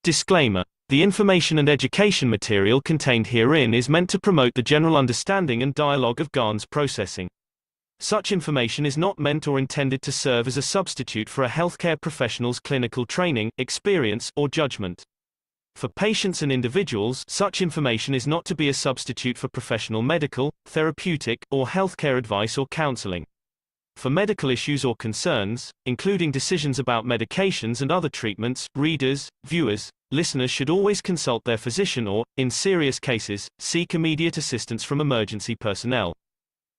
Disclaimer: the information and education material contained herein is meant to promote the general understanding and dialogue of GAN's processing. Such information is not meant or intended to serve as a substitute for a healthcare professional's clinical training, experience, or judgment. For patients and individuals, such information is not to be a substitute for professional medical, therapeutic, or healthcare advice or counseling. For medical issues or concerns, including decisions about medications and other treatments, readers, viewers, listeners should always consult their physician or, in serious cases, seek immediate assistance from emergency personnel.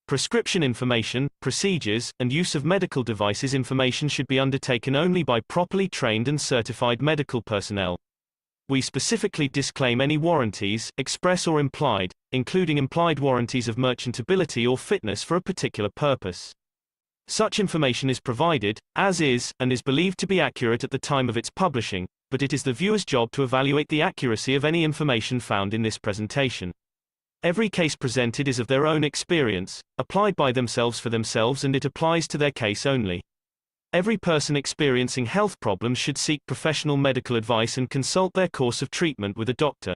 Prescription information, procedures, and use of medical devices information should be undertaken only by properly trained and certified medical personnel. We specifically disclaim any warranties, express or implied, including implied warranties of merchantability or fitness for a particular purpose. Such information is provided, as is, and is believed to be accurate at the time of its publishing, but it is the viewer's job to evaluate the accuracy of any information found in this presentation. Every case presented is of their own experience, applied by themselves for themselves, and it applies to their case only. Every person experiencing health problems should seek professional medical advice and consult their course of treatment with a doctor.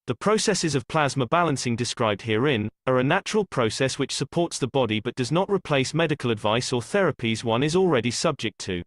The processes of plasma balancing described herein are a natural process which supports the body but does not replace medical advice or therapies one is already subject to.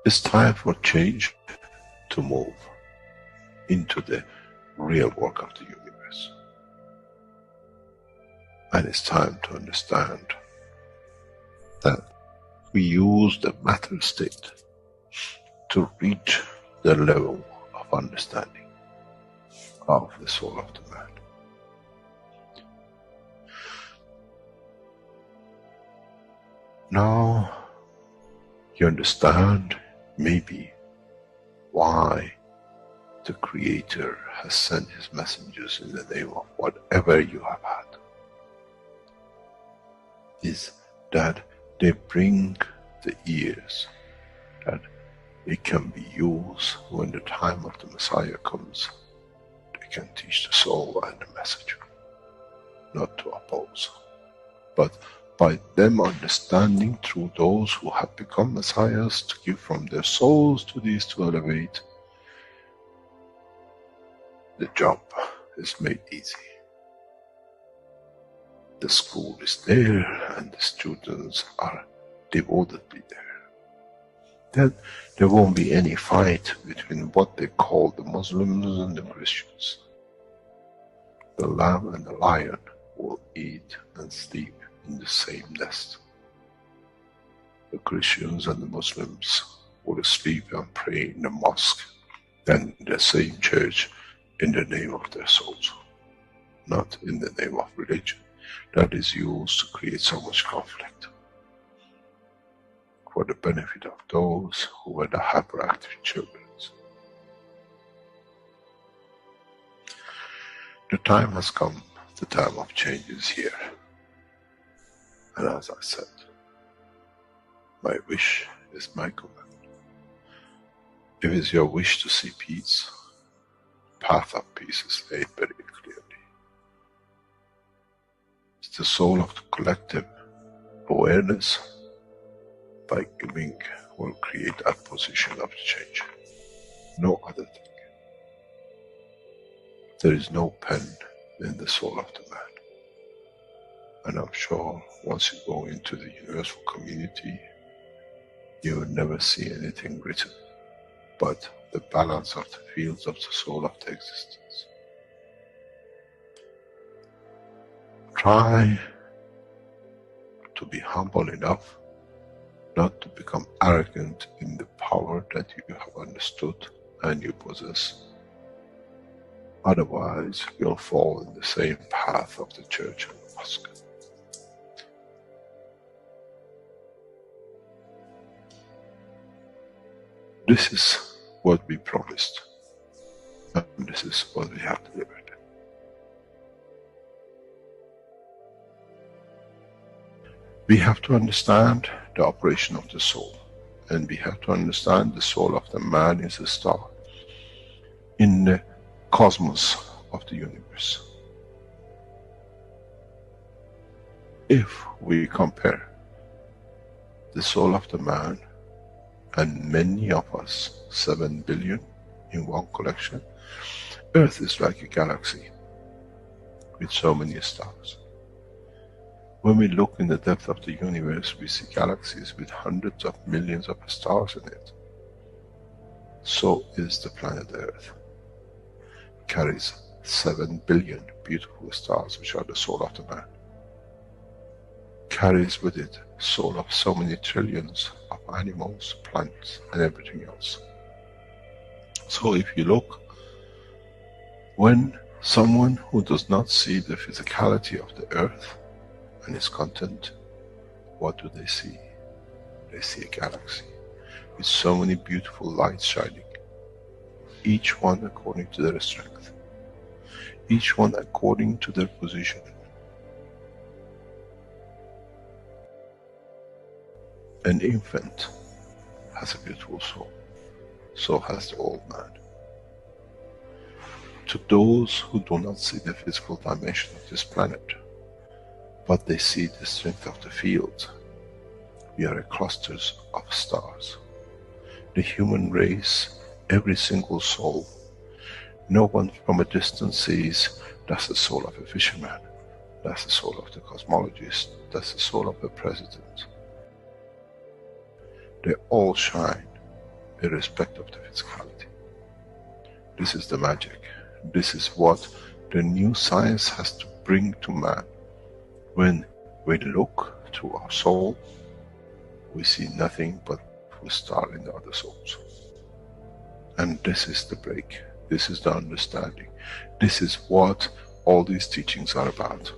It's time for change to move into the real work of the universe. And it's time to understand that we use the matter state to reach the level of understanding of the soul of the man. Now you understand maybe why the Creator has sent His messengers in the name of whatever you have had. Is that they bring the ears, that it can be used when the time of the Messiah comes. They can teach the soul and the message, not to oppose, but by them understanding through those who have become messiahs to give from their souls to these to elevate, the job is made easy. The school is there and the students are devotedly there. Then there won't be any fight between what they call the Muslims and the Christians. The lamb and the lion will eat and sleep in the same nest. The Christians and the Muslims will sleep and pray in the mosque and in the same church in the name of their souls, not in the name of religion that is used to create so much conflict for the benefit of those who were the hyperactive children. The time has come, the time of change is here. And as I said, my wish is my command. If it's your wish to see peace, the path of peace is laid very clearly. It's the soul of the collective awareness by giving will create that position of change. No other thing. There is no pen in the soul of the man. And I'm sure once you go into the universal community, you will never see anything written but the balance of the fields of the soul of the existence. Try to be humble enough not to become arrogant in the power that you have understood and you possess. Otherwise, you'll fall in the same path of the church and the mosque. This is what we promised, and this is what we have delivered. We have to understand the operation of the soul, and we have to understand the soul of the man is a star in the cosmos of the universe. If we compare the soul of the man and many of us, 7 billion in one collection, Earth is like a galaxy with so many stars. When we look in the depth of the universe, we see galaxies with hundreds of millions of stars in it. So is the planet Earth. It carries 7 billion beautiful stars, which are the soul of the man. Carries with it soul of so many trillions of animals, plants, and everything else. So if you look, when someone who does not see the physicality of the earth and its content, what do they see? They see a galaxy with so many beautiful lights shining, each one according to their strength, each one according to their position. An infant has a beautiful soul, so has the old man. To those who do not see the physical dimension of this planet, but they see the strength of the field, we are clusters of stars. The human race, every single soul, no one from a distance sees that's the soul of a fisherman, that's the soul of the cosmologist, that's the soul of the president. They all shine irrespective of the physicality. This is the magic. This is what the new science has to bring to man. When we look to our soul, we see nothing but a star in the other souls. And this is the break. This is the understanding. This is what all these teachings are about.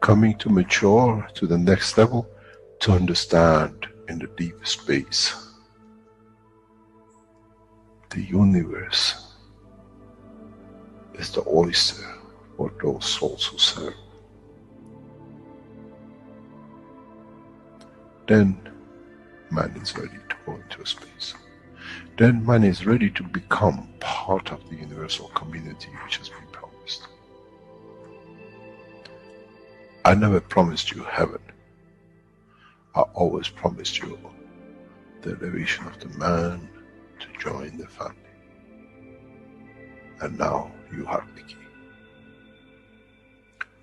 Coming to mature to the next level, to understand in the deep space, the universe is the oyster for those souls who serve. Then man is ready to go into space. Then man is ready to become part of the universal community which has been promised. I never promised you heaven. I always promised you the elevation of the man to join the family. And now you have the key.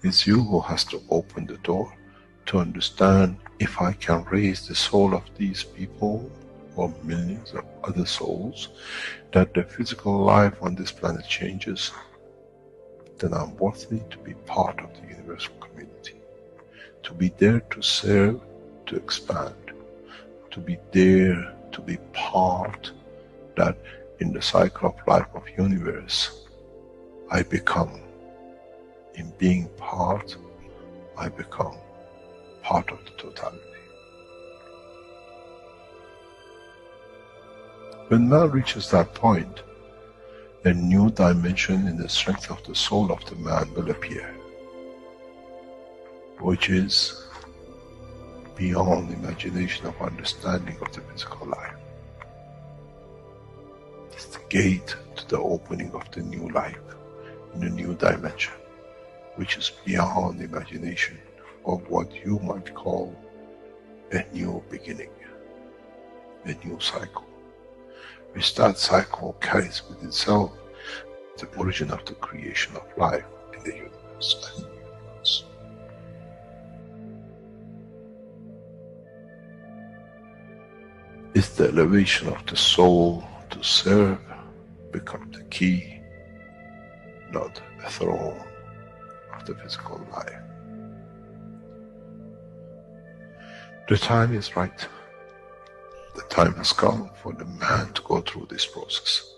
It's you who has to open the door to understand, if I can raise the soul of these people or millions of other souls, that the physical life on this planet changes, then I'm worthy to be part of the universal community. To be there to serve, to expand, to be there, to be part, that in the cycle of life of universe, I become, in being part, I become part of the totality. When man reaches that point, a new dimension in the strength of the soul of the man will appear, which is beyond imagination of understanding of the physical life. It's the gate to the opening of the new life, in a new dimension, which is beyond imagination of what you might call a new beginning, a new cycle, which that cycle carries with itself the origin of the creation of life in the universe and in the universe. It's the elevation of the soul to serve become the key, not a throne of the physical life. The time is right. The time has come for the man to go through this process.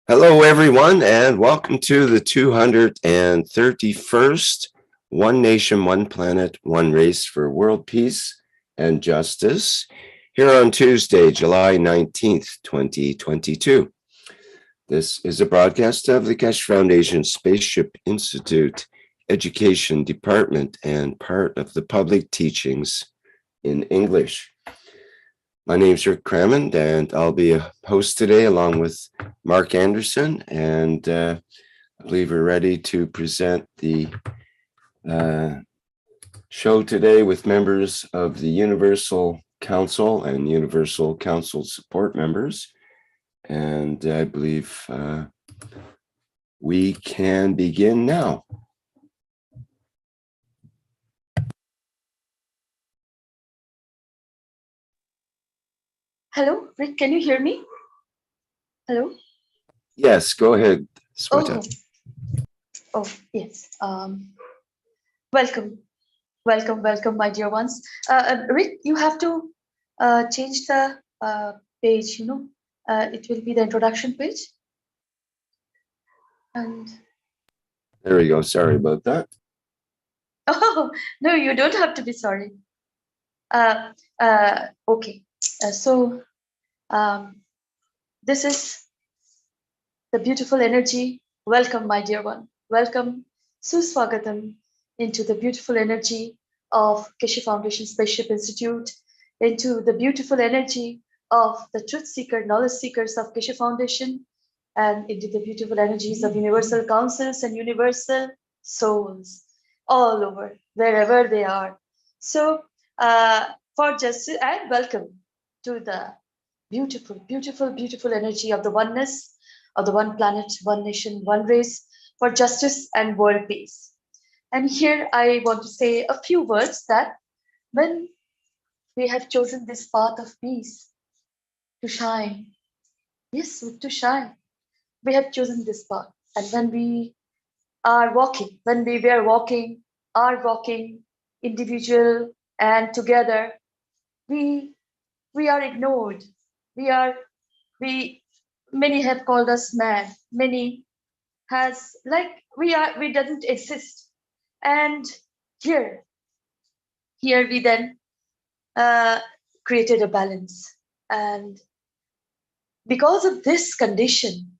Hello, everyone, and welcome to the 231st One Nation, One Planet, One Race for World Peace and Justice, here on Tuesday, July 19th, 2022. This is a broadcast of the Keshe Foundation Spaceship Institute Education Department and part of the public teachings in English. My name is Rick Crammond, and I'll be a host today along with Mark Anderson, and I believe we're ready to present the show today with members of the Universal Council and Universal Council support members. And I believe we can begin now. Hello, Rick, can you hear me? Hello? Yes, go ahead, Sweta. Oh, yes. Welcome, my dear ones. Rick, you have to change the page, it will be the introduction page. And there we go. Sorry about that. oh, no, you don't have to be sorry. Okay, this is the beautiful energy. Welcome, my dear one. Welcome, Suswagatam, into the beautiful energy of Keshe Foundation Spaceship Institute, into the beautiful energy of the truth seeker, knowledge seekers of Keshe Foundation, and into the beautiful energies of universal councils and universal souls all over, wherever they are. So, for justice, and welcome to the beautiful, beautiful, beautiful energy of the oneness of the one planet, one nation, one race for justice and world peace. And here I want to say a few words that when we have chosen this path of peace to shine, yes, to shine, we have chosen this path. And when we are walking, are walking individual and together, we are ignored. Many have called us mad. Many has we doesn't exist. And here we then created a balance. And because of this condition,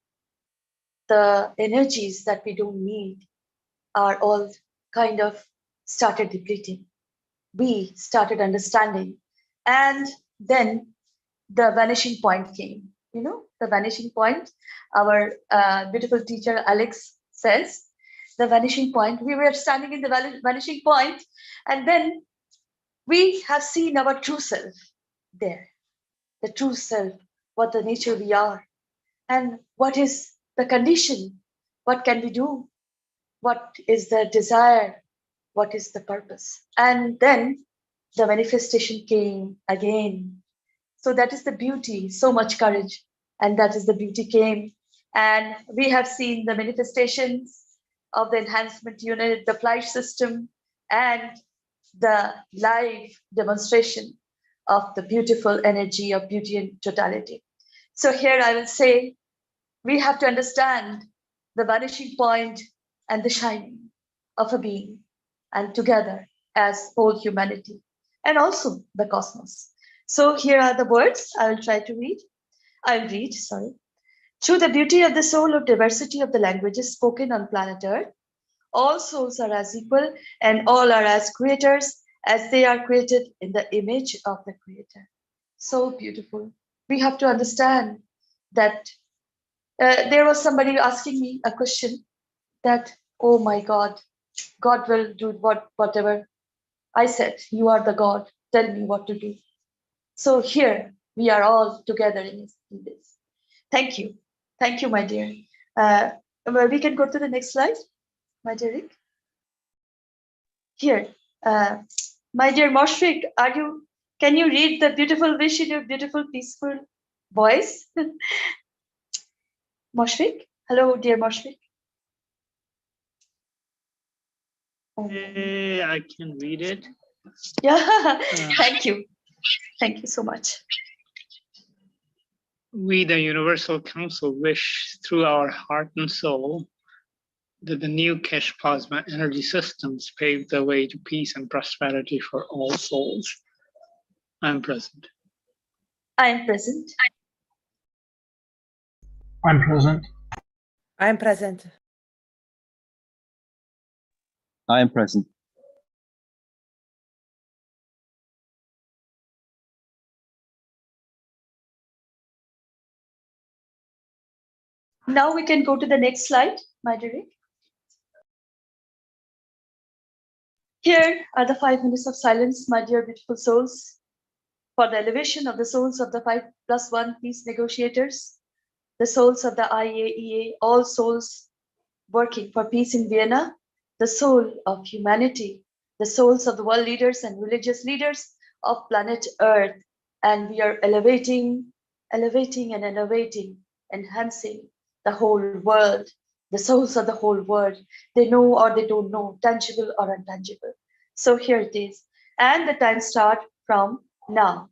the energies that we don't need are all kind of started depleting. We started understanding. And then the vanishing point came. The vanishing point, our beautiful teacher Alex says, the vanishing point. We were standing in the vanishing point, and then we have seen our true self there. The true self, what the nature we are, and what is the condition, what can we do, what is the desire, what is the purpose. And then the manifestation came again. So that is the beauty, so much courage. And that is the beauty came. And we have seen the manifestations of the enhancement unit, the flight system, and the live demonstration of the beautiful energy of beauty and totality. So here I will say, we have to understand the vanishing point and the shining of a being, and together as whole humanity, and also the cosmos. So here are the words I will try to read. I'll read, sorry. Through the beauty of the soul of diversity of the languages spoken on planet Earth, all souls are as equal and all are as creators as they are created in the image of the Creator. So beautiful. We have to understand that there was somebody asking me a question that, oh my God, God will do whatever. I said, you are the God, tell me what to do. So here we are all together in this. Thank you. Thank you, my dear. We can go to the next slide, my dear Rick. Here, my dear Moshfik, can you read the beautiful wish in your beautiful, peaceful voice? Moshfik? Hello, dear Moshfik. I can read it. Yeah, thank you. Thank you so much. We, the Universal Council, wish through our heart and soul that the new Keshe plasma energy systems pave the way to peace and prosperity for all souls. I'm present. I am present. I'm present. I'm present. I am present. Now we can go to the next slide, my dear. Here are the 5 minutes of silence, my dear beautiful souls, for the elevation of the souls of the 5+1 peace negotiators, the souls of the IAEA, all souls working for peace in Vienna, the soul of humanity, the souls of the world leaders and religious leaders of planet Earth. And we are elevating, enhancing the whole world, the souls of the whole world. They know or they don't know, tangible or intangible. So here it is. And the time start from now.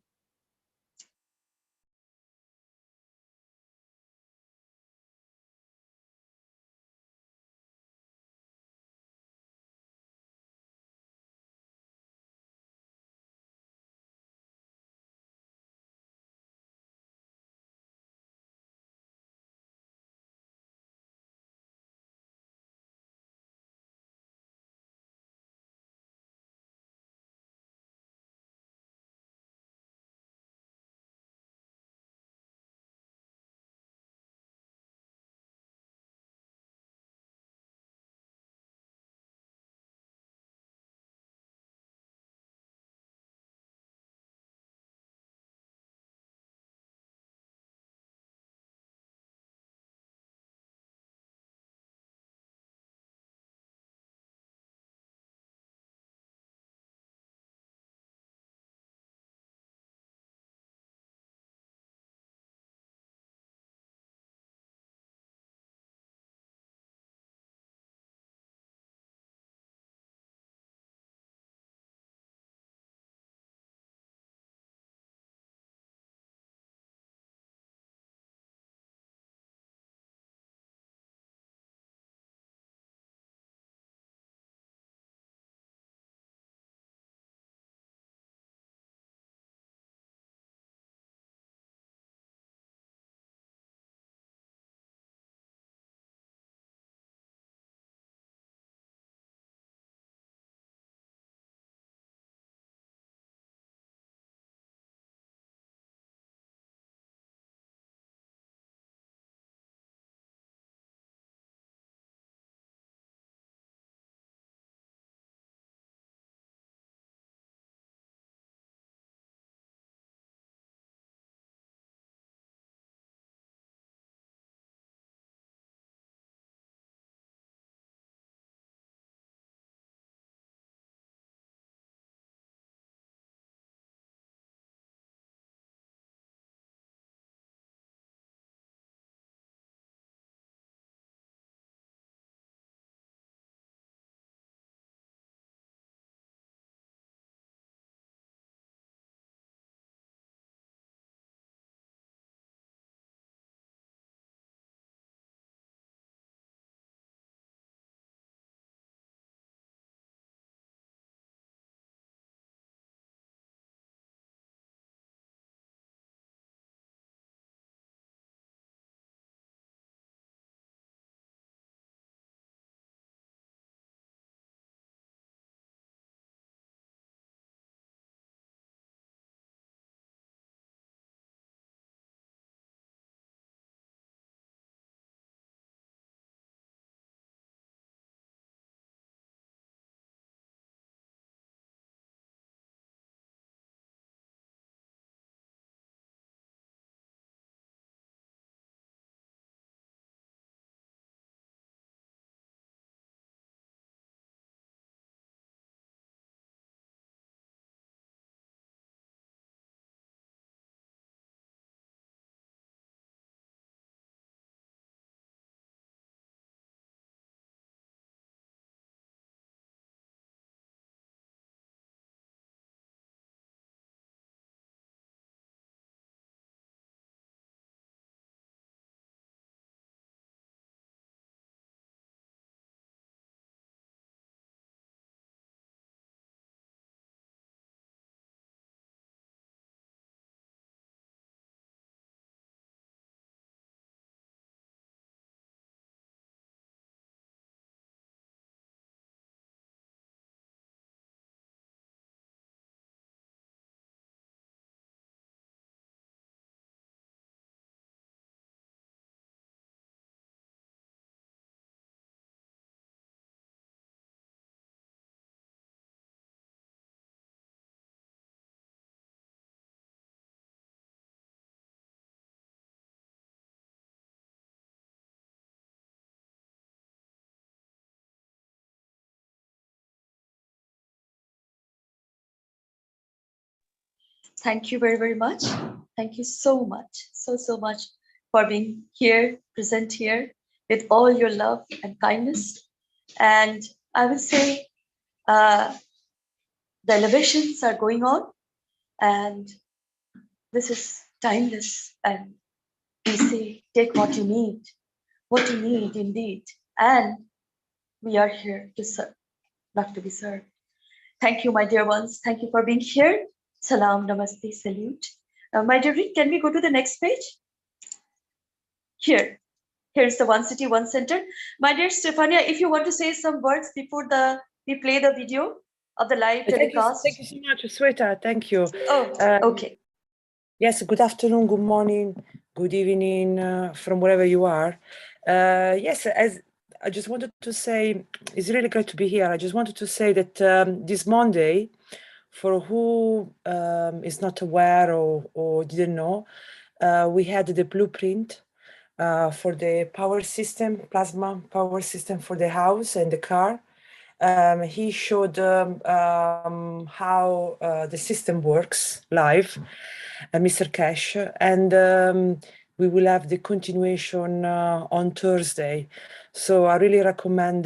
thank you very, very much. Thank you so much, so much for being here, present here with all your love and kindness. And I will say the elevations are going on, and this is timeless. And we say, take what you need indeed. And we are here to serve, not to be served. Thank you, my dear ones. Thank you for being here. Salam, namaste, salute. My dear Reed, can we go to the next page? Here's the One City, One Center. My dear Stefania, if you want to say some words before we play the video of the live telecast. Thank you so much, sweetheart. Thank you. Oh, okay. Yes, good afternoon, good morning, good evening from wherever you are. Yes, as I just wanted to say, it's really great to be here. I just wanted to say that this Monday, for who is not aware or didn't know, we had the blueprint for the power system, plasma power system for the house and the car. He showed how the system works live, Mr. Keshe, and we will have the continuation on Thursday. So I really recommend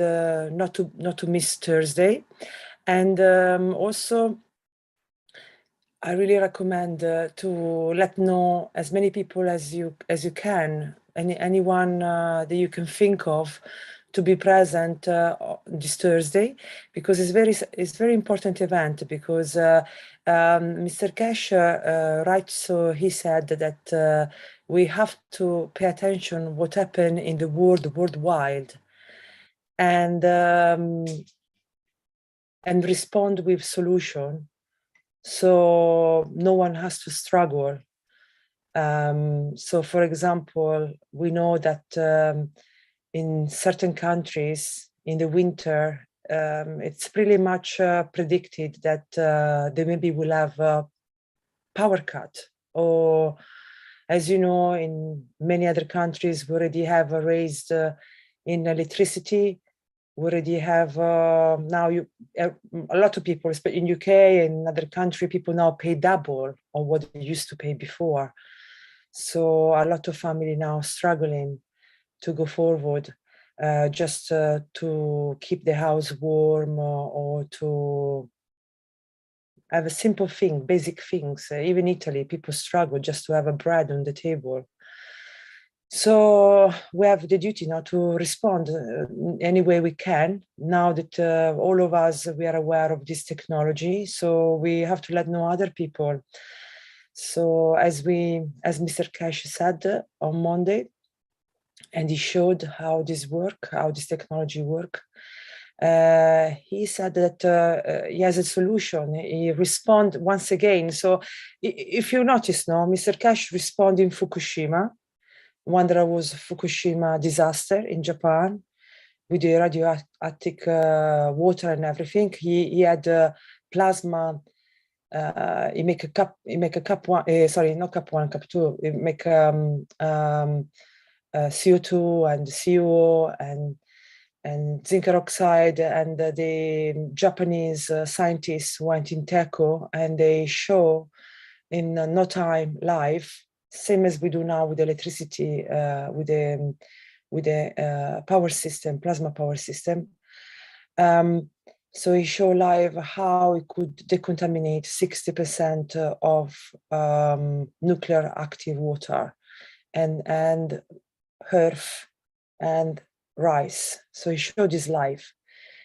not to miss Thursday, and also I really recommend to let know as many people as you can, anyone that you can think of, to be present this Thursday, because it's very important event, because Mr. Keshe, right, so he said that we have to pay attention what happened in the worldwide, and respond with solution, so no one has to struggle. So for example, we know that in certain countries in the winter, it's pretty much predicted that they maybe will have a power cut, or as you know, in many other countries we already have raised in electricity. We already have now a lot of people, especially in UK and other countries, people now pay double of what they used to pay before. So a lot of family now struggling to go forward, just to keep the house warm, or to have a simple thing, basic things. Even Italy, people struggle just to have a bread on the table. So we have the duty now to respond any way we can, now that all of us, we are aware of this technology. So we have to let know other people. So as Mr. Keshe said on Monday, and he showed how this technology work, he said that he has a solution. He respond once again. So if you notice now, Mr. Keshe responded in Fukushima, when there was Fukushima disaster in Japan with the radioactive water and everything. He had plasma. He make a cup one. Sorry, not cup one, cup two. He make CO2 and CO and zinc oxide, and the Japanese scientists went in Teco, and they show in no time live, same as we do now with electricity, with the power system, plasma power system. So he showed live how it could decontaminate 60% of nuclear active water and earth and rice. So he showed this live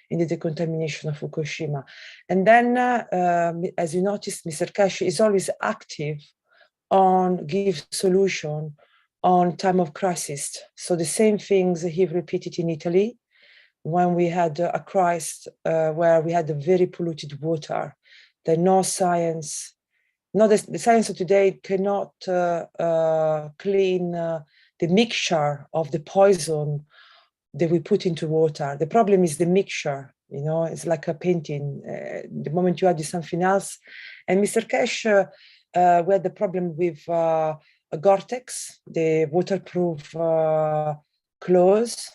in the decontamination of Fukushima. And then, as you noticed, Mr. Keshe is always active on give solution on time of crisis. So the same things he repeated in Italy when we had a crisis where we had a very polluted water. That no science, the science of today cannot clean the mixture of the poison that we put into water. The problem is the mixture. You know, it's like a painting. The moment you add something else, and Mr. Keshe, we had the problem with a Gore-Tex, the waterproof clothes.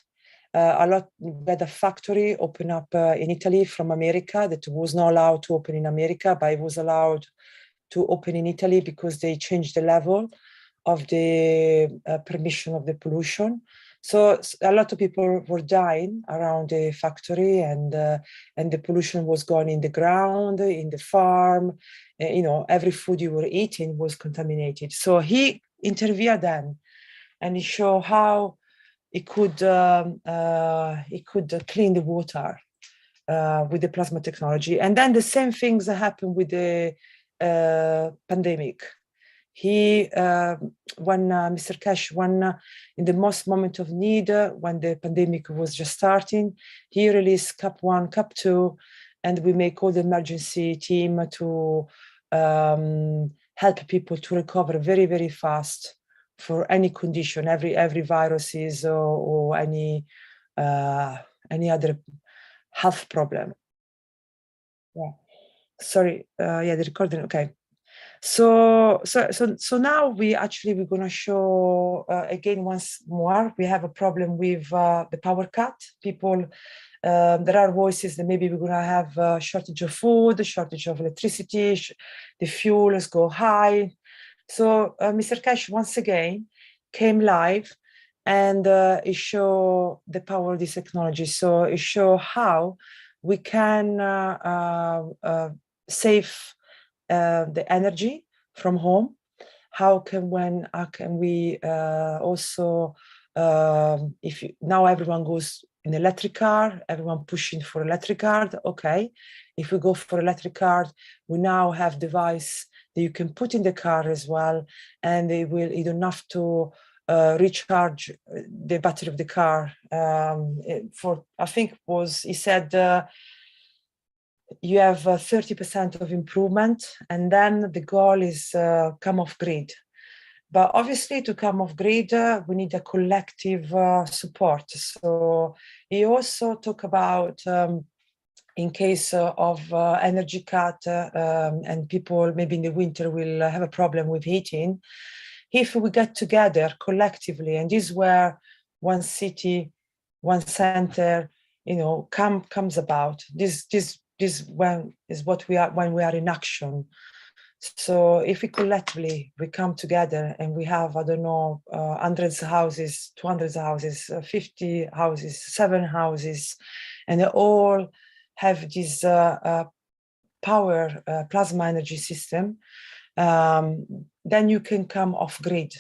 A lot, we had a factory open up in Italy from America that was not allowed to open in America, but it was allowed to open in Italy because they changed the level of the permission of the pollution. So a lot of people were dying around the factory, and the pollution was going in the ground, in the farm. You know, every food you were eating was contaminated. So he interviewed them, and he showed how he could clean the water with the plasma technology. And then the same things happened with the pandemic. He, when Mr. Keshe, in the most moment of need, when the pandemic was just starting, he released CAP 1, CAP 2, and we make all the emergency team to help people to recover very, very fast for any condition, every viruses or any other health problem. Yeah, sorry. Yeah, the recording. Okay. So now we're going to show again once more. We have a problem with the power cut. People, there are voices that maybe we're going to have a shortage of food, a shortage of electricity, the fuels go high. So Mr. Keshe once again came live, and he showed the power of this technology. So he showed how we can save the energy from home. How can we also, now everyone goes in electric car, everyone pushing for electric car. Okay, if we go for electric car, we now have device that you can put in the car as well, and you don't have to recharge the battery of the car. For I think he said. You have 30% of improvement, and then the goal is come off grid. But obviously, to come off grid, we need a collective support. So he also talked about in case of energy cut and people maybe in the winter will have a problem with heating. If we get together collectively, and this is where one city, one center, comes about. This is what we are when we are in action. So if we collectively we come together and we have, I don't know, 100 houses, 200 houses, 50 houses, 7 houses, and they all have this power plasma energy system, then you can come off grid,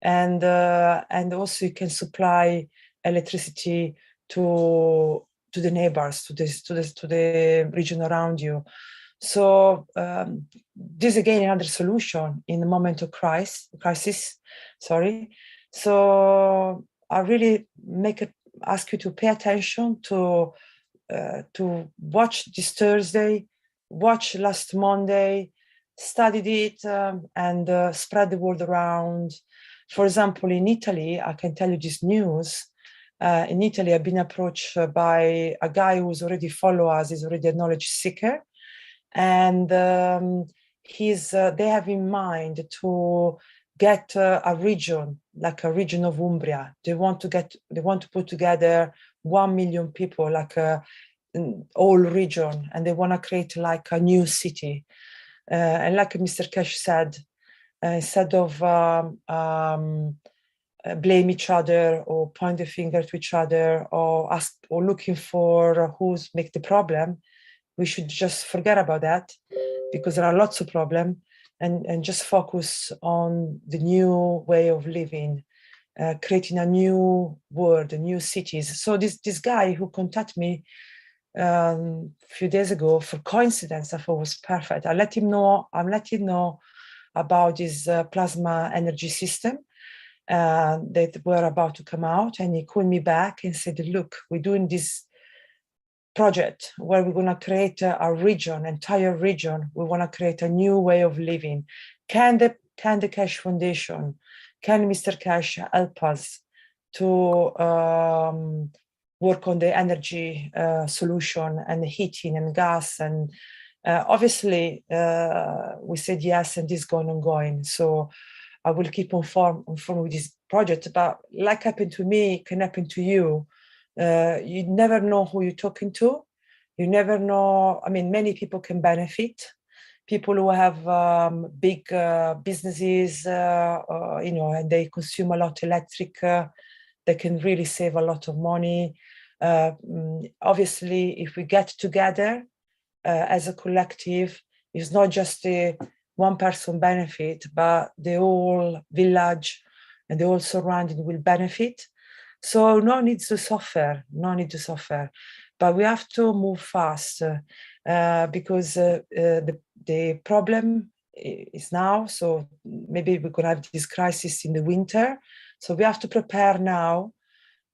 and also you can supply electricity to the neighbors, to the region around you. So this again another solution in the moment of crisis. Sorry. So I really ask you to pay attention to watch this Thursday, watch last Monday, studied it, and spread the word around. For example, in Italy, I can tell you this news. In Italy, I've been approached by a guy who's already follow us, is already a knowledge seeker. And they have in mind to get a region, like a region of Umbria. They want to put together 1 million people, like an whole region, and they want to create like a new city. And like Mr. Keshe said, instead of blame each other or point the finger to each other or ask or looking for who's make the problem, we should just forget about that, because there are lots of problems, and just focus on the new way of living, creating a new world, a new cities. So this guy who contacted me a few days ago, for coincidence, I thought was perfect. I'm letting him know about this plasma energy system that were about to come out, and he called me back and said, look, we're doing this project where we're going to create a region, entire region. We want to create a new way of living. Can the Keshe Foundation, can Mr. Keshe help us to work on the energy solution and the heating and gas? And obviously we said yes, and this is going. So I will keep informed with this project. But like happened to me, can happen to you. You never know who you're talking to. You never know. I mean, many people can benefit. people who have big businesses, and they consume a lot of electric, they can really save a lot of money. Obviously, if we get together as a collective, it's not just a one person benefit, but the whole village and the whole surrounding will benefit. So no need to suffer, but we have to move fast because the problem is now. So maybe we're gonna have this crisis in the winter. So we have to prepare now,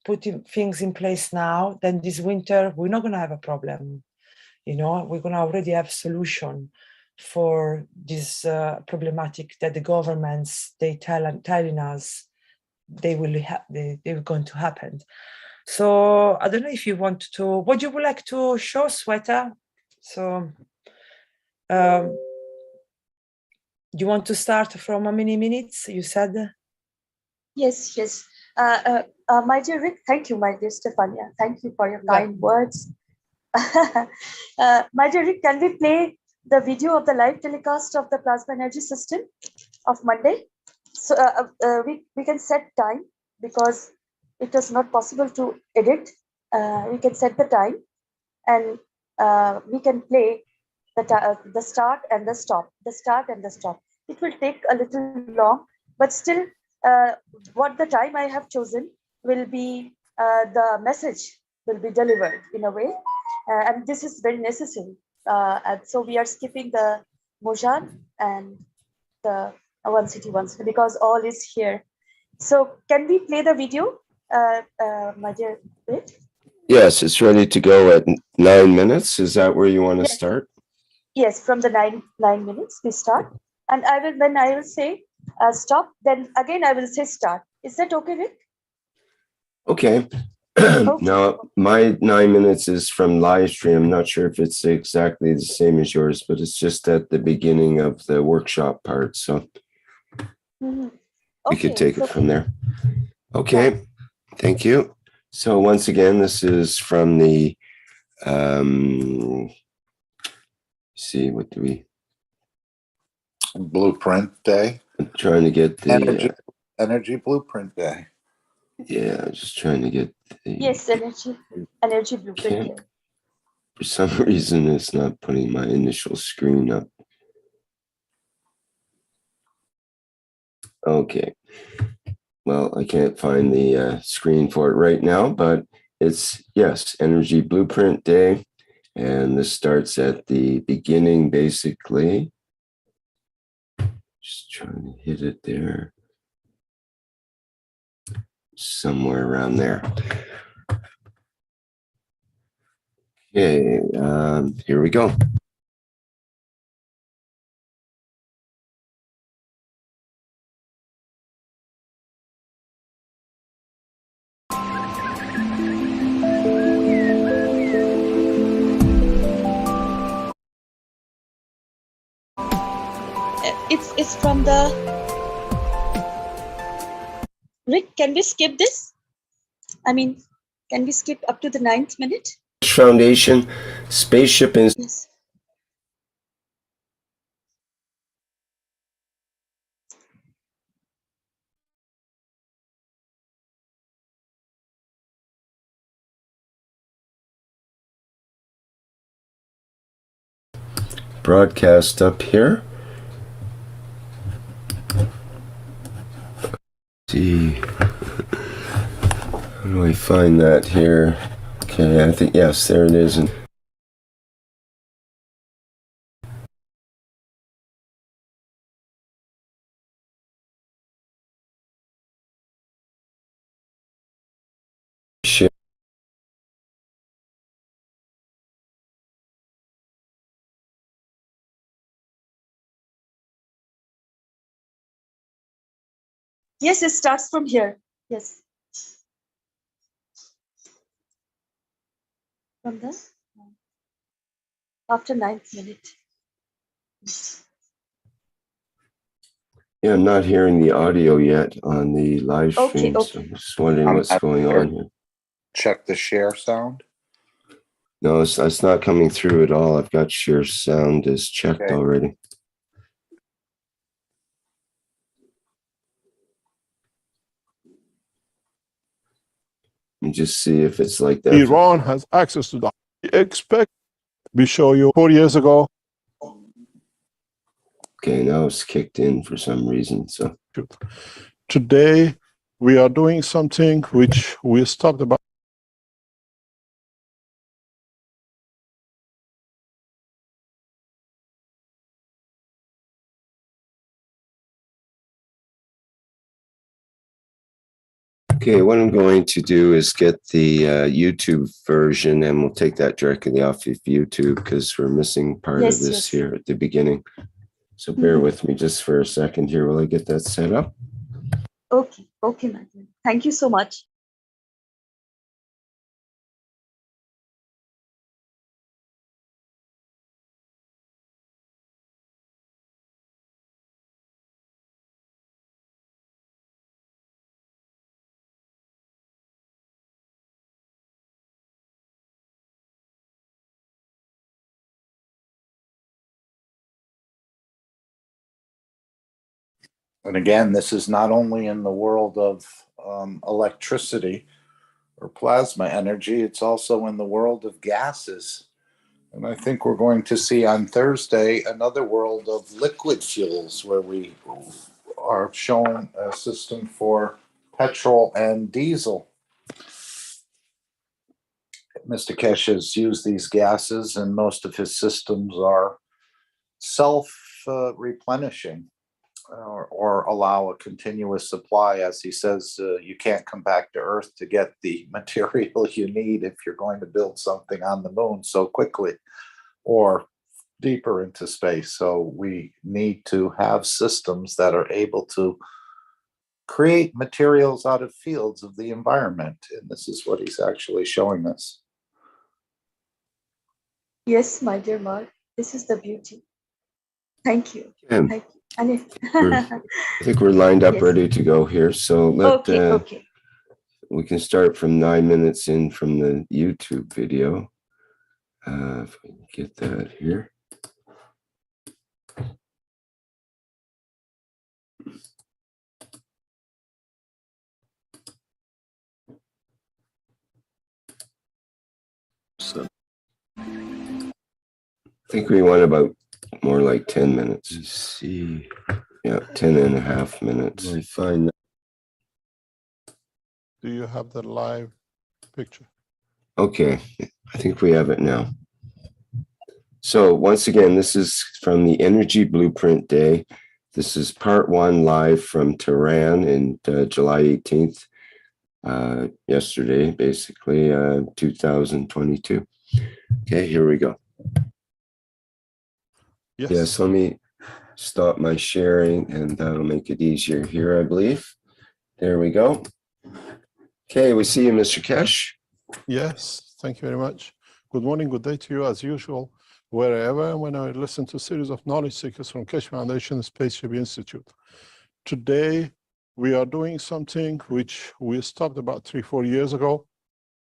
putting things in place now. Then this winter, we're not gonna have a problem. We're gonna already have solution for this problematic that the governments, telling us they're going to happen. So I don't know if you want to, what you would like to show, Sweta? So you want to start from how many minutes, you said? Yes. My dear Rick, thank you, my dear Stefania. Thank you for your kind words. My dear Rick, can we play the video of the live telecast of the plasma energy system of Monday? So we can set time because it was not possible to edit. We can set the time and we can play the start and the stop, It will take a little long, but still what the time I have chosen will be the message will be delivered in a way. And this is very necessary. And so we are skipping the Mojan and the one city once because all is here. So can we play the video, my dear Rick? Yes, it's ready to go at 9 minutes. Is that where you want to start? Yes, from the 9 minutes we start. And when I will say stop, then again I will say start. Is that okay, Rick? Okay. Now, my 9 minutes is from live stream. I'm not sure if it's exactly the same as yours, but it's just at the beginning of the workshop part. So we could take it from there. Okay. Thank you. So once again, this is from the, see, what do we? Blueprint Day. I'm trying to get the Energy Blueprint Day. Yeah, I'm just trying to get the. Yes, energy blueprint day. For some reason, it's not putting my initial screen up. Okay. Well, I can't find the screen for it right now, but it's, yes, Energy Blueprint Day. And this starts at the beginning, basically. Just trying to hit it there. Somewhere around there. Okay, here we go. It's from the Rick. Can we skip this? I mean, can we skip up to the 9th minute? Keshe Foundation, Spaceship and yes. Broadcast up here. See, how do I find that here? Okay, I think, yes, there it is. And share. Yes, it starts from here. Yes. From the after 9th minute. Yeah, I'm not hearing the audio yet on the live stream. Okay. So I'm just wondering what's going on here. Check the share sound. No, it's not coming through at all. I've got share sound is checked Okay. already. Let me just see if it's like that. Iran has access to that. Expect we show you 4 years ago. Okay, now it's kicked in for some reason. So Today we are doing something which we talked about. okay, what I'm going to do is get the YouTube version, and we'll take that directly off of YouTube because we're missing part of this here at the beginning. So bear with me just for a second here while I get that set up. Okay, okay, madam. Thank you so much. And again, this is not only in the world of electricity or plasma energy, it's also in the world of gases. And I think we're going to see on Thursday another world of liquid fuels where we are shown a system for petrol and diesel. Mr. Keshe has used these gases, and most of his systems are self-replenishing. Or allow a continuous supply. As he says, you can't come back to Earth to get the material you need if you're going to build something on the moon so quickly or deeper into space. So we need to have systems that are able to create materials out of fields of the environment. And this is what he's actually showing us. Yes, my dear Mark, this is the beauty. Thank you. Yeah. Thank you. And I think we're lined up, Yes. ready to go here. So okay. We can start from 9 minutes in from the YouTube video. If we can get that here. So I think we want about more like 10 minutes. Let's see. Yeah, 10 and a half minutes. I find that. Do you have the live picture? Okay, I think we have it now. So once again, this is from the Energy Blueprint Day. This is part 1 live from Tehran in July 18th, yesterday, basically, 2022. Okay, here we go. Yes, let me stop my sharing, and that'll make it easier here, I believe. There we go. Okay, we see you, Mr. Keshe. Yes, thank you very much. Good morning, good day to you as usual, wherever and when I listen to a series of knowledge seekers from Keshe Foundation and Spaceship Institute. Today, we are doing something which we stopped about 3-4 years ago.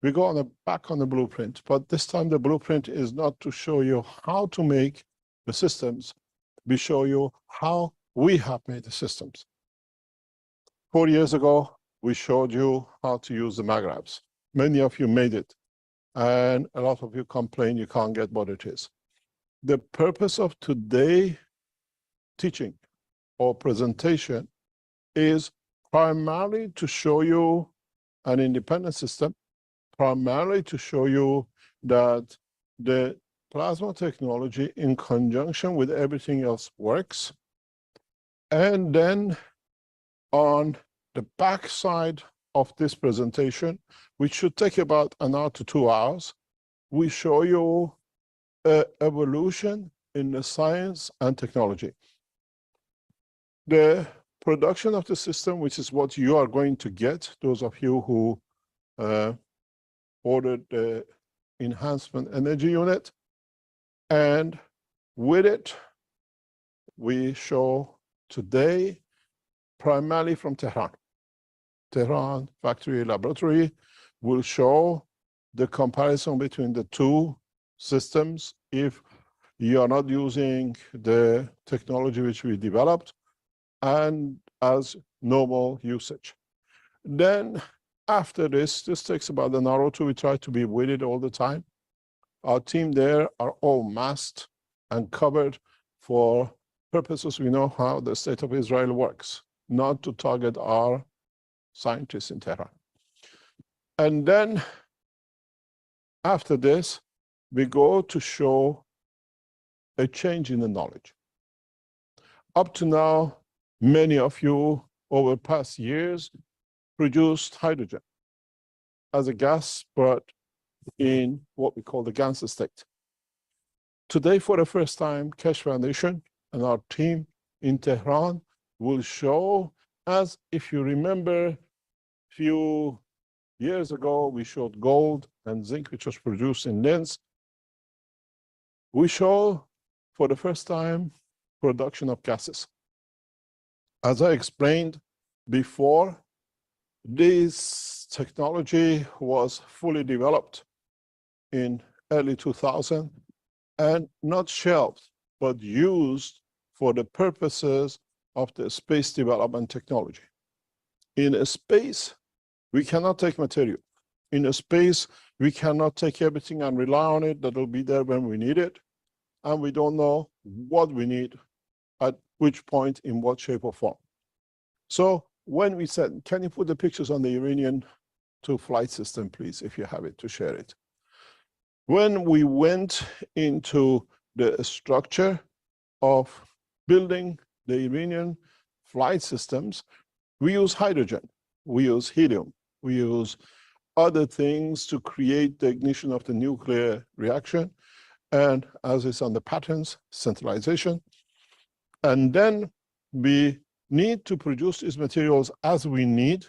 We go back on the blueprint, but this time the blueprint is not to show you how to make the systems. We show you how we have made the systems. 4 years ago, we showed you how to use the magraps. Many of you made it, and a lot of you complain you can't get what it is. The purpose of today's teaching or presentation is primarily to show you an independent system, primarily to show you that the plasma technology in conjunction with everything else works. And then on the back side of this presentation, which should take about 1 hour to 2 hours, we show you evolution in the science and technology. The production of the system, which is what you are going to get, those of you who ordered the enhancement energy unit, and with it, we show today primarily from Tehran. Tehran factory laboratory will show the comparison between the two systems if you are not using the technology which we developed and as normal usage. Then after this takes about an hour or two. We try to be with it all the time. Our team there are all masked and covered for purposes we know how the state of Israel works, not to target our scientists in Tehran. And then after this, we go to show a change in the knowledge. Up to now, many of you over past years produced hydrogen as a gas, but in what we call the gaseous state. Today, for the first time, Keshe Foundation and our team in Tehran will show, as if you remember, a few years ago, we showed gold and zinc, which was produced in Linz. We show, for the first time, production of gases. As I explained before, this technology was fully developed in early 2000 and not shelved, but used for the purposes of the space development technology. In a space, we cannot take material. In a space, we cannot take everything and rely on it that will be there when we need it. And we don't know what we need at which point, in what shape or form. So when we said, can you put the pictures on the Iranian 2 flight system, please, if you have it, to share it. When we went into the structure of building the Iranian flight systems, we use hydrogen, we use helium, we use other things to create the ignition of the nuclear reaction, and as is on the patterns, centralization. And then we need to produce these materials as we need,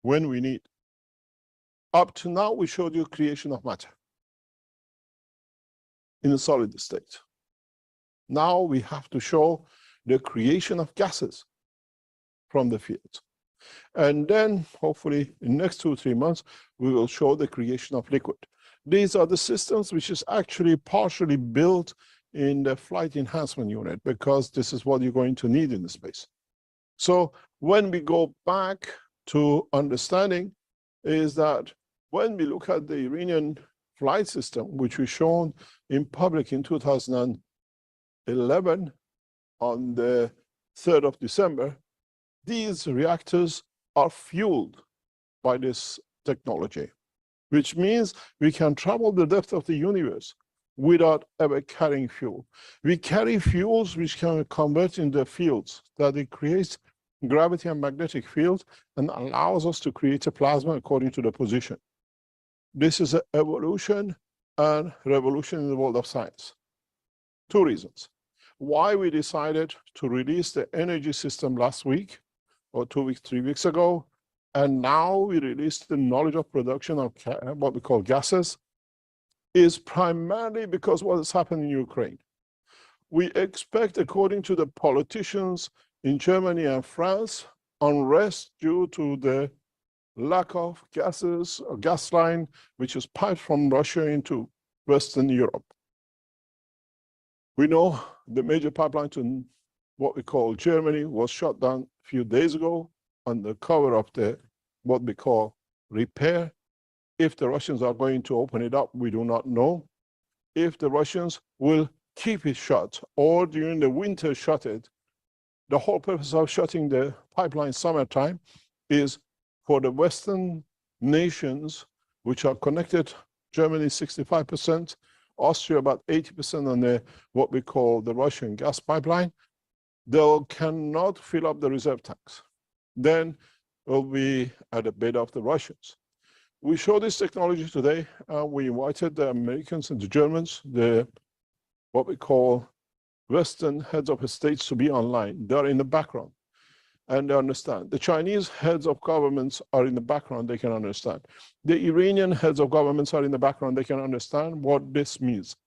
when we need. Up to now, we showed you creation of matter in a solid state. Now we have to show the creation of gases from the field. And then, hopefully, in the next 2 or 3 months, we will show the creation of liquid. These are the systems which is actually partially built in the flight enhancement unit, because this is what you're going to need in the space. So when we go back to understanding, is that when we look at the Iranian flight system, which we shown in public in 2011 on the 3rd of December, these reactors are fueled by this technology, which means we can travel the depth of the universe without ever carrying fuel. We carry fuels which can convert into fields, that it creates gravity and magnetic fields and allows us to create a plasma according to the position. This is an evolution and revolution in the world of science. 2 reasons. Why we decided to release the energy system last week, or 2 weeks, 3 weeks ago, and now we released the knowledge of production of what we call gases, is primarily because what has happened in Ukraine. We expect, according to the politicians in Germany and France, unrest due to the lack of gases, or gas line, which is piped from Russia into Western Europe. We know the major pipeline to what we call Germany was shut down a few days ago on the cover of the what we call repair. If the Russians are going to open it up, we do not know. If the Russians will keep it shut or during the winter shut it, the whole purpose of shutting the pipeline summertime is for the Western nations, which are connected, Germany 65%, Austria about 80% on the what we call the Russian gas pipeline, they cannot fill up the reserve tanks. Then we'll be at the bid of the Russians. We show this technology today. We invited the Americans and the Germans, the what we call Western heads of states, to be online. They're in the background and they understand. The Chinese heads of governments are in the background, they can understand. The Iranian heads of governments are in the background, they can understand what this means.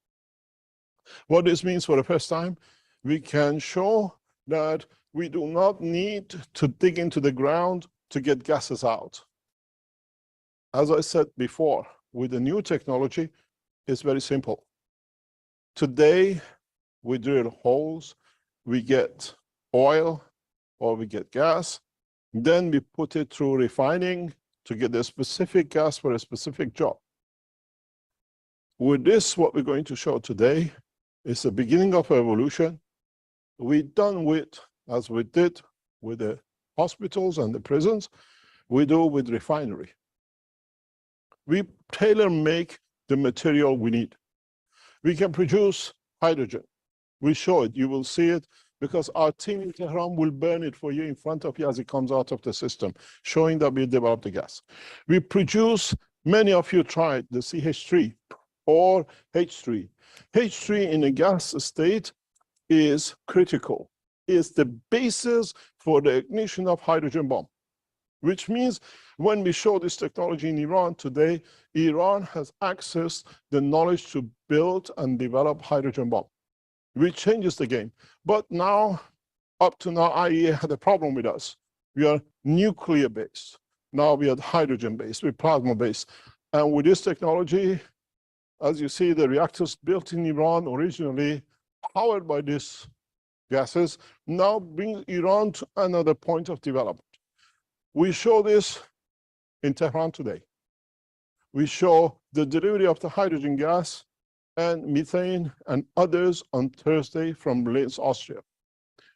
What this means, for the first time, we can show that we do not need to dig into the ground to get gases out. As I said before, with the new technology, it's very simple. Today, we drill holes, we get oil, or we get gas. Then we put it through refining to get a specific gas for a specific job. With this, what we're going to show today is the beginning of evolution. We're done with, as we did with the hospitals and the prisons, we do with refinery. We tailor-make the material we need. We can produce hydrogen. We show it, you will see it, because our team in Tehran will burn it for you in front of you as it comes out of the system, showing that we developed the gas. We produce, many of you tried the CH3 or H3. H3 in a gas state is critical, is the basis for the ignition of hydrogen bomb, which means when we show this technology in Iran today, Iran has accessed the knowledge to build and develop hydrogen bomb, which changes the game. But now, up to now, IEA had a problem with us. We are nuclear-based. Now we are hydrogen-based, we're plasma-based. And with this technology, as you see, the reactors built in Iran originally, powered by these gases, now brings Iran to another point of development. We show this in Tehran today. We show the delivery of the hydrogen gas and methane and others on Thursday from Linz, Austria,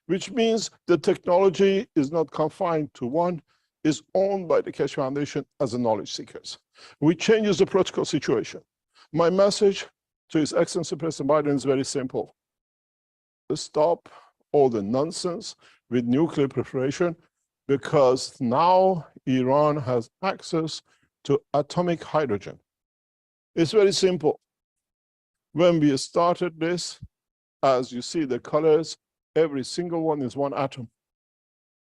which means the technology is not confined to one, is owned by the Keshe Foundation as a knowledge seekers. We changes the protocol situation. My message to His Excellency President Biden is very simple. Stop all the nonsense with nuclear proliferation, because now Iran has access to atomic hydrogen. It's very simple. When we started this, as you see the colors, every single one is one atom.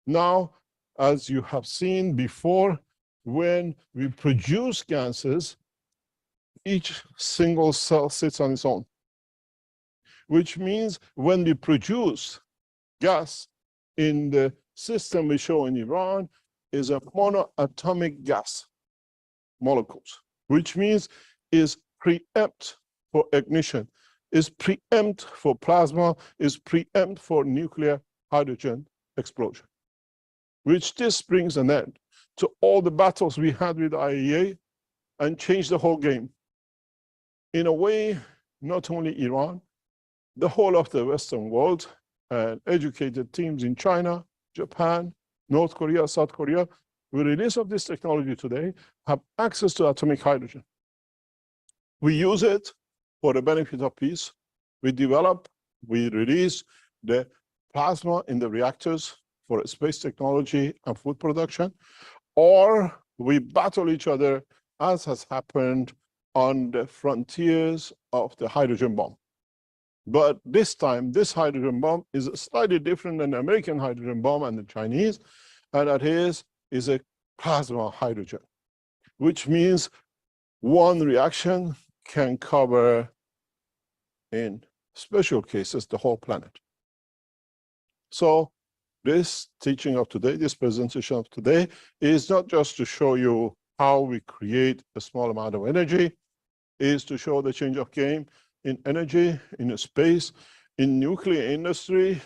Now, as you have seen before, when we produce gases, each single cell sits on its own, which means when we produce gas in the system we show in Iran is a monoatomic gas molecules, which means is preempt for ignition, is preempt for plasma, is preempt for nuclear hydrogen explosion, which this brings an end to all the battles we had with IAEA and changed the whole game. In a way, not only Iran, the whole of the Western world and educated teams in China, Japan, North Korea, South Korea, with the release of this technology today, have access to atomic hydrogen. We use it for the benefit of peace. We develop, we release the plasma in the reactors for space technology and food production, or we battle each other, as has happened on the frontiers of the hydrogen bomb. But this time, this hydrogen bomb is slightly different than the American hydrogen bomb and the Chinese, and that is a plasma hydrogen, which means one reaction can cover, in special cases, the whole planet. So this teaching of today, this presentation of today, is not just to show you how we create a small amount of energy, is to show the change of game in energy, in space, in nuclear industry,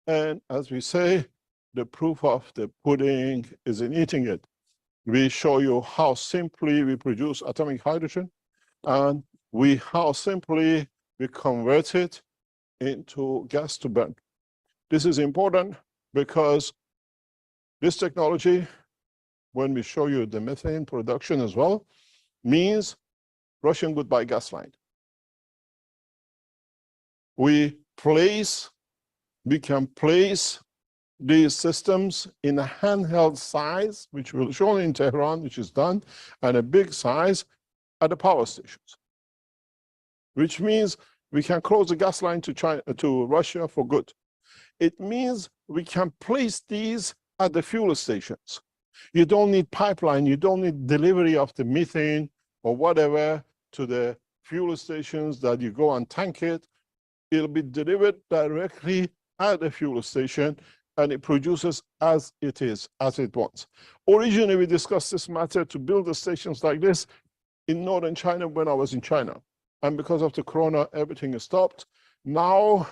and as we say, the proof of the pudding is in eating it. We show you how simply we produce atomic hydrogen, and how simply we convert it into gas to burn. This is important because this technology, when we show you the methane production as well, means Russian goodbye gas line. We can place these systems in a handheld size, which will show in Tehran, which is done, and a big size at the power stations, which means we can close the gas line to China, to Russia for good. It means we can place these at the fuel stations. You don't need pipeline, you don't need delivery of the methane or whatever to the fuel stations that you go and tank it. It'll be delivered directly at the fuel station, and it produces as it is, as it wants. Originally, we discussed this matter to build the stations like this in northern China when I was in China. and because of the corona, everything is stopped. Now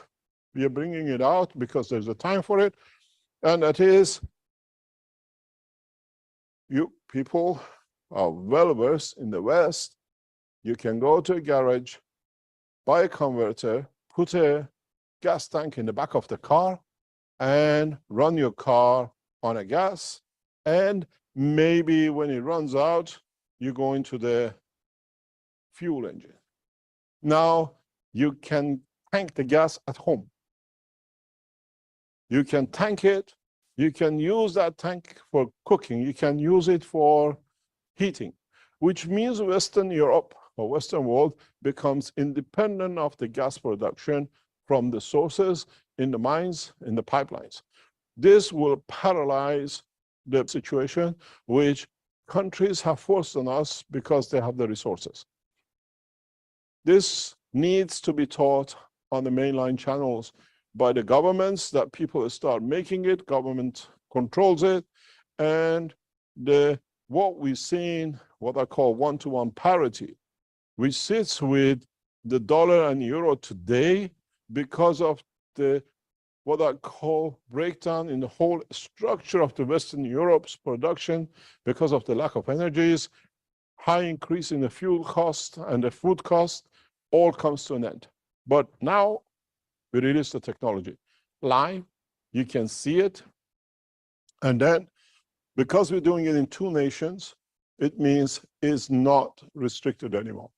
we are bringing it out because there's a time for it, and that is, you people are well versed in the West. You can go to a garage, buy a converter, put a gas tank in the back of the car, and run your car on a gas. And maybe when it runs out, you go into the fuel engine. Now you can tank the gas at home. You can tank it. You can use that tank for cooking. You can use it for heating, which means Western Europe or Western world becomes independent of the gas production from the sources in the mines, in the pipelines. This will paralyze the situation which countries have forced on us because they have the resources. This needs to be taught on the mainline channels by the governments, that people start making it, government controls it, and what we've seen, what I call one-to-one parity, which sits with the dollar and euro today because of the what I call breakdown in the whole structure of the Western Europe's production because of the lack of energies, high increase in the fuel cost and the food cost, all comes to an end. But now we release the technology live, you can see it, and then because we're doing it in 2 nations, it means it's not restricted anymore.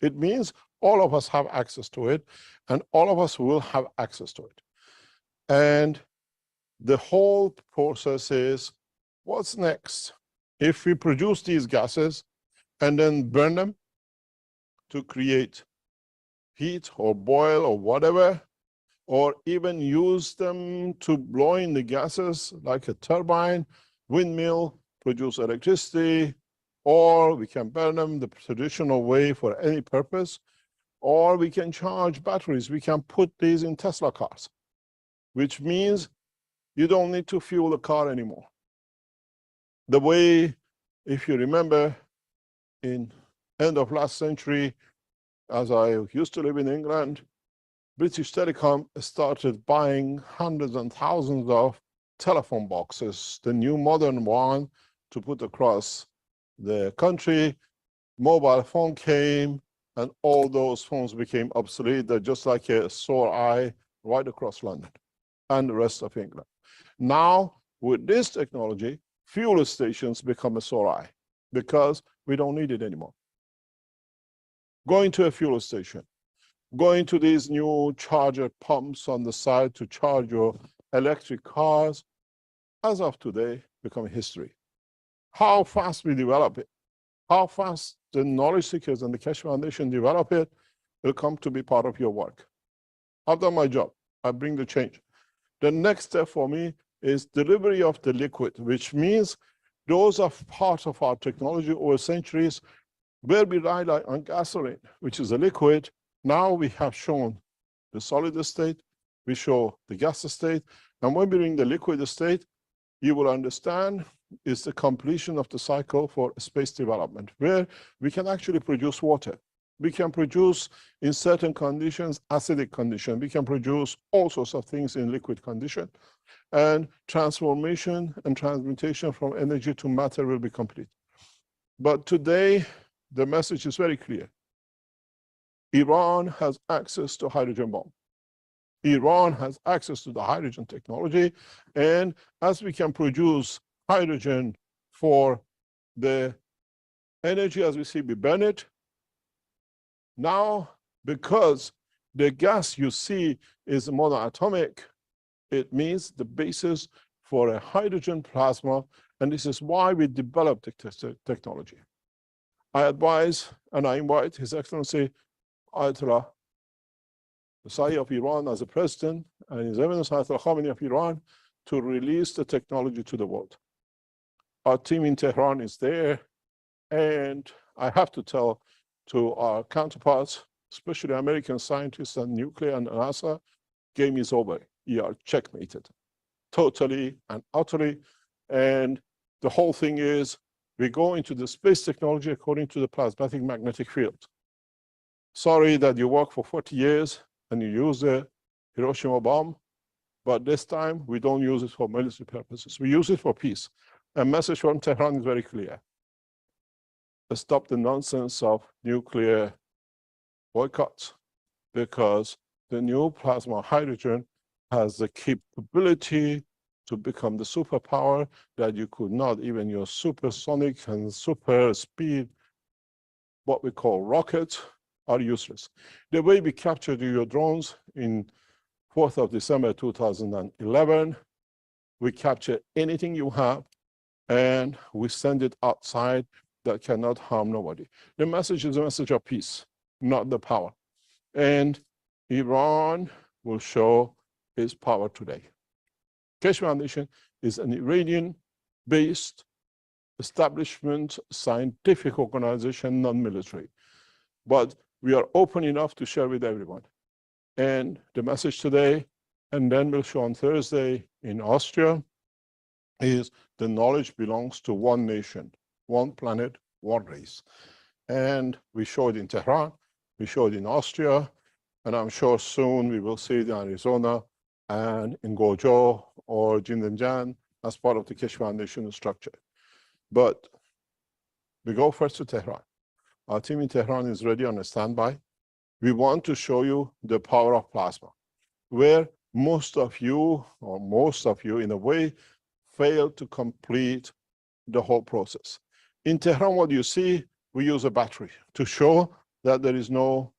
It means all of us have access to it, and all of us will have access to it. And the whole process is, what's next? If we produce these gases and then burn them to create heat or boil or whatever, or even use them to blow in the gases like a turbine, windmill, produce electricity, or we can burn them the traditional way for any purpose, or we can charge batteries. We can put these in Tesla cars, which means you don't need to fuel the car anymore. The way, if you remember, in end of last century, as I used to live in England, British Telecom started buying hundreds and thousands of telephone boxes, the new modern one, to put across the country. Mobile phone came, and all those phones became obsolete. They're just like a sore eye right across London and the rest of England. Now, with this technology, fuel stations become a sore eye because we don't need it anymore. Going to a fuel station, going to these new charger pumps on the side to charge your electric cars, as of today, become history. How fast we develop it, how fast the knowledge seekers and the Keshe Foundation develop it, will come to be part of your work. I've done my job. I bring the change. The next step for me is delivery of the liquid, which means those are part of our technology over centuries where we rely on gasoline, which is a liquid. Now we have shown the solid state, we show the gas state, and when we bring the liquid state, you will understand is the completion of the cycle for space development, where we can actually produce water. We can produce, in certain conditions, acidic condition. We can produce all sorts of things in liquid condition. And transformation and transmutation from energy to matter will be complete. But today, the message is very clear. Iran has access to hydrogen bomb. Iran has access to the hydrogen technology. And as we can produce hydrogen for the energy as we see, we burn it. Now, because the gas you see is monoatomic, it means the basis for a hydrogen plasma, and this is why we developed the technology. I advise and I invite His Excellency Ayatollah Saeed of Iran as a president and His Eminence Ayatollah Khamenei of Iran to release the technology to the world. Our team in Tehran is there, and I have to tell to our counterparts, especially American scientists and nuclear and NASA, game is over. You are checkmated, totally and utterly. And the whole thing is, we go into the space technology according to the plasmatic magnetic field. Sorry that you work for 40 years and you use the Hiroshima bomb, but this time we don't use it for military purposes. We use it for peace. A message from Tehran is very clear. Stop the nonsense of nuclear boycotts, because the new plasma hydrogen has the capability to become the superpower that you could not. Even your supersonic and super speed, what we call rockets, are useless. The way we captured your drones in 4th of December 2011, we capture anything you have and we send it outside that cannot harm nobody. The message is a message of peace, not the power. And Iran will show its power today. Keshe Foundation is an Iranian-based establishment, scientific organization, non-military. But we are open enough to share with everyone. And the message today, and then we'll show on Thursday in Austria, is the knowledge belongs to one nation, one planet, one race. And we show it in Tehran, we show it in Austria, and I'm sure soon we will see it in Arizona and in Guangzhou or Jindanjiang as part of the Keshe Foundation structure. But we go first to Tehran. Our team in Tehran is ready on a standby. We want to show you the power of plasma, where most of you in a way failed to complete the whole process. In Tehran, what you see, we use a battery to show that there is no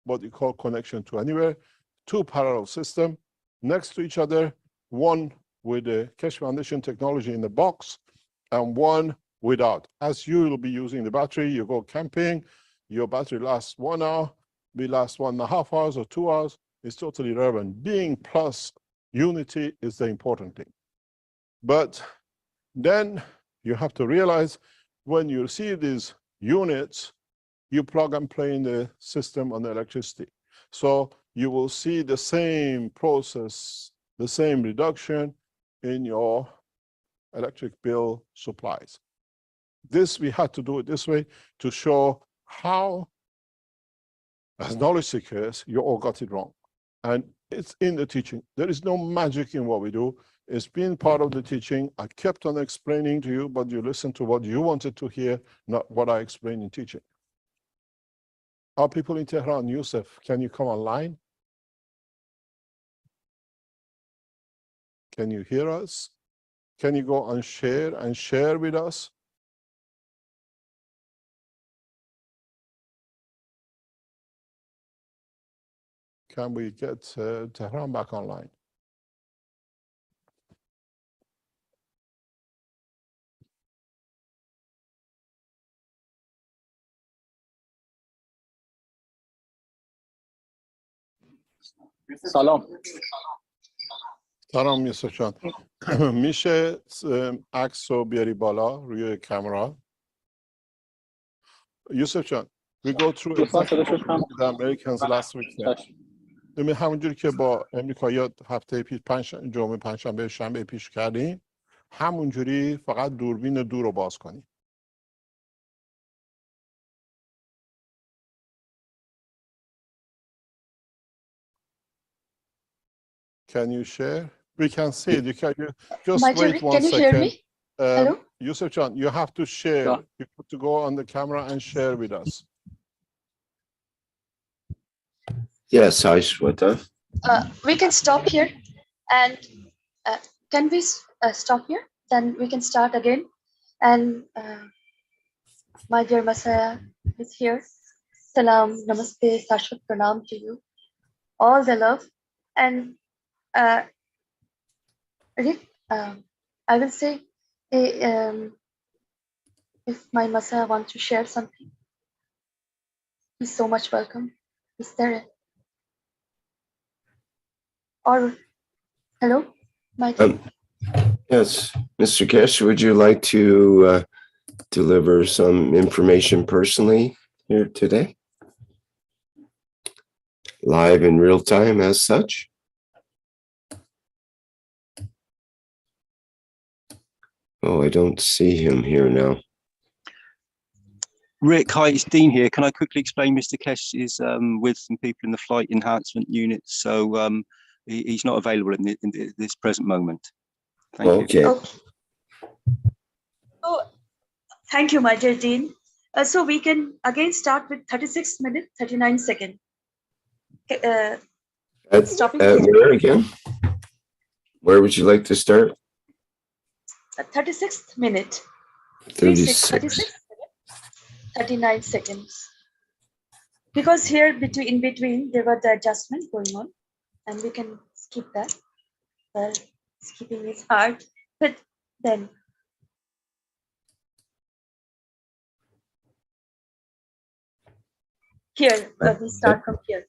what you call connection to anywhere. Two parallel systems next to each other, one with the Keshe Foundation technology in the box and one without. As you will be using the battery, you go camping, your battery lasts 1 hour, may last 1.5 hours or 2 hours. It's totally irrelevant. Being plus unity is the important thing. But then you have to realize when you receive these units, you plug and play in the system on the electricity. So you will see the same process, the same reduction in your electric bill supplies. This, we had to do it this way to show how, as knowledge seekers, you all got it wrong. And it's in the teaching. There is no magic in what we do. It's been part of the teaching. I kept on explaining to you, but you listened to what you wanted to hear, not what I explained in teaching. Our people in Tehran, Yusuf, can you come online? Can you hear us? Can you go and share with us? Can we get Tehran back online? سلام. سلام یوسف جان. میشه عکس رو بیاری بالا روی کامera؟ یوسف جان, we go through exactly the Americans last week. همونجوری که با امریکایی‌ها هفته پیش جمعه پنجشنبه شنبه پیش کردیم، همونجوری فقط دوربین دور رو باز کنیم. Can you share? We can see it. You can just wait 1 second. Can you hear me? Hello? Yusuf John, you have to share. Yeah. You have to go on the camera and share with us. Yes, hi, Shweta. We can stop here, and can we stop here? Then we can start again. And my dear Masaya is here. Salam, namaste, Sashwat pranam to you. All the love. And Rick, I will say, if my Masaya wants to share something, he's so much welcome. Is there? Or hello, my yes, Mr. Keshe, would you like to deliver some information personally here today? Live in real time as such? Oh, I don't see him here now. Rick, hi, it's Dean here. Can I quickly explain Mr. Keshe is with some people in the flight enhancement unit, so he's not available in this present moment. Thank you. Okay. Okay. So, thank you, my dear Dean. So we can again start with 36 minutes, 39 seconds. Stopping here. Where again? Where would you like to start? 36th minute. 36. 36 minutes, 39 seconds. Because here in between there were the adjustments going on, and we can skip that. Well, skipping is hard, but then here we start from here.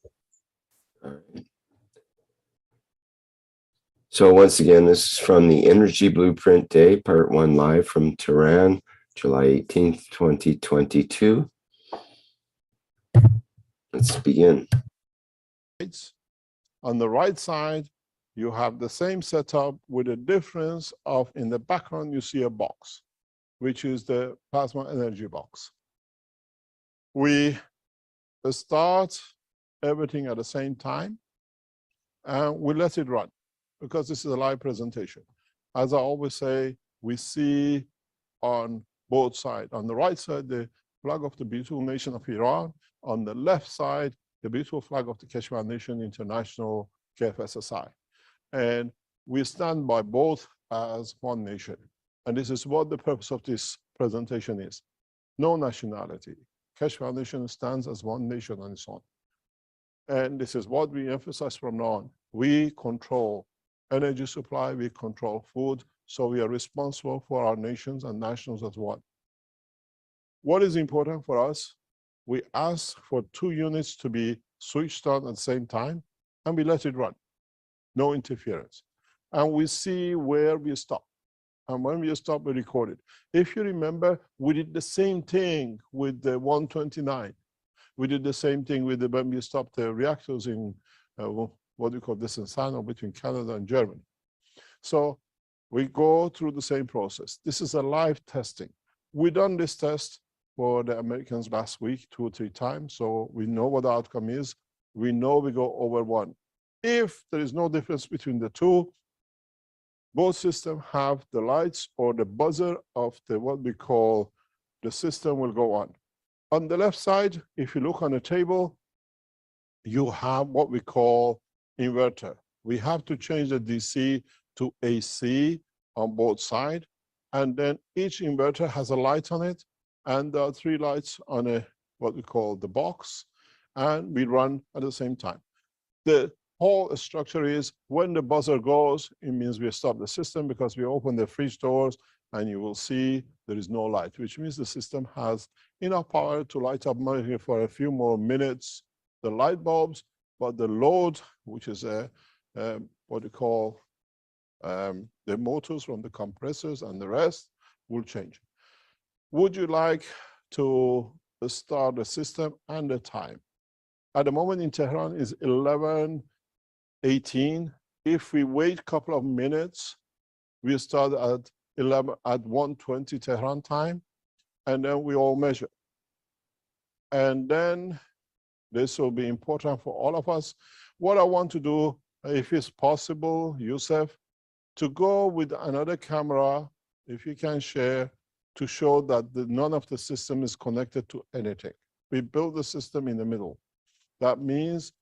So once again, this is from the Energy Blueprint Day, Part 1, live from Tehran, July 18th, 2022. Let's begin. On the right side, you have the same setup with a difference of, in the background, you see a box, which is the plasma energy box. We start everything at the same time, and we let it run, because this is a live presentation. As I always say, we see on both sides. On the right side, the flag of the beautiful nation of Iran. On the left side, the beautiful flag of the Keshe Foundation International, KF SSI. And we stand by both as one nation. And this is what the purpose of this presentation is. No nationality. Keshe Foundation stands as one nation on its own. And this is what we emphasize from now on. We control energy supply, we control food, so we are responsible for our nations and nationals as one. What is important for us? We ask for 2 units to be switched on at the same time, and we let it run. No interference. And we see where we stop. And when we stop, we record it. If you remember, we did the same thing with the 129. We did the same thing with the, when we stopped the reactors in what we call Desensano between Canada and Germany. So we go through the same process. This is a live testing. We done this test for the Americans last week 2 or 3 times, so we know what the outcome is. We know we go over 1. If there is no difference between the 2, both systems have the lights or the buzzer of the what we call the system will go on. On the left side, if you look on the table, you have what we call inverter. We have to change the DC to AC on both sides, and then each inverter has a light on it, and there are 3 lights on a what we call the box, and we run at the same time. The whole structure is when the buzzer goes, it means we stop the system, because we open the fridge doors and you will see there is no light, which means the system has enough power to light up for a few more minutes the light bulbs, but the load, which is what we call the motors from the compressors and the rest, will change. Would you like to start the system and the time? At the moment in Tehran is 11:18. If we wait a couple of minutes, we start at 1:20 Tehran time, and then we all measure. And then this will be important for all of us. What I want to do, if it's possible, Yusuf, to go with another camera, if you can share, to show that none of the system is connected to anything. We build the system in the middle. That means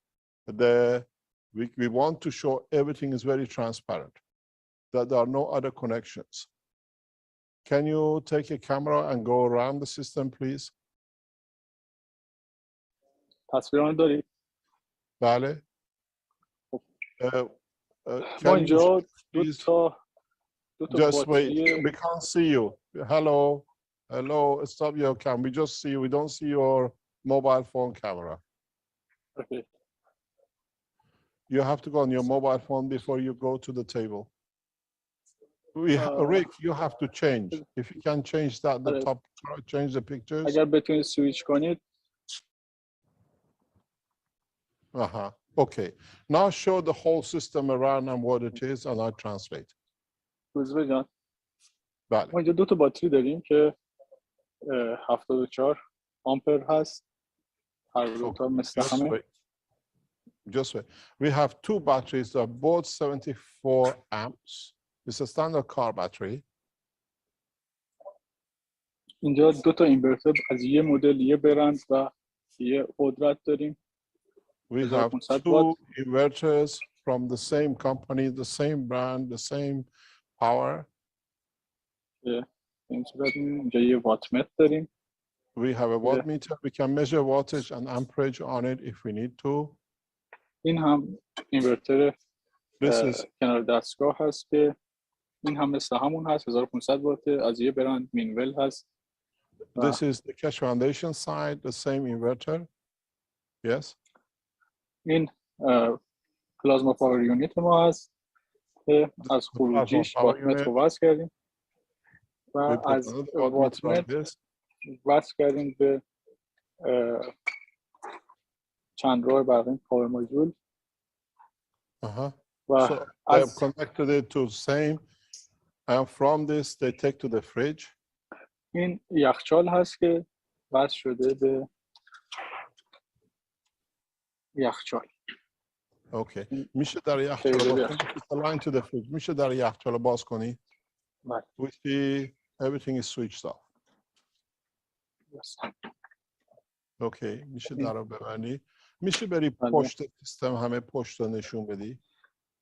we want to show everything is very transparent, that there are no other connections. Can you take a camera and go around the system, please? تصویران دارید؟ بله. ما اینجا just wait, we can't see you. Hello, hello, stop your cam. We just see you, we don't see your mobile phone camera. Okay. You have to go on your mobile phone before you go to the table. Rick, you have to change. If you can change that, the top, change the pictures. اگر بتونید سویچ کنید. Okay. Now show the whole system around and what it is, and I translate. روزبه جان. بله. ما اینجا 2 تا باتری داریم که 74 آمپر هست هر دو تا مثل همه Just wait. We have two batteries that are both 74 amps. It's a standard car battery. اینجا دو تا اینورتر از یه مدل یه برند و یه قدرت داریم. We have two inverters from the same company, the same brand, the same power. این صورت اینجا یه وات متر داریم. We have a watt meter. We can measure wattage and amperage on it if we need to. این هم اینورتر کنار دستگاه هست که این هم مثل همون هست 1500 وات از یه برند مینول هست. This is the Keshe Foundation side, the same inverter. Yes. این پلازما پاور یونیت ما هست که از خروجیش وات متر رو وصل کردیم و از وات متر وصل کردیم به چند راه برقی پاور ماژول. So they have connected it to same, and from this they take to the fridge. این یخچال هست که وصل شده به یخچال. Okay. میشه در یخچال align to the fridge. میشه در یخچال باز کنی. We see everything is switched off. Yes. Okay. میشه در رو ببندی. میشه بری پشت سیستم همه پشت رو نشون بدی.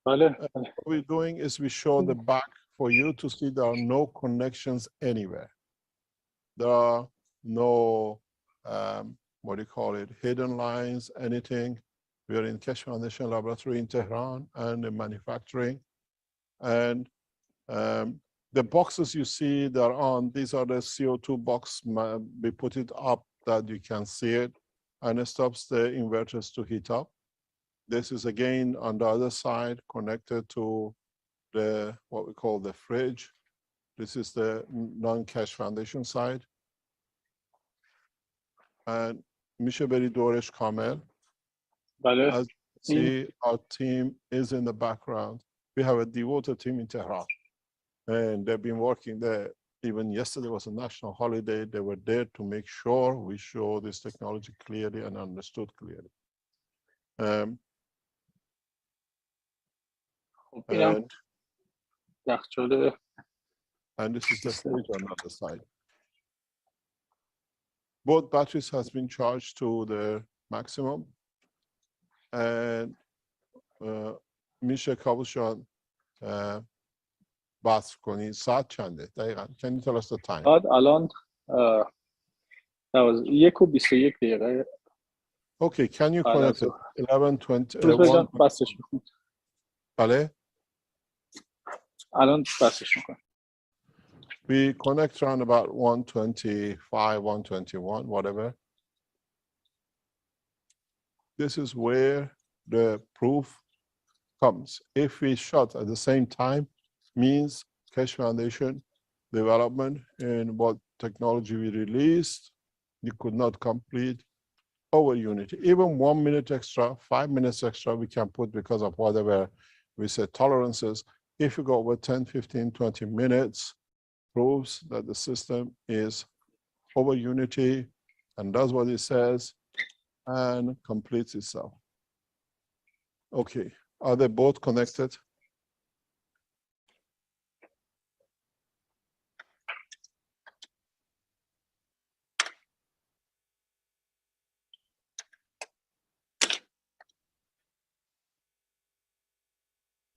بله. What we're doing is we show the back for you to see there are no connections anywhere. There are no, what do you call it, hidden lines, anything. We are in Keshe Foundation laboratory in Tehran and in manufacturing. And the boxes you see they're on, these are the CO2 box. We put it up that you can see it, and it stops the inverters to heat up. This is again on the other side connected to the, what we call the fridge. This is the non-Keshe Foundation side. And میشه بری دورش کامل. As you see, our team is in the background. We have a devoted team in Tehran. And they've been working there. Even yesterday was a national holiday. They were there to make sure we show this technology clearly and understood clearly. And this is the fridge on the other side. Both batteries has been charged to the maximum. And میشه کابوشان بحث کنی ساعت چنده دقیقاً؟ Can you tell us the time? ساعت الان 1:21. Okay, can you connect it? 11:20. بله؟ الان بسش میکنم. We connect around about 1:25, 1:21, whatever. This is where the proof comes. If we shut at the same time, means Keshe Foundation development and what technology we released, you could not complete over unity. Even 1 minute extra, 5 minutes extra, we can put because of whatever we said tolerances. If you go over 10, 15, 20 minutes, proves that the system is over unity and does what it says and completes itself. Okay, are they both connected?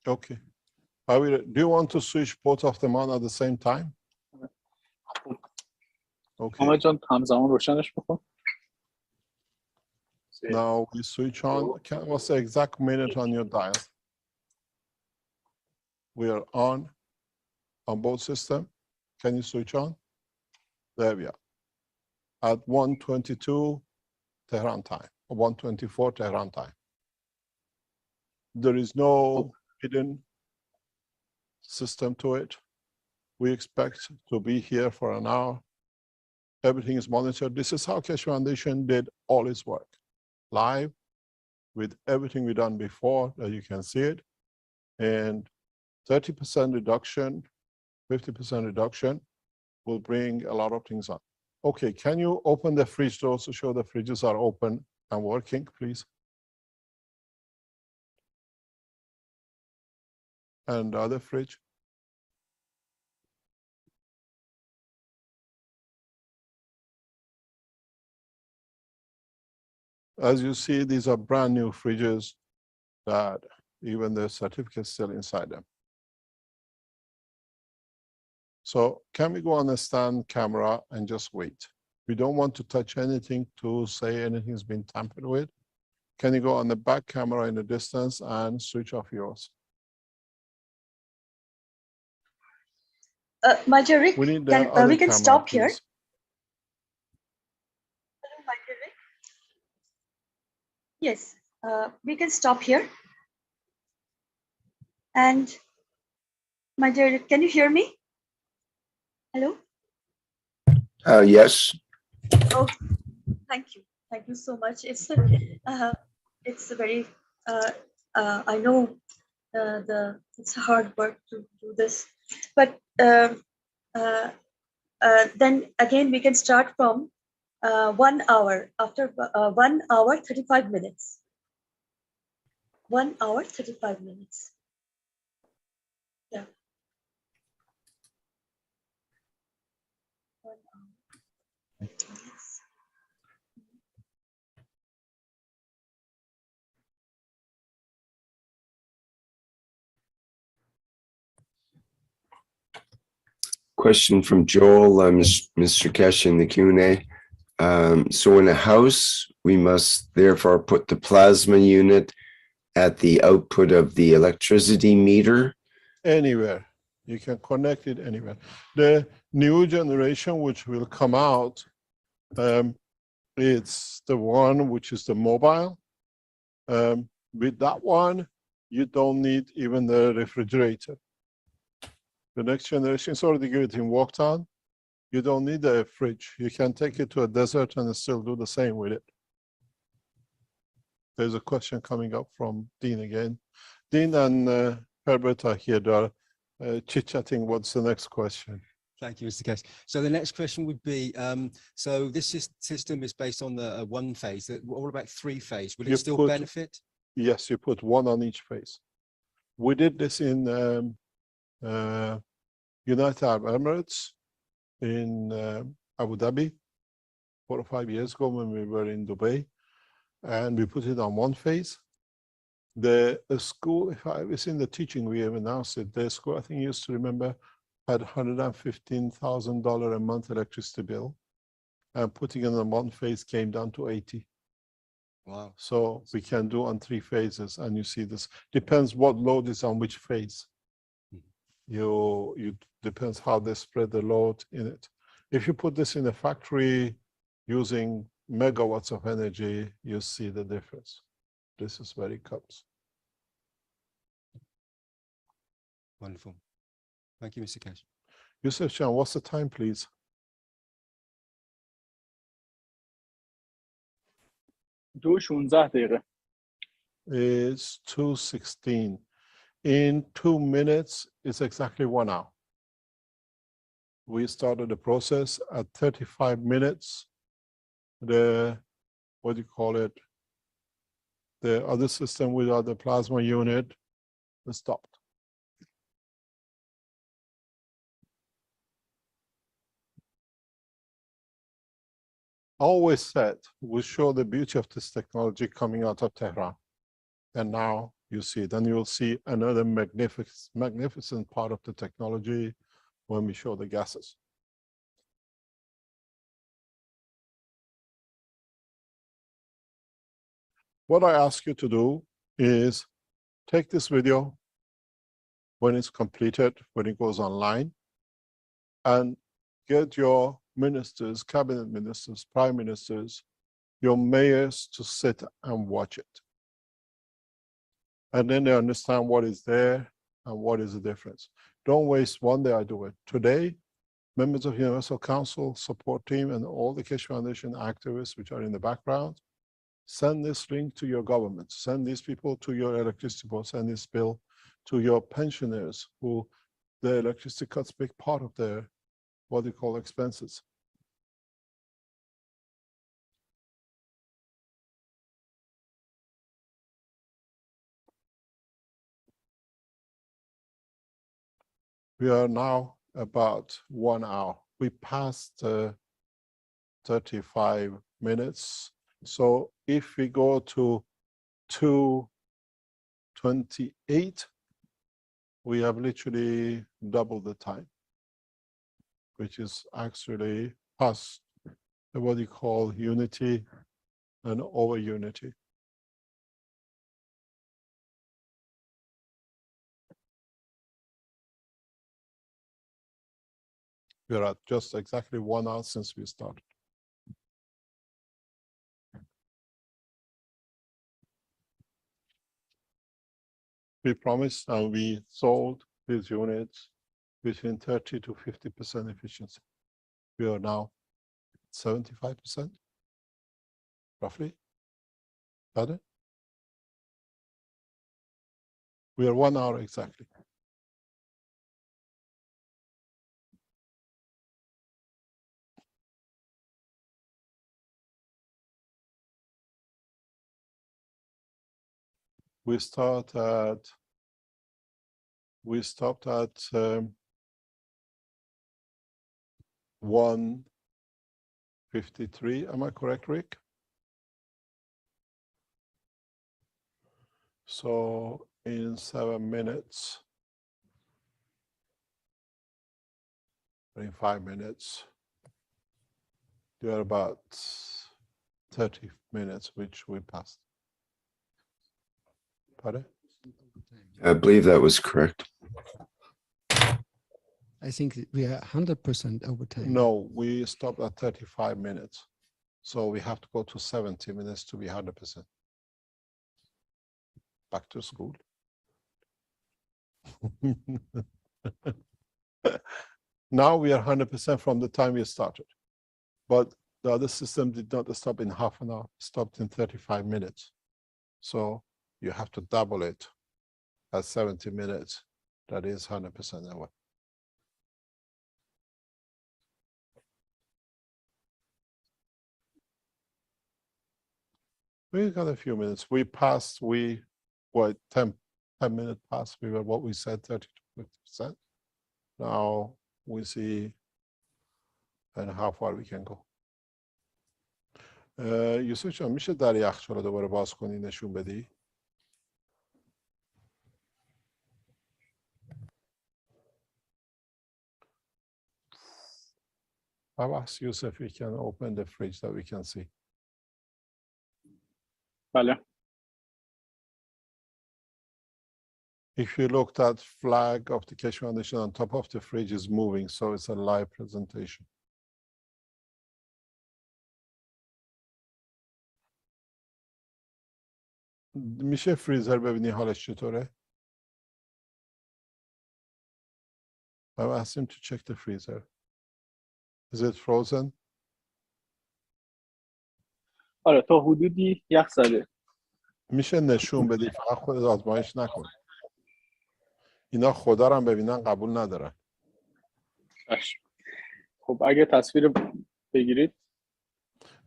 Okay. Do you want to switch both of them on at the same time? Okay. Now we switch on. What's the exact minute on your dial? We are on both systems. Can you switch on? There we are. At 1:22 Tehran time, or 1:24 Tehran time. There is no hidden system to it. We expect to be here for an hour. Everything is monitored. This is how Keshe Foundation did all its work. Live, with everything we've done before, that you can see it. And 30% reduction, 50% reduction will bring a lot of things up. Okay, can you open the fridge doors to show the fridges are open and working, please? And the other fridge? As you see, these are brand new fridges that even the certificate's still inside them. So can we go on the stand camera and just wait? We don't want to touch anything to say anything's been tampered with. Can you go on the back camera in the distance and switch off yours? My dear Rick, We need the other we can camera, stop here. please. Hello, my dear Rick. Yes, we can stop here. And my dear Rick, can you hear me? Hello? Yes. Oh, thank you. Thank you so much. It's a very, I know it's hard work to do this, but then again, we can start from 1 hour, after 1 hour, 35 minutes. 1 hour, 35 minutes. Yeah. 1 hour. Question from Joel, Mr. Keshe in the Q&A. So in a house, we must therefore put the plasma unit at the output of the electricity meter? Anywhere. You can connect it anywhere. The new generation, which will come out, it's the one which is the mobile. With that one, you don't need even the refrigerator. The next generation is already getting worked on. You don't need a fridge. You can take it to a desert and still do the same with it. There's a question coming up from Dean again. Dean and Herbert are here. They're chit-chatting. What's the next question? Thank you, Mr. Keshe. So the next question would be, so this system is based on the one phase. What about three phase? Will it still benefit? Yes, you put one on each phase. We did this in United Arab Emirates, in Abu Dhabi 4 or 5 years ago when we were in Dubai, and we put it on one phase. The school, if I was in the teaching, we have announced it. The school, I think you used to remember, had $115,000 a month electricity bill, and putting it on one phase came down to 80. Wow. So we can do on 3 phases, and you see this depends what load is on which phase. You depends how they spread the load in it. If you put this in a factory using megawatts of energy, you see the difference. This is where it comes. Wonderful. Thank you, Mr. Keshe. Yusuf Chan, what's the time, please? It's 2:16. In 2 minutes, it's exactly 1 hour. We started the process at 35 minutes. The, what do you call it? The other system without the plasma unit was stopped. I always said we show the beauty of this technology coming out of Tehran. And now you see it, and you'll see another magnificent part of the technology when we show the gases. What I ask you to do is take this video when it's completed, when it goes online, and get your ministers, cabinet ministers, prime ministers, your mayors to sit and watch it. And then they understand what is there and what is the difference. Don't waste one day, I do it. Today, members of Universal Council support team and all the Keshe Foundation activists which are in the background, send this link to your government, send these people to your electricity board, send this bill to your pensioners who the electricity cuts big part of their, what they call expenses. We are now about 1 hour. We passed 35 minutes. So if we go to 2:28, we have literally double the time, which is actually past what you call unity and over unity. We're at just exactly 1 hour since we started. We promised and we sold these units between 30 to 50% efficiency. We are now 75%, roughly. Better? We are 1 hour exactly. We stopped at 1:53. Am I correct, Rick? So in 7 minutes, in 5 minutes, there are about 30 minutes which we passed. Pardon? I believe that was correct. I think we are 100% over time. No, we stopped at 35 minutes. So we have to go to 70 minutes to be 100%. Back to school. Now we are 100% from the time we started. But the other system did not stop in half an hour, stopped in 35 minutes. So you have to double it at 70 minutes. That is 100% away. We got a few minutes. We passed, what, 10 minutes past, we were what we said, 30 to 50%. Now we see and how far we can go. یوسف جان میشه در یخچال رو دوباره باز کنی نشون بدی؟ I've asked Yusuf if he can open the fridge that we can see. بله. If you look, that flag of the Keshe Foundation on top of the fridge is moving, so it's a live presentation. میشه فریزر ببینی حالش چطوره؟ I've asked him to check the freezer. Is it frozen? آره تا حدودی یخ زده. میشه نشون بدی، فقط خودت آزمایش نکن. اینا خدا رو هم ببینن قبول ندارن. خب اگه تصویر بگیرید.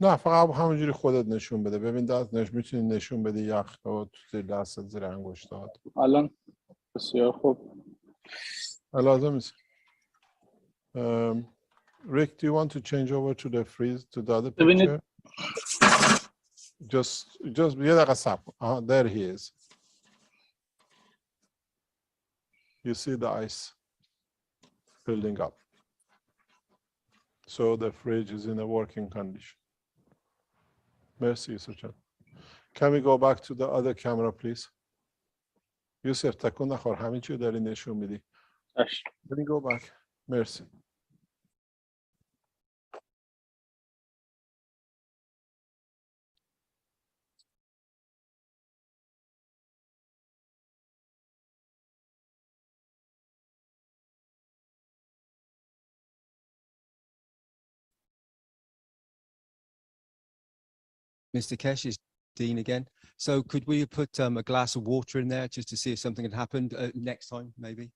نه فقط همونجوری خودت نشون بده. ببین دست میتونی نشون بدی یخ رو تو زیر دستت زیر انگشتات. الان بسیار خوب. لازم نیست. Rick, do you want to change over to the freeze to the other picture? Just یه دقیقه صبر. There he is. You see the ice building up. So the fridge is in a working condition. Merci, Yusuf. Can we go back to the other camera, please? Yusuf, تکون نخور. همین چیو داری نشون میدی. Can we go back? Merci. Mr. Keshe, is Dean again. So could we put a glass of water in there just to see if something had happened next time, maybe?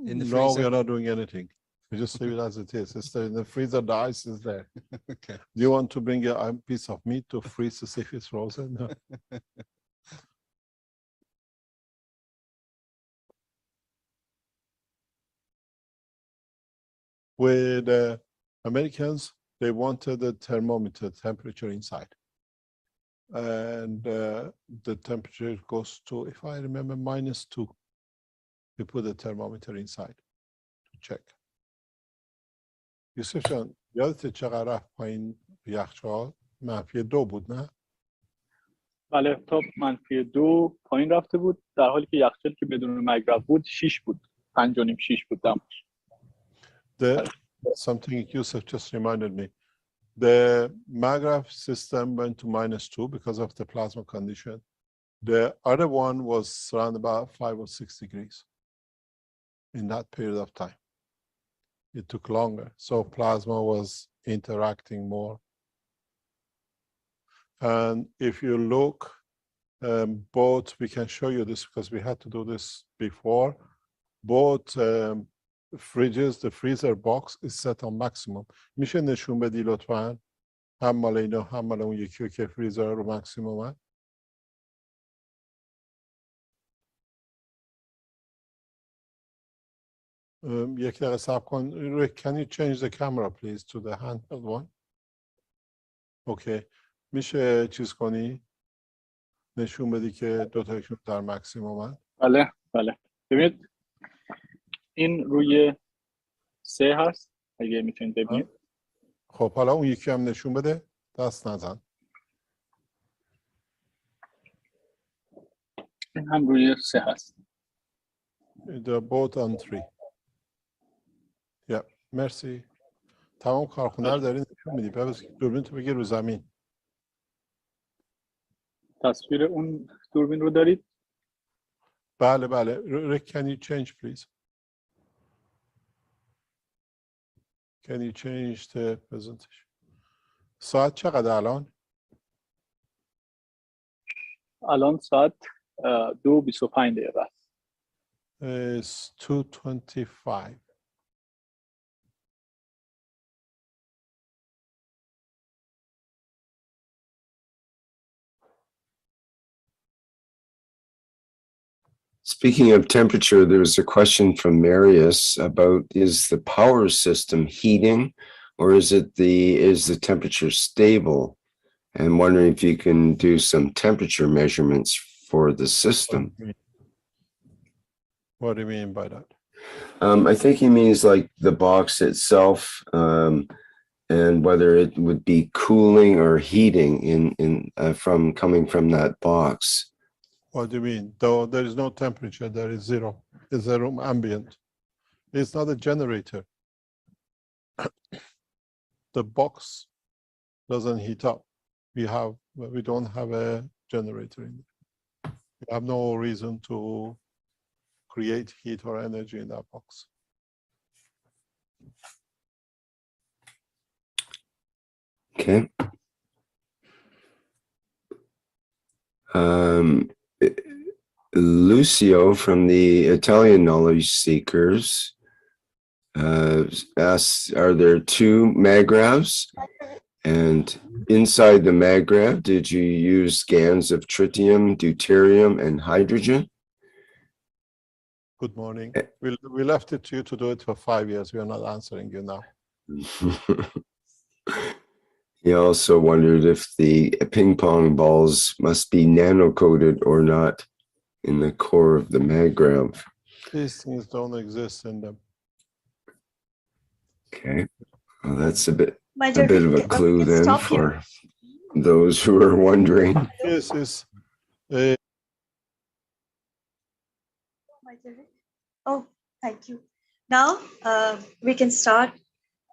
In the freezer? No, we are not doing anything. We just leave it as it is. It's in the freezer, the ice is there. Okay. Do you want to bring a piece of meat to freeze to see if it's frozen? No. With the Americans, they wanted the thermometer temperature inside. And the temperature goes to, if I remember, -2. We put the thermometer inside to check. یوسف جان یادت چقدر رفت پایین یخچال؟ -2 بود نه؟ بله تا -2 پایین رفته بود، در حالی که یخچال که بدون مگرف بود 6 بود، 5.5 6 بود دمش. Something Yusuf just reminded me. The MAGRAF system went to -2 because of the plasma condition. The other one was around about 5 or 6 degrees in that period of time. It took longer, so plasma was interacting more. And if you look, both, we can show you this because we had to do this before. Both fridges, the freezer box is set on maximum. میشه نشون بدی لطفاً هم مال اینا هم مال اون یکی که فریزر رو ماکسیمومه؟ یک دقیقه صبر کن. Can you change the camera please to the handheld one? اوکی. میشه چیز کنی؟ نشون بدی که دو تایشون در ماکسیمومن؟ بله بله. ببینید این روی 3 هست اگه میتونید ببینید. خب حالا اون یکی هم نشون بده. دست نزن. این هم روی 3 هست. They're both on 3. مرسی. تمام کارخونه رو داری نشون میدی. بس دوربین تو بگیر رو زمین. تصویر اون دوربین رو دارید؟ بله بله. Can you change please? Can you change the presentation? ساعت چقدر الان؟ الان ساعت 2:25 دقیقه است. It's 2:25. Speaking of temperature, there was a question from Marius about, is the power system heating or is the temperature stable? And wondering if you can do some temperature measurements for the system. What do you mean by that? I think he means like the box itself, and whether it would be cooling or heating from coming from that box. What do you mean? Though there is no temperature, there is zero. It's a room ambient. It's not a generator. The box doesn't heat up. We don't have a generator in there. We have no reason to create heat or energy in that box. Okay. Lucio from the Italian Knowledge Seekers asks, are there 2 magravs? And inside the magrav, did you use GaNs of tritium, deuterium, and hydrogen? Good morning. We left it to you to do it for 5 years. We are not answering you now. He also wondered if the ping pong balls must be nano-coated or not in the core of the magrav. These things don't exist in them. Okay, well, that's a bit of a clue then for those who are wondering. This is Oh, thank you. Now we can start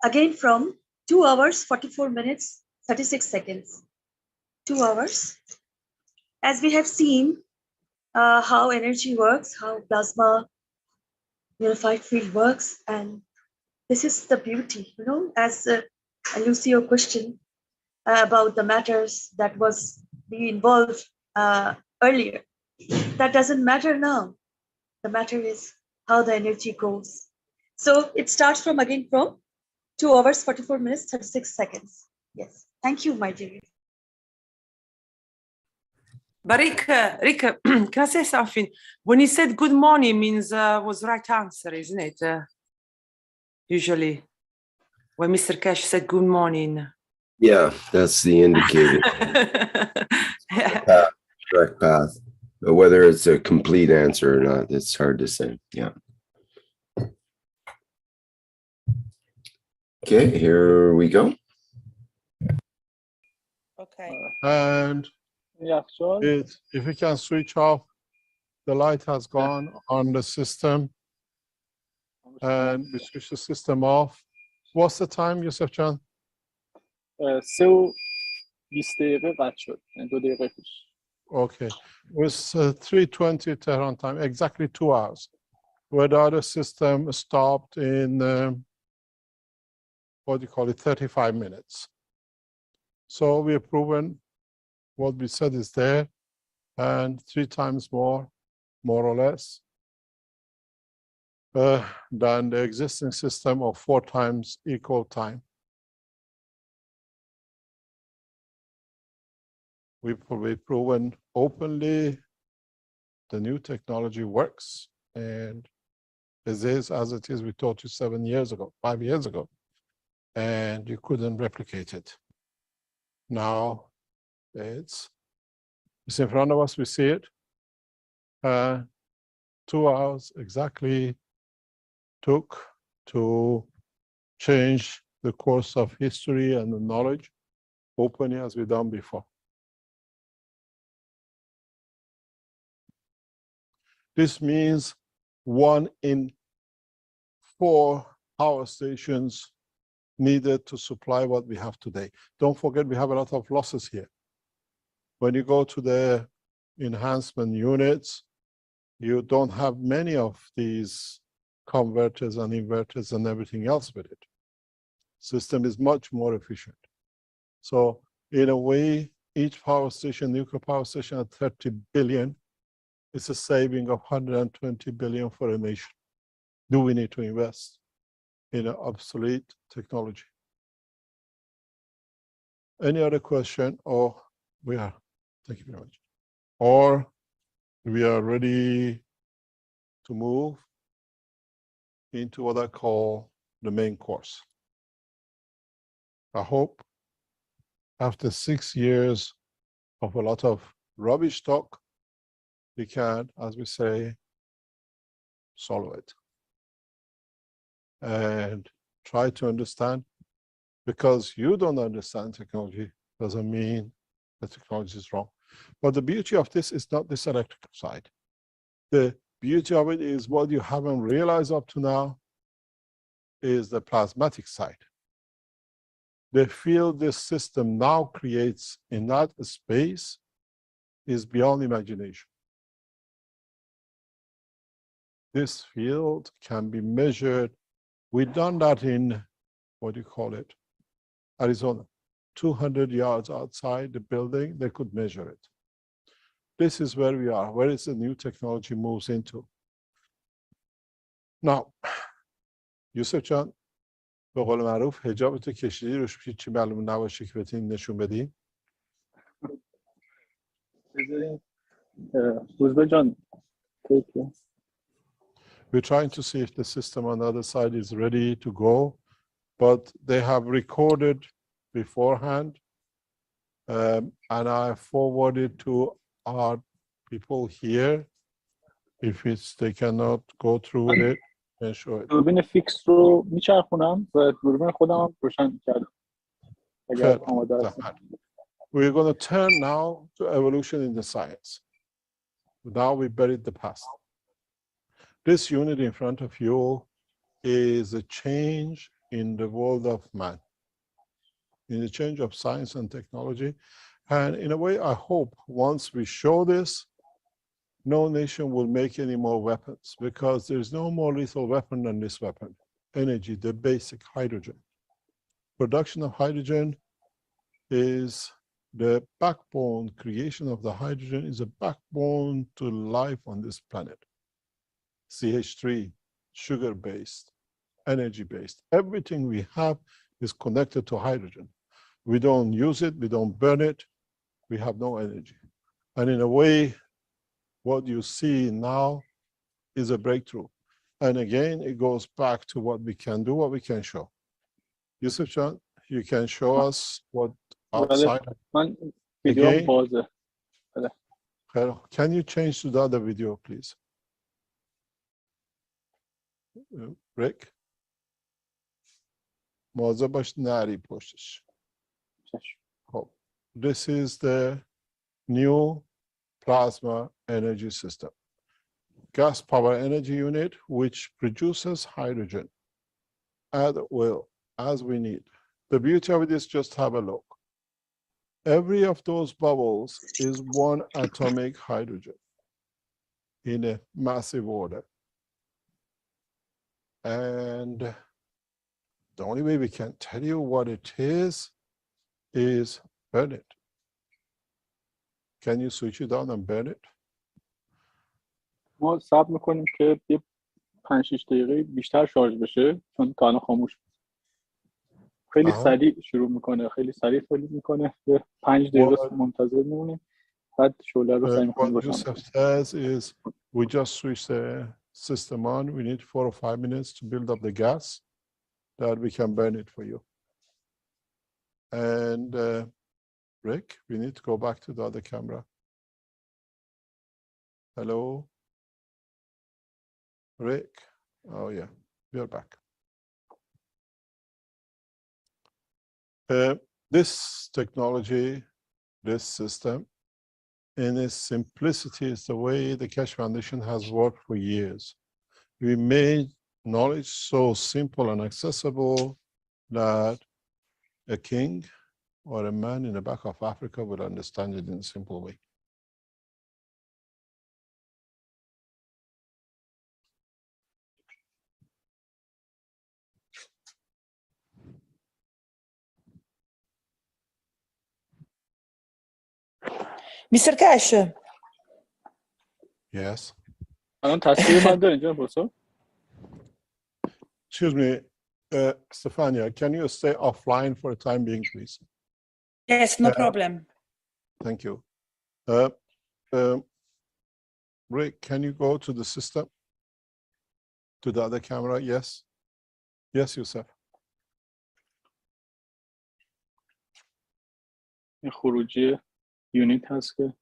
again from 2 hours, 44 minutes, 36 seconds. 2 hours. As we have seen how energy works, how plasma unified field works, and this is the beauty, as Lucio questioned about the matters that was being involved earlier. That doesn't matter now. The matter is how the energy goes. So it starts from 2 hours, 44 minutes, 36 seconds. Yes. Thank you, my dear. But Rick, can I say something? When he said good morning means was right answer, isn't it? Usually. when Mr. Keshe said good morning. Yeah, that's the indicator. Yeah. Correct path. But whether it's a complete answer or not, it's hard to say. Yeah. Okay, here we go. Okay. And یخچال if we can switch off, the light has gone on the system, and we switch the system off. What's the time, Yusuf Chan? 3:20 دقیقه قطع شد، یعنی 2 دقیقه پیش. Okay, it was 3:20 Tehran time, exactly 2 hours, where the other system stopped in, what do you call it, 35 minutes. So we have proven what we said is there, and 3 times more or less, than the existing system of 4 times equal time. We've proven openly the new technology works, and it is as it is we taught you 7 years ago, 5 years ago, and you couldn't replicate it. Now it's in front of us, we see it. 2 hours exactly took to change the course of history and the knowledge openly as we've done before. This means 1 in 4 power stations needed to supply what we have today. Don't forget, we have a lot of losses here. When you go to the enhancement units, you don't have many of these converters and inverters and everything else with it. System is much more efficient. So in a way, each power station, nuclear power station at 30 billion, it's a saving of 120 billion for a nation. Do we need to invest in an obsolete technology? Any other question? Or we are, thank you very much. Or we are ready to move into what I call the main course. I hope after 6 years of a lot of rubbish talk, we can, as we say, solve it and try to understand. Because you don't understand technology doesn't mean the technology is wrong. But the beauty of this is not this electrical side. The beauty of it is what you haven't realized up to now is the plasmatic side. The field this system now creates in that space is beyond imagination. This field can be measured. We've done that in, what do you call it, Arizona. 200 yards outside the building, they could measure it. This is where we are, where is the new technology moves into. Now, Yusuf Chan, به قول معروف حجابتو کشیدی روش هیچی معلوم نباشه که بتونین نشون بدین. روزبه جان، we're trying to see if the system on the other side is ready to go, but they have recorded beforehand, and I forwarded to our people here. If they cannot go through with it, then show it. دوربین فیکس رو میچرخونم و دوربین خودم روشن کردم. اگر آماده هستید. We're going to turn now to evolution in the science. Now we buried the past. This unit in front of you is a change in the world of man, in the change of science and technology. And in a way, I hope once we show this, no nation will make any more weapons, because there's no more lethal weapon than this weapon. Energy, the basic hydrogen. Production of hydrogen is the backbone. Creation of the hydrogen is a backbone to life on this planet. CH3, sugar-based, energy-based. Everything we have is connected to hydrogen. We don't use it, we don't burn it, we have no energy. And in a way, what you see now is a breakthrough. And again, it goes back to what we can do, what we can show. Yusuf John, you can show us what بله outside. من ویدیو Again? بازه. Can you change to the other video, please? Rick? مواظب باش نری پشتش. This is the new plasma energy system. Gas power energy unit, which produces hydrogen at will, as we need. The beauty of it is just have a look. Every of those bubbles is one atomic hydrogen in a massive order. And the only way we can tell you what it is burn it. Can you switch it on and burn it? ما صبر میکنیم که یه 5-6 دقیقه بیشتر شارژ بشه چون تا الان خاموش بود. خیلی سریع شروع میکنه، خیلی سریع تولید میکنه. یه 5 دقیقه منتظر میمونیم بعد شعله رو سعی میکنیم روشن کنیم. What Yusuf says is we just switch the system on. We need 4 or 5 minutes to build up the gas that we can burn it for you. And Rick, we need to go back to the other camera. Hello? Rick? Oh, yeah, we're back. This technology, this system, in its simplicity is the way the Keshe Foundation has worked for years. We made knowledge so simple and accessible that a king or a man in the back of Africa would understand it in a simple way. Mr. Keshe. Yes. Excuse me, Stefania, can you stay offline for the time being, please? Yes, no problem. Thank you. Rick, can you go to the system? To the other camera? Yes. Yes, Yusuf. این خروجی یونیت هست که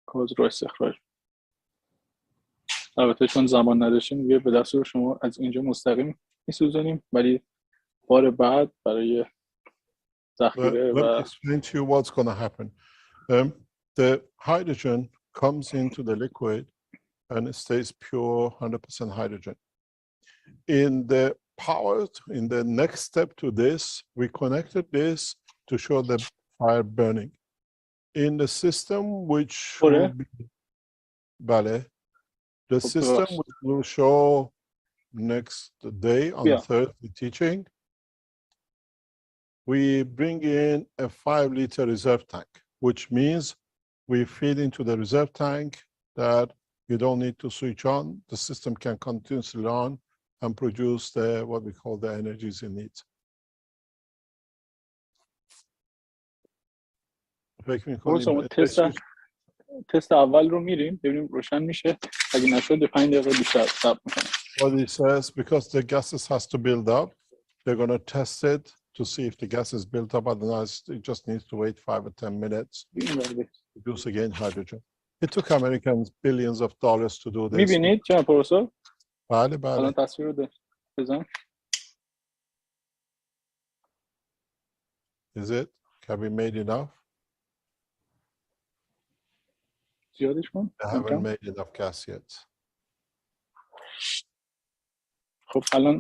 کد رو استخراج. البته چون زمان نداشتیم دیگه به دستور شما از اینجا مستقیم میسوزونیم ولی بار بعد برای ذخیره Let me explain to you what's going to happen. The hydrogen comes into the liquid and it stays pure 100% hydrogen. In the power, in the next step to this, we connected this to show the fire burning. In the system which will be, the system which will show next day on Thursday teaching, we bring in a 5-liter reserve tank, which means we feed into the reserve tank that you don't need to switch on. The system can continuously run and produce the what we call the energies it needs. تست اول رو میریم ببینیم روشن میشه اگه نشد 5 دقیقه بیشتر صبر میکنیم. What it says, because the gases has to build up, they're going to test it to see if the gas is built up. Otherwise, it just needs to wait 5 or 10 minutes to produce again hydrogen. It took Americans billions of dollars to do this. میبینید جناب پروفسور؟ بله بله. الان تصویر رو بزن. Is it? Have we made enough? زیادش کن. I haven't made enough gas yet. خب الان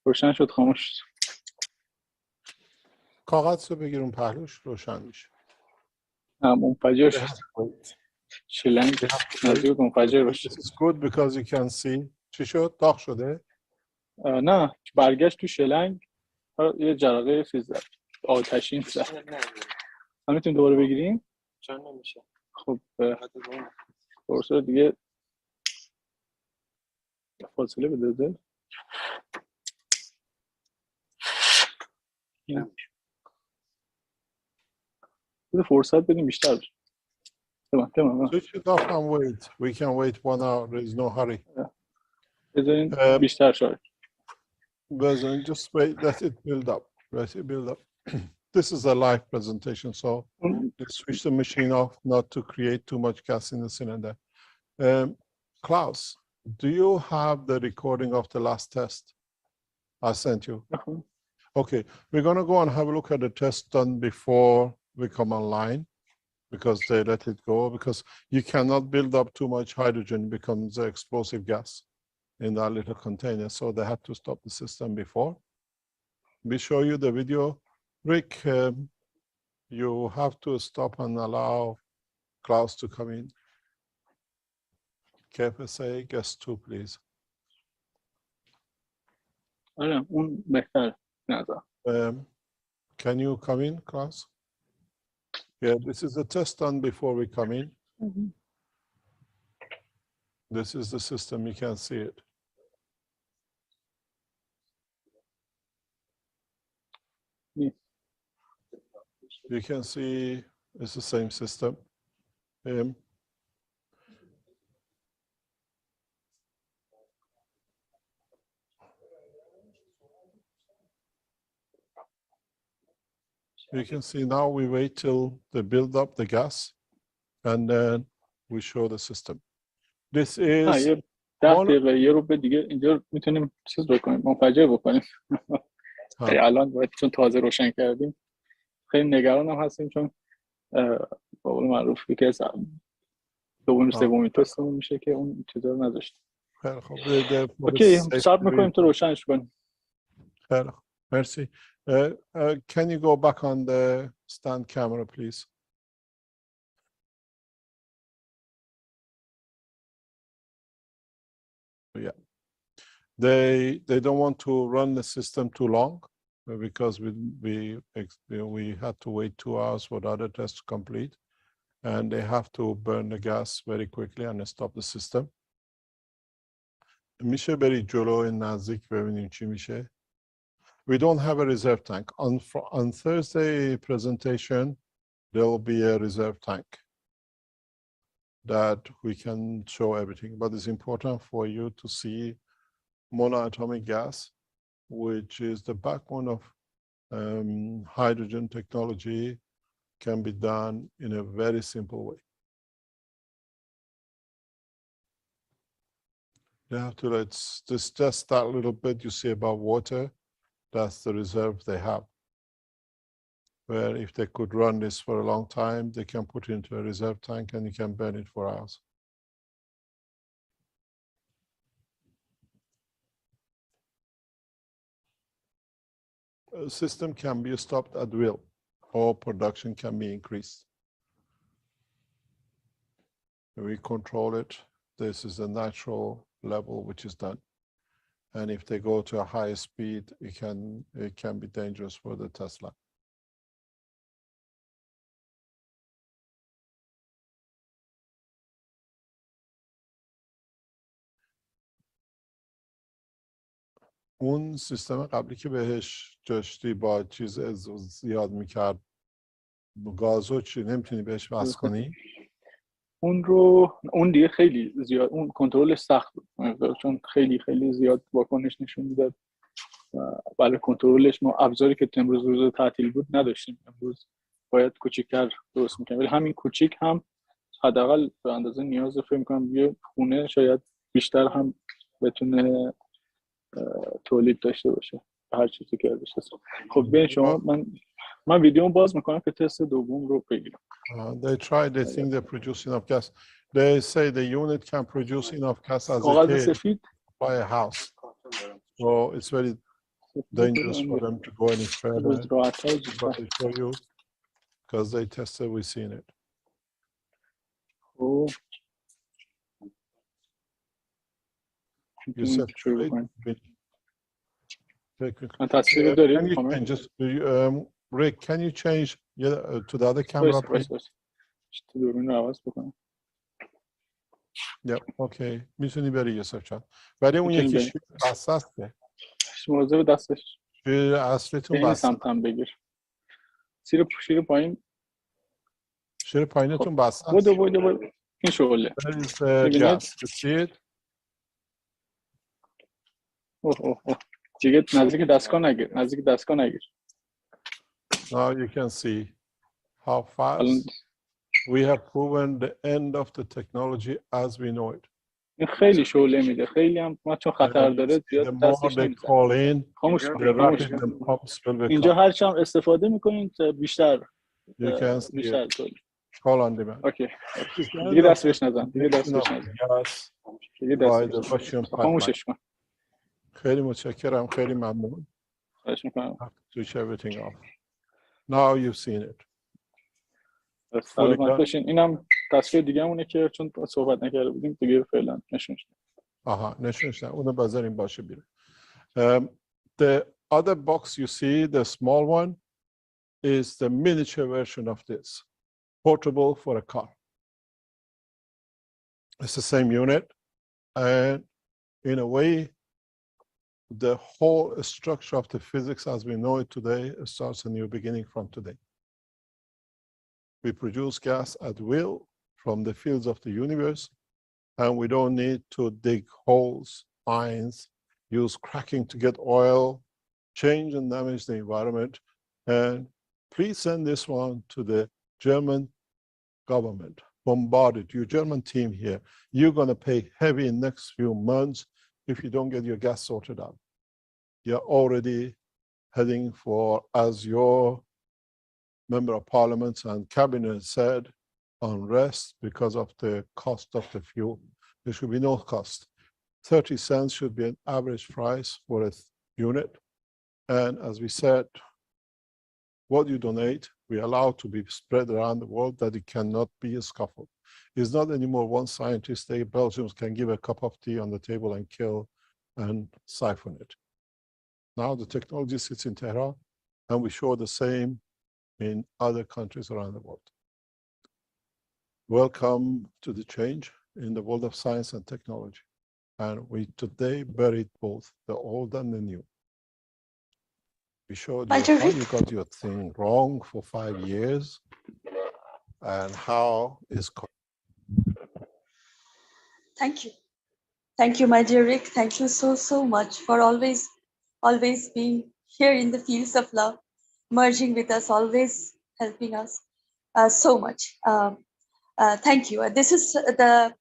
روشن شد خاموش شد. کاغذ رو بگیرون پهلوش روشن میشه. منفجر شد. شلنگ نزدیک منفجر بشه. This is good because you can see. چی شد؟ داغ شده؟ نه برگشت تو شلنگ یه جرقه چیز زد. آتشین زد. ما میتونیم دوباره بگیریم؟ چون نمیشه. خب پروفسور دیگه فاصله بده. نه. فرصت بدیم بیشتر بشه. تمام. Switch it off and wait. We can wait 1 hour. There is no hurry. بذارین بیشتر شاید. Just wait, let it build up. Let it build up. This is a live presentation, so switch the machine off not to create too much gas in the cylinder. Klaus, do you have the recording of the last test I sent you? Okay, we're going to go and have a look at the test done before we come online, because they let it go, because you cannot build up too much hydrogen, it becomes an explosive gas in that little container, so they had to stop the system before. We show you the video. Rick, you have to stop and allow Klaus to come in. KF SSI, guest 2, please. اون بهتر نظر. Can you come in, Klaus? Yeah, this is the test done before we come in. This is the system, you can see it. You can see it's the same system. You can see now we wait till they build up the gas and then we show the system. This is 10 دقیقه یه رو به دیگه اینجا میتونیم چیز بکنیم، منفجر بکنیم. الان باید چون تازه روشن کردیم خیلی نگرانم هستیم، چون به قول معروف یکی از دوم سومین تستمون میشه که اون چیزا رو نذاشتیم. خیلی خوب. اوکی، صبر میکنیم تا روشنش کنیم. خیلی خوب. مرسی. Can you go back on the stand camera, please? Yeah. They don't want to run the system too long because we had to wait 2 hours for the other test to complete, and they have to burn the gas very quickly and stop the system. میشه بری جلو نزدیک ببینیم چی میشه. We don't have a reserve tank. On Thursday presentation, there will be a reserve tank that we can show everything. But it's important for you to see monoatomic gas, which is the backbone of hydrogen technology, can be done in a very simple way. You have to just that little bit you see about water. That's the reserve they have. Where if they could run this for a long time, they can put it into a reserve tank and you can burn it for hours. A system can be stopped at will, or production can be increased. We control it. This is the natural level which is done. And if they go to a higher speed, it can be dangerous for the Tesla. اون سیستم قبلی که بهش داشتی با چیز زیاد میکرد گازو چی نمیتونی بهش وصل کنی؟ اون دیگه خیلی زیاد، اون کنترلش سخت بود چون خیلی خیلی زیاد واکنش نشون میداد. برای کنترلش ما ابزاری که امروز روز تعطیل بود نداشتیم، امروز باید کوچیک‌تر درست می‌کنیم، ولی همین کوچیک هم حداقل به اندازه نیاز فکر می‌کنم یه خونه شاید بیشتر هم بتونه تولید داشته باشه هر چیزی که ازش هست. خب ببین شما من ویدیوم باز می‌کنم که تست دوم رو بگیرم. They think they produce enough gas. They say the unit can produce enough gas as it can by a house. So it's very dangerous for them to go any further. But I show you because they tested, we've seen it. Oh. You said Rick, can you change to the other camera, please? Yeah, okay. میتونی بری یه سرچان. ولی اون یکی شیر بسته. مواظب دستش. شیر اصلیتون بسته. سمتم بگیر. شیر پایین. شیر پایینتون بسته. بود. این شغله. Yes, you see it? دیگه نزدیک دستگاه نگیر. Now you can see how fast we have proven the end of the technology as we know it. این خیلی شعله میده، خیلی هم چون خطر داره زیاد دستش نمیزنه. خاموش اینجا هرچی هم استفاده میکنین بیشتر تولید. Call on demand. اوکی. دیگه دست بهش نزن. خاموشش کن. خیلی متشکرم، خیلی ممنون. خواهش میکنم. Switch everything off. Now you've seen it. اینم تصویر دیگه مونه که چون صحبت نکرده بودیم دیگه فعلا نشونش. نشونش نه. اونو بذاریم باشه بیره. The other box you see, the small one, is the miniature version of this, portable for a car. It's the same unit, and in a way, the whole structure of the physics as we know it today starts a new beginning from today. We produce gas at will from the fields of the universe, and we don't need to dig holes, mines, use cracking to get oil, change and damage the environment. And please send this one to the German government. Bombard it. Your German team here, you're going to pay heavy in next few months if you don't get your gas sorted out. You're already heading for, as your member of parliament and cabinet said, unrest because of the cost of the fuel. There should be no cost. 30 cents should be an average price for a unit. And as we said, what you donate, we allow to be spread around the world, that it cannot be a scuffle. It's not anymore one scientist, they Belgians can give a cup of tea on the table and kill and siphon it. Now the technology sits in Tehran, and we show the same in other countries around the world. Welcome to the change in the world of science and technology. And we today buried both the old and the new. We showed you how you got your thing wrong for 5 years and how it's. Thank you. Thank you, my dear Rick. Thank you so much for always being here in the fields of love, merging with us, always helping us so much. Thank you. This is the,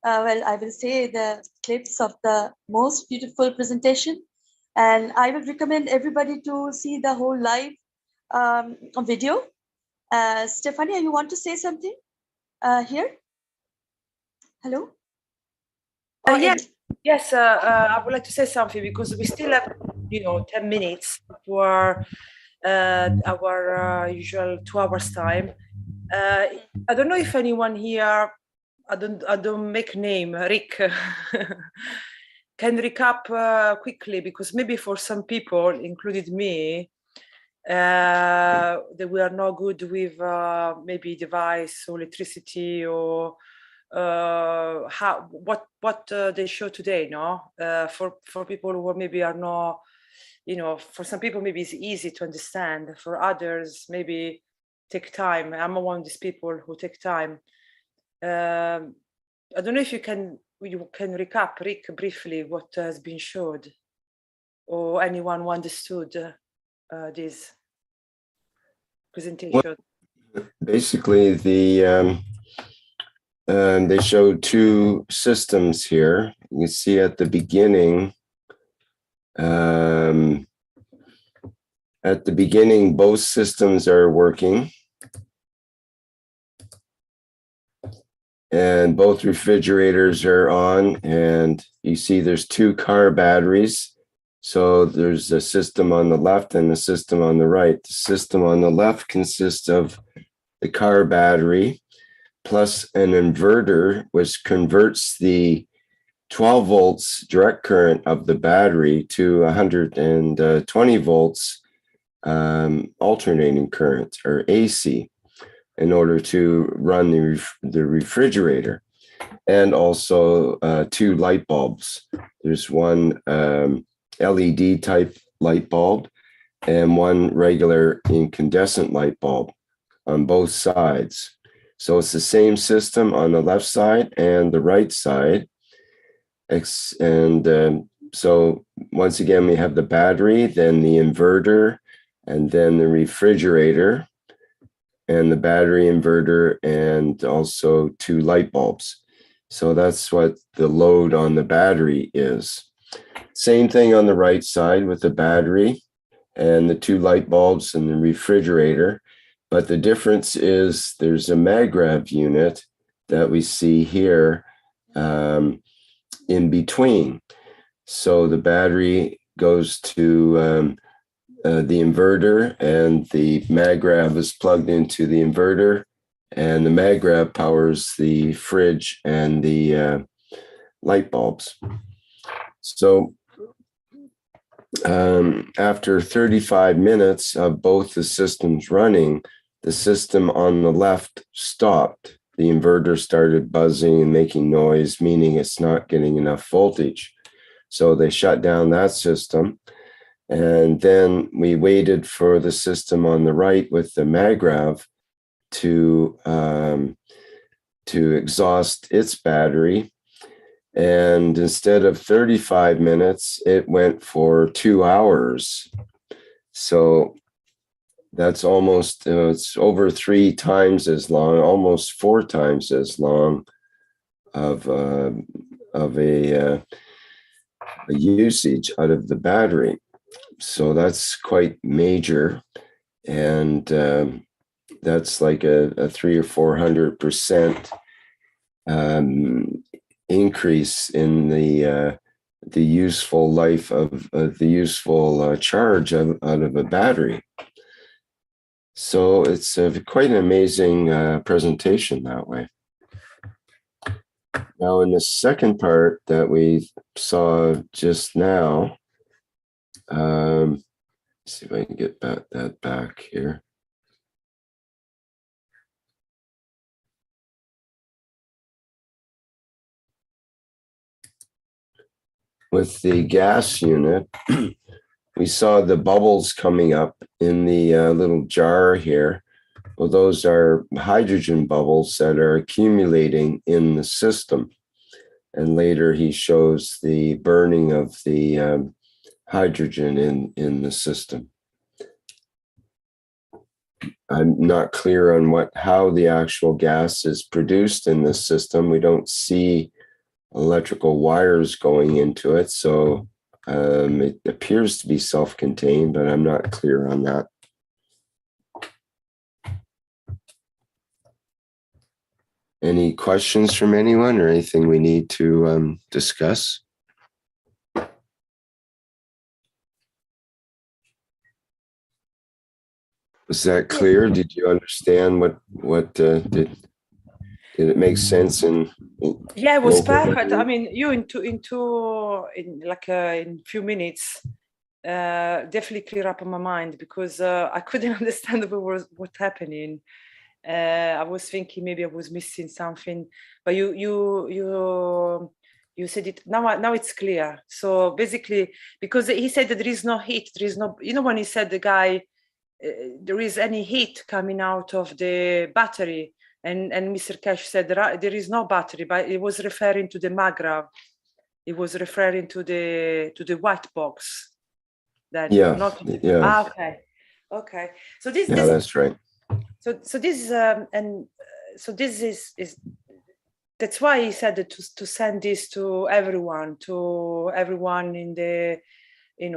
well, I will say the clips of the most beautiful presentation. And I would recommend everybody to see the whole live video. Stefania, you want to say something here? Hello? Yes, I would like to say something because we still have, 10 minutes for our usual 2 hours time. I don't know if anyone here, I don't make name, Rick, can recap quickly, because maybe for some people, included me, that we are not good with maybe device or electricity or what they show today, no? For people who maybe are not, for some people maybe it's easy to understand. For others, maybe take time. I'm one of these people who take time. I don't know if you can recap, Rick, briefly what has been showed, or anyone who understood this presentation. Well, basically, they show 2 systems here. You see at the beginning, both systems are working. And both refrigerators are on, and you see there's 2 car batteries. So there's a system on the left and a system on the right. The system on the left consists of the car battery plus an inverter, which converts the 12 volts direct current of the battery to 120 volts alternating current, or AC, in order to run the refrigerator. And also 2 light bulbs. There's one LED type light bulb and one regular incandescent light bulb on both sides. So it's the same system on the left side and the right side. And So once again, we have the battery, then the inverter, and then the refrigerator, and the battery, inverter, and also 2 light bulbs. So that's what the load on the battery is. Same thing on the right side with the battery and the 2 light bulbs and the refrigerator. But the difference is there's a maggrav unit that we see here in between. So the battery goes to the inverter, and the maggrav is plugged into the inverter, and the maggrav powers the fridge and the light bulbs. So after 35 minutes of both the systems running, the system on the left stopped. The inverter started buzzing and making noise, meaning it's not getting enough voltage. So they shut down that system. And then we waited for the system on the right with the maggrav to exhaust its battery. And instead of 35 minutes, it went for 2 hours. So that's almost, it's over 3 times as long, almost 4 times as long of a usage out of the battery. So that's quite major. And that's like a 300 or 400% increase in the useful life of the useful charge out of a battery. So it's quite an amazing presentation that way. Now, in the second part that we saw just now, let's see if I can get that back here. With the gas unit, we saw the bubbles coming up in the little jar here. Well, those are hydrogen bubbles that are accumulating in the system. And later he shows the burning of the hydrogen in the system. I'm not clear on how the actual gas is produced in this system. We don't see electrical wires going into it, so it appears to be self-contained, but I'm not clear on that. Any questions from anyone or anything we need to discuss? Was that clear? Did you understand what did it make sense? Yeah, it was perfect. I mean, you in few minutes definitely clear up in my mind, because I couldn't understand what's happening. I was thinking maybe I was missing something, but you said it now it's clear. So basically, because he said that there is no heat, there is no, when he said the guy, there is any heat coming out of the battery, and Mr. Keshe said there is no battery, but it was referring to the maggrav. It was referring to the white box. That okay. So this that's right. So this is that's why he said to send this to everyone in the in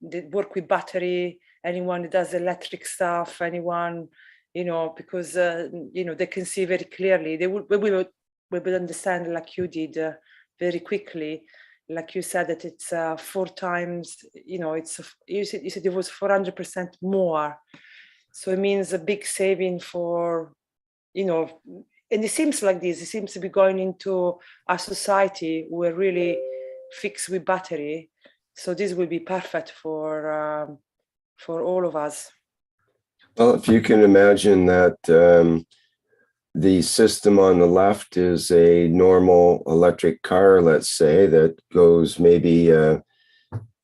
the work with battery, anyone that does electric stuff, anyone, because they can see very clearly. They will understand, like you did, very quickly. Like you said, that it's 4 times. You said it was 400% more. So it means a big saving for, and it seems like this. It seems to be going into a society where really fixed with battery. So this will be perfect for all of us. Well, if you can imagine that the system on the left is a normal electric car, let's say, that goes maybe,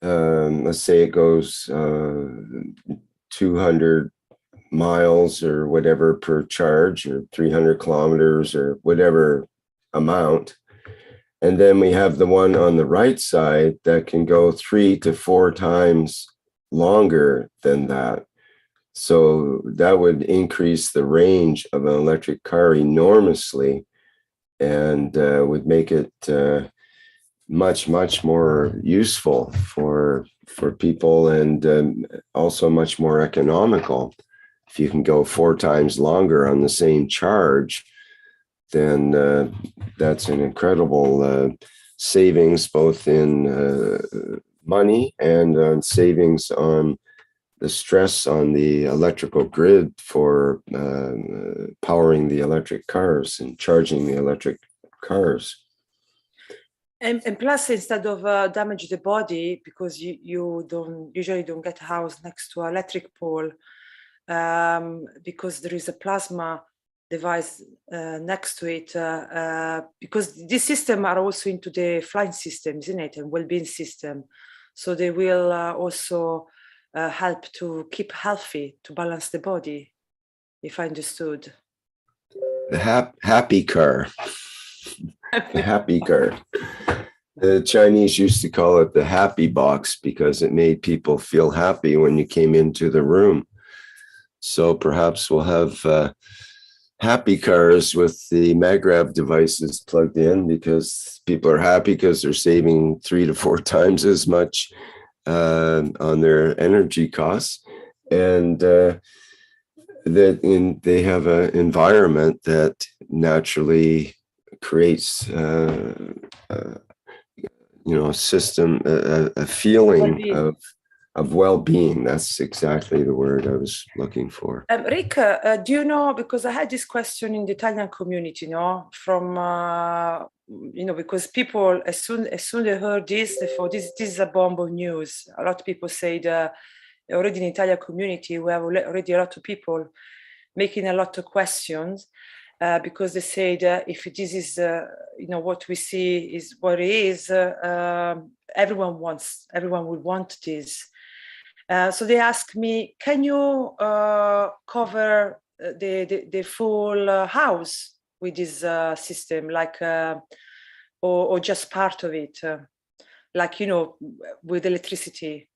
let's say it goes 200 miles or whatever per charge, or 300 kilometers or whatever amount. And then we have the one on the right side that can go 3 to 4 times longer than that. So that would increase the range of an electric car enormously, and would make it much more useful for people, and also much more economical. If you can go 4 times longer on the same charge, then that's an incredible savings, both in money and savings on the stress on the electrical grid for powering the electric cars and charging the electric cars. And plus, instead of damage the body, because you usually don't get a house next to an electric pole, because there is a plasma device next to it, because this system are also into the flying system, isn't it, and well-being system. So they will also help to keep healthy, to balance the body, if I understood. The happy car. The happy car. The Chinese used to call it the happy box because it made people feel happy when you came into the room. So perhaps we'll have happy cars with the MagRav devices plugged in, because people are happy because they're saving 3 to 4 times as much on their energy costs, and they have an environment that naturally creates a system, a feeling of well-being. That's exactly the word I was looking for. Rick, do you know, because I had this question in the Italian community, from because people, as soon they heard this, they thought this is a bomb of news. A lot of people said already in the Italian community, we have already a lot of people making a lot of questions, because they said if this is what we see is what it is, everyone would want this. So they asked me, can you cover the full house with this system, like, or just part of it, like, with electricity?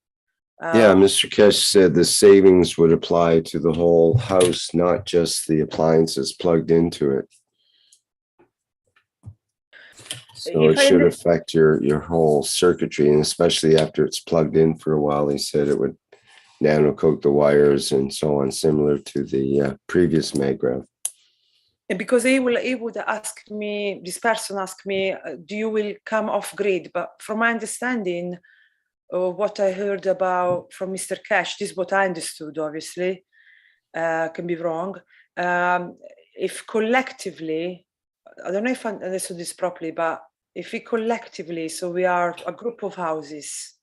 Yeah, Mr. Keshe said the savings would apply to the whole house, not just the appliances plugged into it. So it should affect your whole circuitry, and especially after it's plugged in for a while. He said it would nano-coat the wires and so on, similar to the previous MagRav. Because he would ask me, this person asked me, do you will come off grid? But from my understanding, what I heard about from Mr. Keshe, this is what I understood, obviously, can be wrong. If collectively, I don't know if I understood this properly, but if we collectively, so we are a group of houses,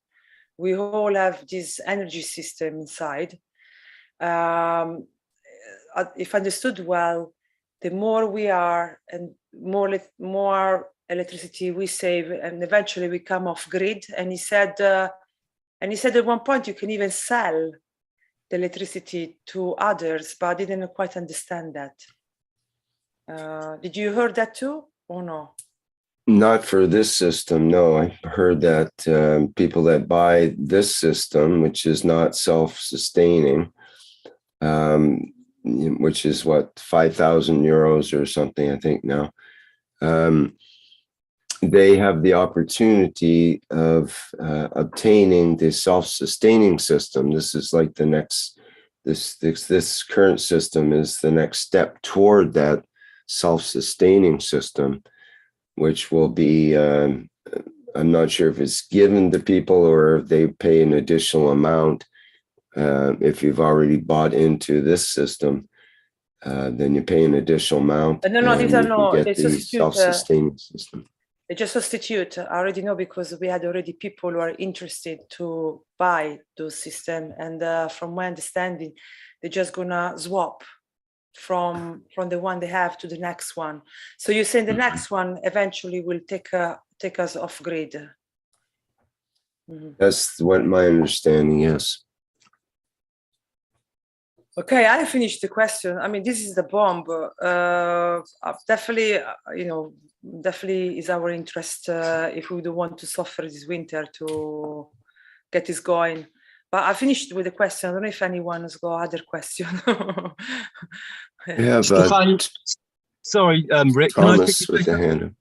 we all have this energy system inside. If understood well, the more we are and more electricity we save, and eventually we come off grid. And he said at one point you can even sell the electricity to others, but I didn't quite understand that. Did you hear that too, or no? Not for this system, no. I heard that people that buy this system, which is not self-sustaining, which is what, 5,000 euros or something, I think now, they have the opportunity of obtaining the self-sustaining system. This is like the next, this current system is the next step toward that self-sustaining system, which will be, I'm not sure if it's given to people or if they pay an additional amount. If you've already bought into this system, then you pay an additional amount. No, these are no, get the self-sustaining system. They just substitute. I already know, because we had already people who are interested to buy those systems, and from my understanding, they're just gonna swap from the one they have to the next one. So you're saying the next one eventually will take us off grid? That's what my understanding is. Okay, I finished the question. I mean, this is the bomb. Definitely, definitely is our interest if we don't want to suffer this winter to get this going. But I finished with the question. I don't know if anyone has got other question. Yeah, but sorry, Rick. Thomas with the hand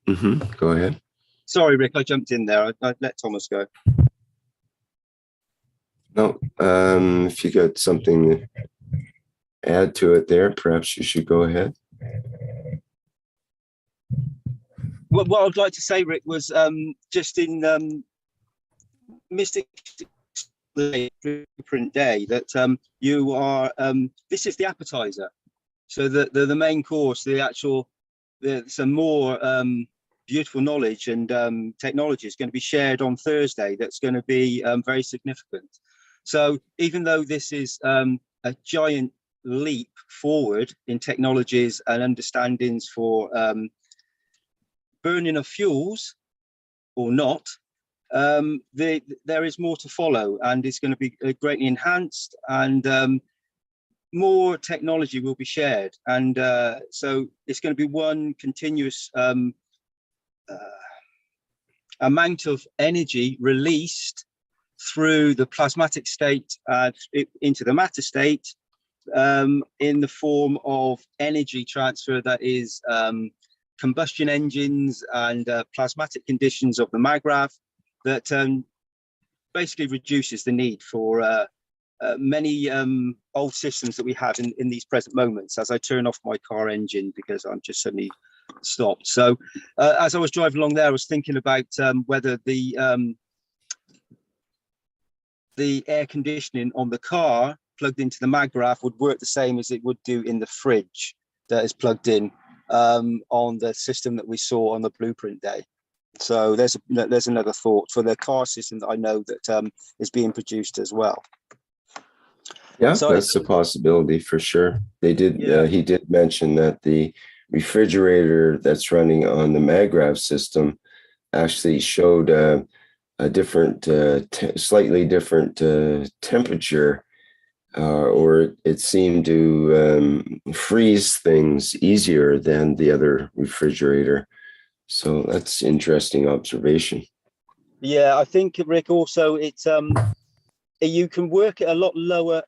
up. Go ahead. Sorry, Rick. I jumped in there. I'd let Thomas go. No, if you got something to add to it there, perhaps you should go ahead. What I'd like to say, Rick, was just in Mystic Blueprint Day that you are. This is the appetizer, so the main course, some more beautiful knowledge and technology is going to be shared on Thursday. That's going to be very significant. So even though this is a giant leap forward in technologies and understandings for burning of fuels or not, there is more to follow, and it's going to be greatly enhanced, and more technology will be shared. And so it's going to be one continuous amount of energy released through the plasmatic state into the matter state in the form of energy transfer that is combustion engines and plasmatic conditions of the magravs that basically reduces the need for many old systems that we have in these present moments. As I turn off my car engine because I'm just suddenly stopped. So as I was driving along there, I was thinking about whether the air conditioning on the car plugged into the magrav would work the same as it would do in the fridge that is plugged in on the system that we saw on the Blueprint Day. So there's another thought for the car system that I know that is being produced as well. Yeah, so that's a possibility for sure. They did. Yeah. He did mention that the refrigerator that's running on the magrav system actually showed a different, slightly different temperature, or it seemed to freeze things easier than the other refrigerator. So that's interesting observation. Yeah, I think, Rick, also it's you can work at a lot lower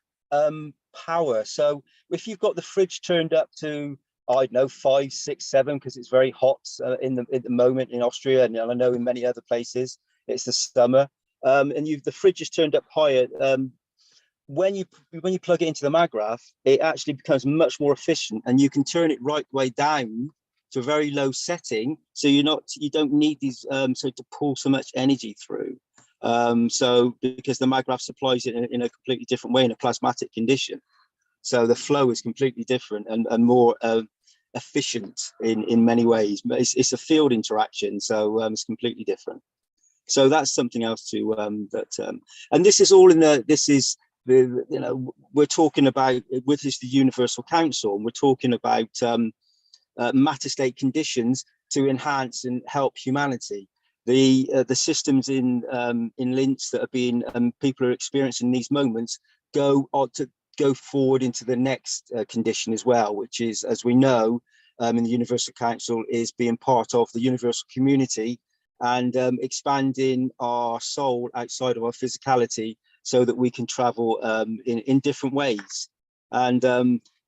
power. So if you've got the fridge turned up to, I don't know, 5, 6, 7, because it's very hot at the moment in Austria, and I know in many other places it's the summer, and the fridge is turned up higher. When you plug it into the magrav, it actually becomes much more efficient, and you can turn it right way down to a very low setting, so you don't need these to pull so much energy through. So because the magrav supplies it in a completely different way in a plasmatic condition, so the flow is completely different and more efficient in many ways. It's a field interaction, so it's completely different. So that's something else to and this is all in we're talking about with the Universal Council, and we're talking about matter state conditions to enhance and help humanity. The systems in Linz that are being people are experiencing these moments go forward into the next condition as well, which is, as we know, in the Universal Council, is being part of the universal community and expanding our soul outside of our physicality so that we can travel in different ways. And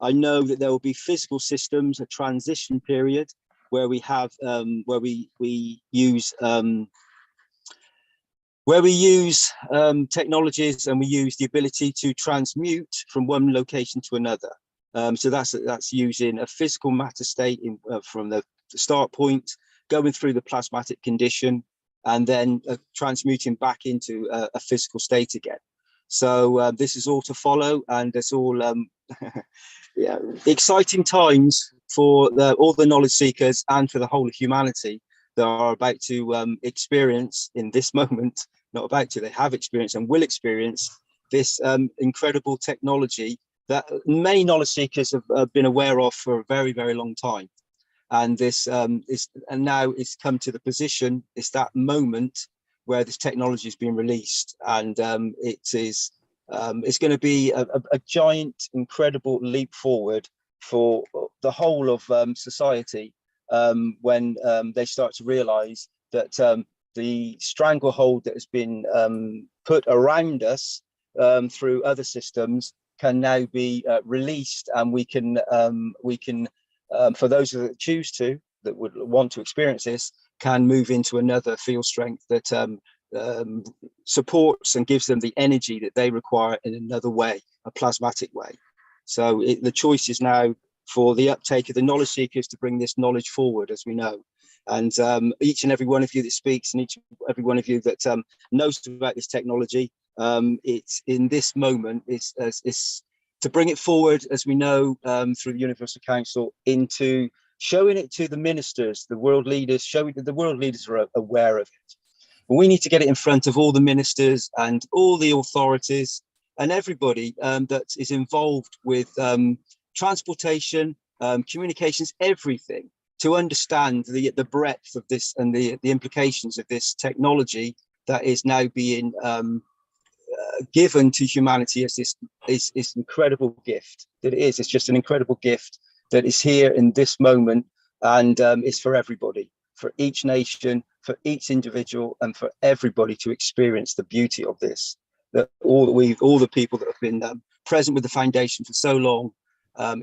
I know that there will be physical systems, a transition period where we have where we use technologies, and we use the ability to transmute from one location to another. So that's using a physical matter state from the start point, going through the plasmatic condition, and then transmuting back into a physical state again. So this is all to follow, and it's all yeah, exciting times for all the knowledge seekers and for the whole of humanity that are about to experience in this moment, not about to, they have experienced and will experience this incredible technology that many knowledge seekers have been aware of for a very, very long time. And this and now it's come to the position, it's that moment where this technology is being released, and it is It's going to be a giant, incredible leap forward for the whole of society when they start to realize that the stranglehold that has been put around us through other systems can now be released, and we can for those that choose to, that would want to experience this, can move into another field strength that supports and gives them the energy that they require in another way, a plasmatic way. So the choice is now for the uptake of the knowledge seekers to bring this knowledge forward, as we know. And each and every one of you that speaks, and each and every one of you that knows about this technology, it's in this moment, it's to bring it forward, as we know, through the Universal Council, into showing it to the ministers, the world leaders, showing that the world leaders are aware of it. But we need to get it in front of all the ministers and all the authorities and everybody that is involved with transportation, communications, everything, to understand the breadth of this and the implications of this technology that is now being given to humanity as this incredible gift that it is. It's just an incredible gift that is here in this moment, and it's for everybody, for each nation, for each individual, and for everybody to experience the beauty of this. That all the people that have been present with the foundation for so long,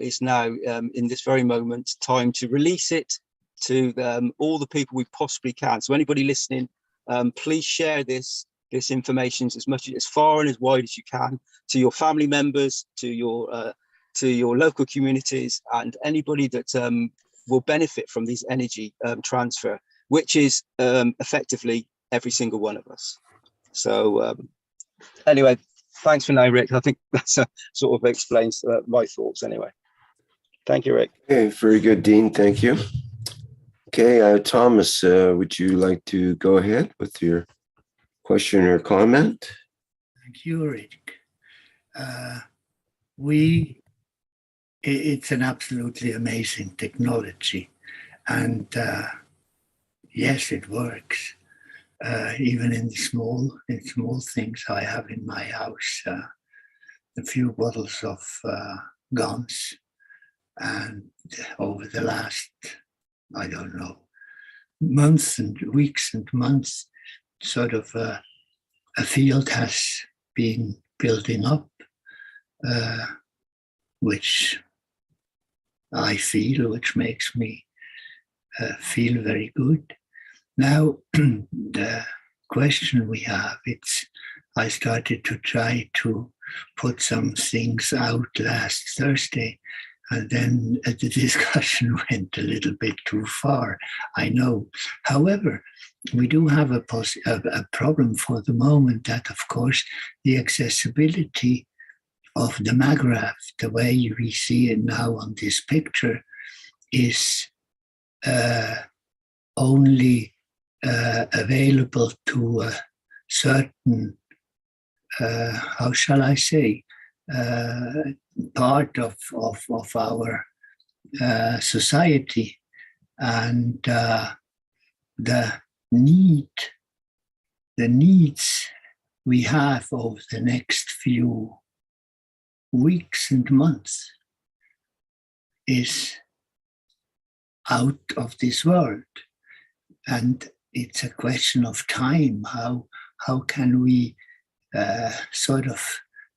is now in this very moment time to release it to all the people we possibly can. So anybody listening, please share this information as far and as wide as you can to your family members, to your local communities, and anybody that will benefit from this energy transfer, which is effectively every single one of us. So anyway, thanks for now, Rick. I think that's sort of explains my thoughts anyway. Thank you, Rick. Okay, very good, Dean. Thank you. Okay, Thomas, would you like to go ahead with your question or comment? Thank you, Rick. It's an absolutely amazing technology, and yes, it works. Even in small things I have in my house, a few bottles of guns, and over the last, I don't know, months and weeks and months, sort of a field has been building up, which I feel, which makes me feel very good. Now, the question we have, I started to try to put some things out last Thursday, and then the discussion went a little bit too far, I know. However, we do have a problem for the moment that, of course, the accessibility of the MAGRAPH, the way we see it now on this picture, is only available to a certain, how shall I say, part of our society, and the needs we have over the next few weeks and months is out of this world, and it's a question of time. How can we sort of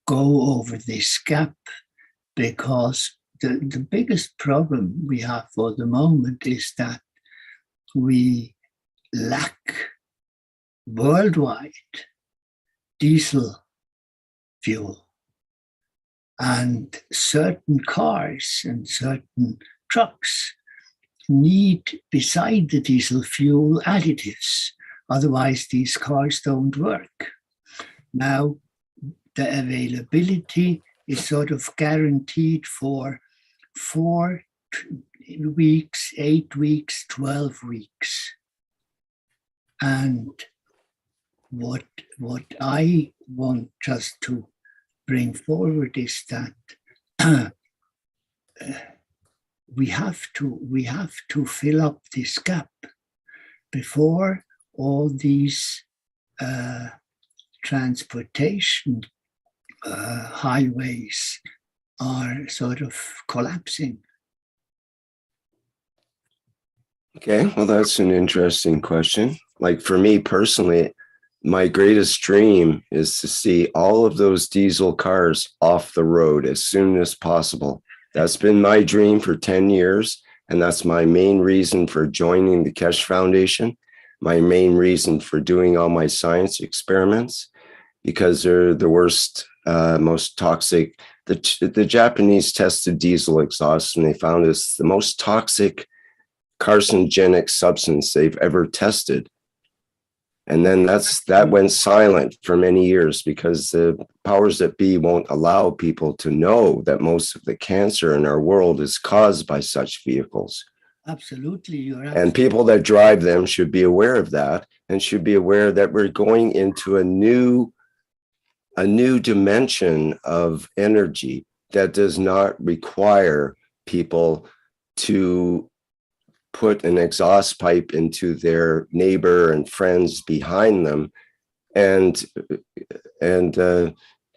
go over this gap? Because the biggest problem we have for the moment is that we lack worldwide diesel fuel, and certain cars and certain trucks need, beside the diesel fuel, additives. Otherwise, these cars don't work. Now, the availability is sort of guaranteed for 4 weeks, 8 weeks, 12 weeks. And what I want just to bring forward is that we have to fill up this gap before all these transportation highways are sort of collapsing. Okay, well, that's an interesting question. Like for me personally, my greatest dream is to see all of those diesel cars off the road as soon as possible. That's been my dream for 10 years. And that's my main reason for joining the Keshe Foundation, my main reason for doing all my science experiments, because they're the worst, most toxic. The Japanese tested diesel exhaust and they found it's the most toxic carcinogenic substance they've ever tested. And then that went silent for many years because the powers that be won't allow people to know that most of the cancer in our world is caused by such vehicles. Absolutely, you're And absolutely. people that drive them should be aware of that and should be aware that we're going into a new dimension of energy that does not require people to put an exhaust pipe into their neighbor and friends behind them and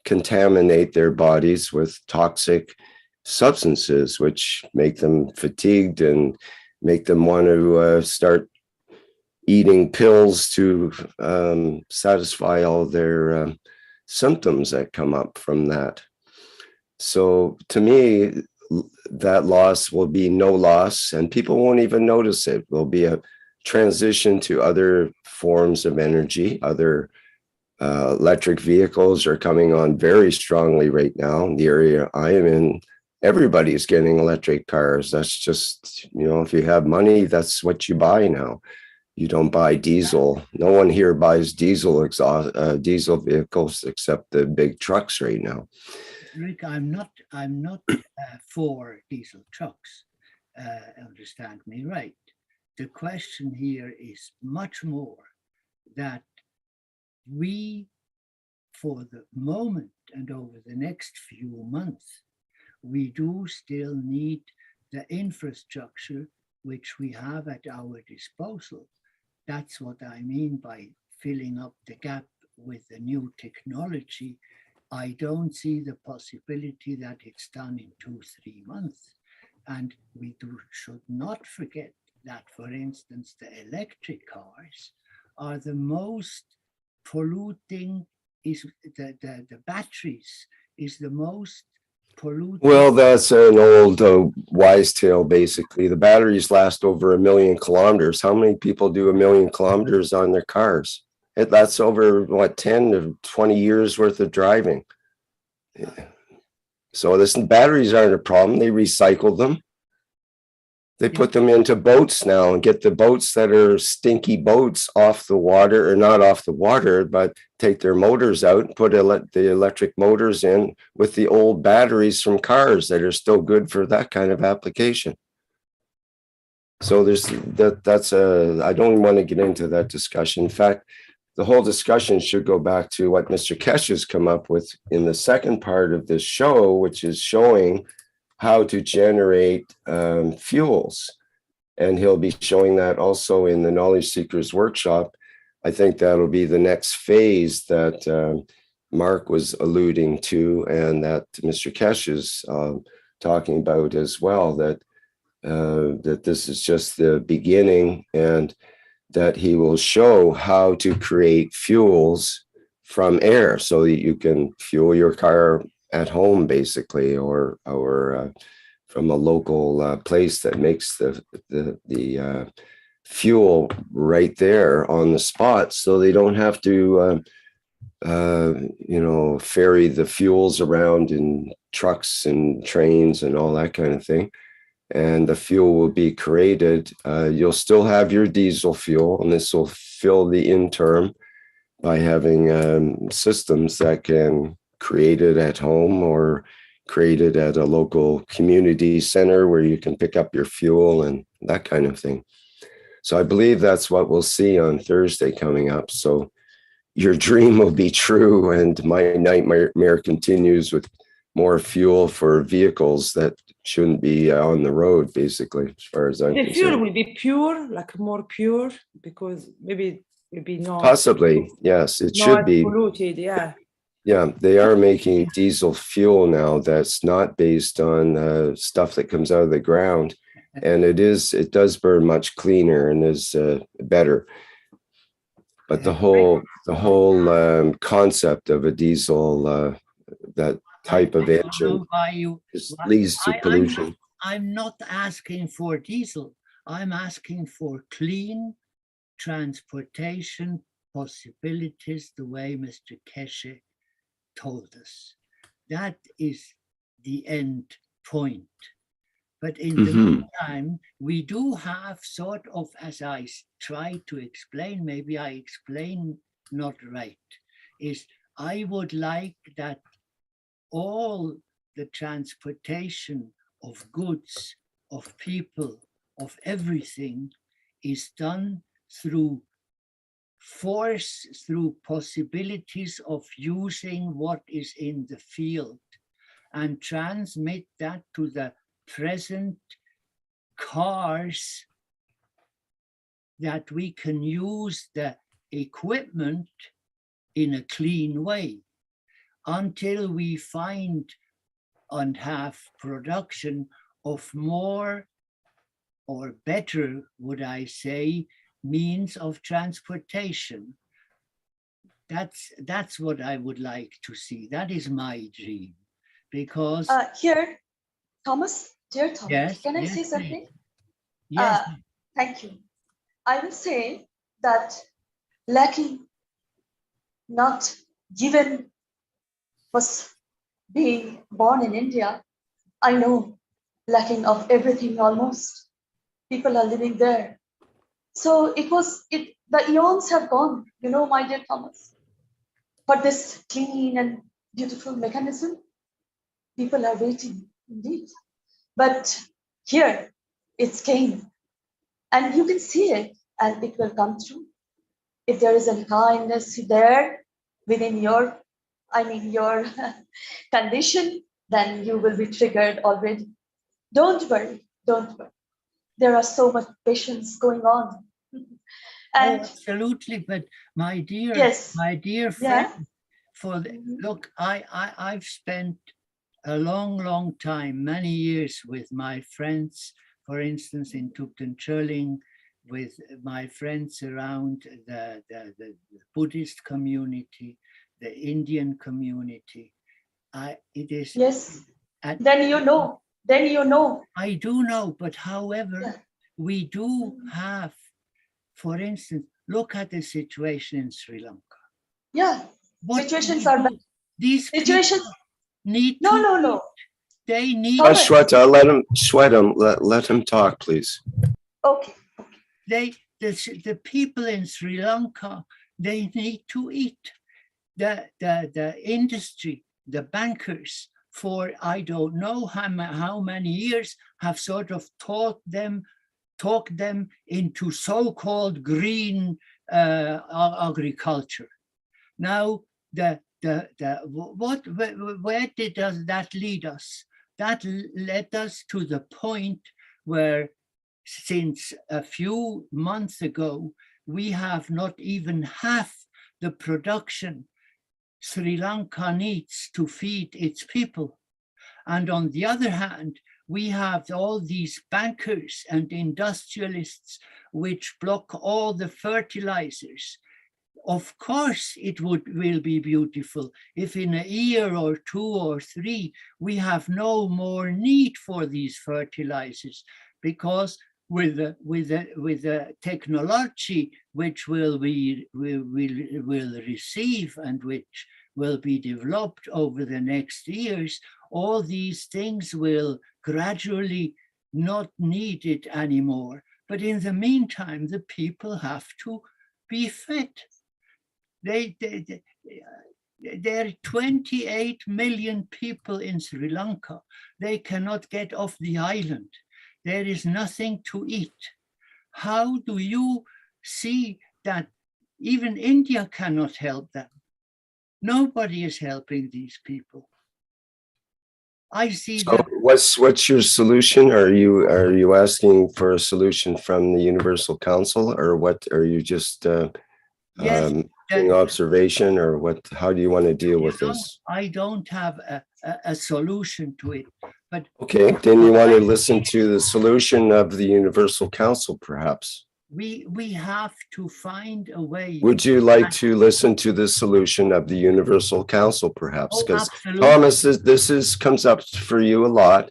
contaminate their bodies with toxic substances, which make them fatigued and make them want to start eating pills to satisfy all their symptoms that come up from that. So to me, that loss will be no loss and people won't even notice it. Will be a transition to other forms of energy. Other electric vehicles are coming on very strongly right now. In the area I am in, everybody's getting electric cars. That's just, if you have money, that's what you buy now. You don't buy diesel. No one here buys diesel vehicles except the big trucks right now. Rick, I'm not for diesel trucks. Understand me right. The question here is much more that we, for the moment and over the next few months, we do still need the infrastructure which we have at our disposal. That's what I mean by filling up the gap with the new technology. I don't see the possibility that it's done in 2-3 months. And we should not forget that, for instance, the electric cars are the most polluting, the batteries is the most polluting. Well, that's an old wise tale, basically. The batteries last over 1 million kilometers. How many people do 1 million kilometers on their cars? That's over, 10 to 20 years worth of driving. So batteries aren't a problem. They recycle them. They put them into boats now and get the boats that are stinky boats off the water, or not off the water, but take their motors out and put the electric motors in with the old batteries from cars that are still good for that kind of application. So I don't want to get into that discussion. In fact, the whole discussion should go back to what Mr. Keshe has come up with in the second part of this show, which is showing how to generate fuels. And he'll be showing that also in the Knowledge Seekers Workshop. I think that'll be the next phase that Mark was alluding to and that Mr. Keshe is talking about as well, that this is just the beginning and that he will show how to create fuels from air so that you can fuel your car at home, basically, or from a local place that makes the fuel right there on the spot, so they don't have to ferry the fuels around in trucks and trains and all that kind of thing. And the fuel will be created. You'll still have your diesel fuel, and this will fill the interim by having systems that can create it at home or create it at a local community center where you can pick up your fuel and that kind of thing. So I believe that's what we'll see on Thursday coming up. So your dream will be true, and my nightmare continues with more fuel for vehicles that shouldn't be on the road, basically, as far as I'm concerned. The fuel will be pure, like more pure, because maybe it will be not possibly, yes, it should be polluted. Yeah. Yeah, they are making diesel fuel now that's not based on stuff that comes out of the ground, and it does burn much cleaner and is better. But the whole concept of a diesel, that type of engine, leads to pollution. I'm not asking for diesel. I'm asking for clean transportation possibilities, the way Mr. Keshe told us. That is the end point. But in the meantime, we do have sort of, as I try to explain, maybe I explain not right, is I would like that all the transportation of goods, of people, of everything is done through force, through possibilities of using what is in the field, and transmit that to the present cars, that we can use the equipment in a clean way until we find and have production of more or better, would I say, means of transportation. That's what I would like to see. That is my dream, because here, Thomas, dear Thomas, yes, can I yes, say something? Yes. Thank you. I will say that lacking, not given, was being born in India. I know lacking of everything almost. People are living there. So the eons have gone, my dear Thomas. For this clean and beautiful mechanism, people are waiting indeed. But here, it's came. And you can see it, and it will come true. If there is a kindness there within your condition, then you will be triggered already. Don't worry, don't worry. There are so much patience going on. And absolutely, but my dear, yes, my dear friend, look, I've spent a long time, many years with my friends, for instance, in Tupten-Churling, with my friends around the Buddhist community, the Indian community. It is. Yes. Then you know. I do know, but however, we do have, for instance, look at the situation in Sri Lanka. Yeah. Situations are bad. These situations need no. They need. Shweta, let him talk, please. Okay. The people in Sri Lanka, they need to eat. The industry, the bankers, for I don't know how many years, have sort of talked them into so-called green agriculture. Now, where does that lead us? That led us to the point where, since a few months ago, we have not even half the production Sri Lanka needs to feed its people. And on the other hand, we have all these bankers and industrialists which block all the fertilizers. Of course, it will be beautiful if in a year or 2 or 3 we have no more need for these fertilizers, because with the technology which will receive and which will be developed over the next years, all these things will gradually not need it anymore. But in the meantime, the people have to be fed. There are 28 million people in Sri Lanka. They cannot get off the island. There is nothing to eat. How do you see that even India cannot help them? Nobody is helping these people. I see so that. What's your solution? Are you asking for a solution from the Universal Council, or what? Are you just yes, interesting observation, or what? How do you want to deal with this? I don't have a solution to it, but okay, then you want to listen to the solution of the Universal Council, perhaps. We have to find a way. Would you like to listen to the solution of the Universal Council, perhaps? Because Thomas, this comes up for you a lot,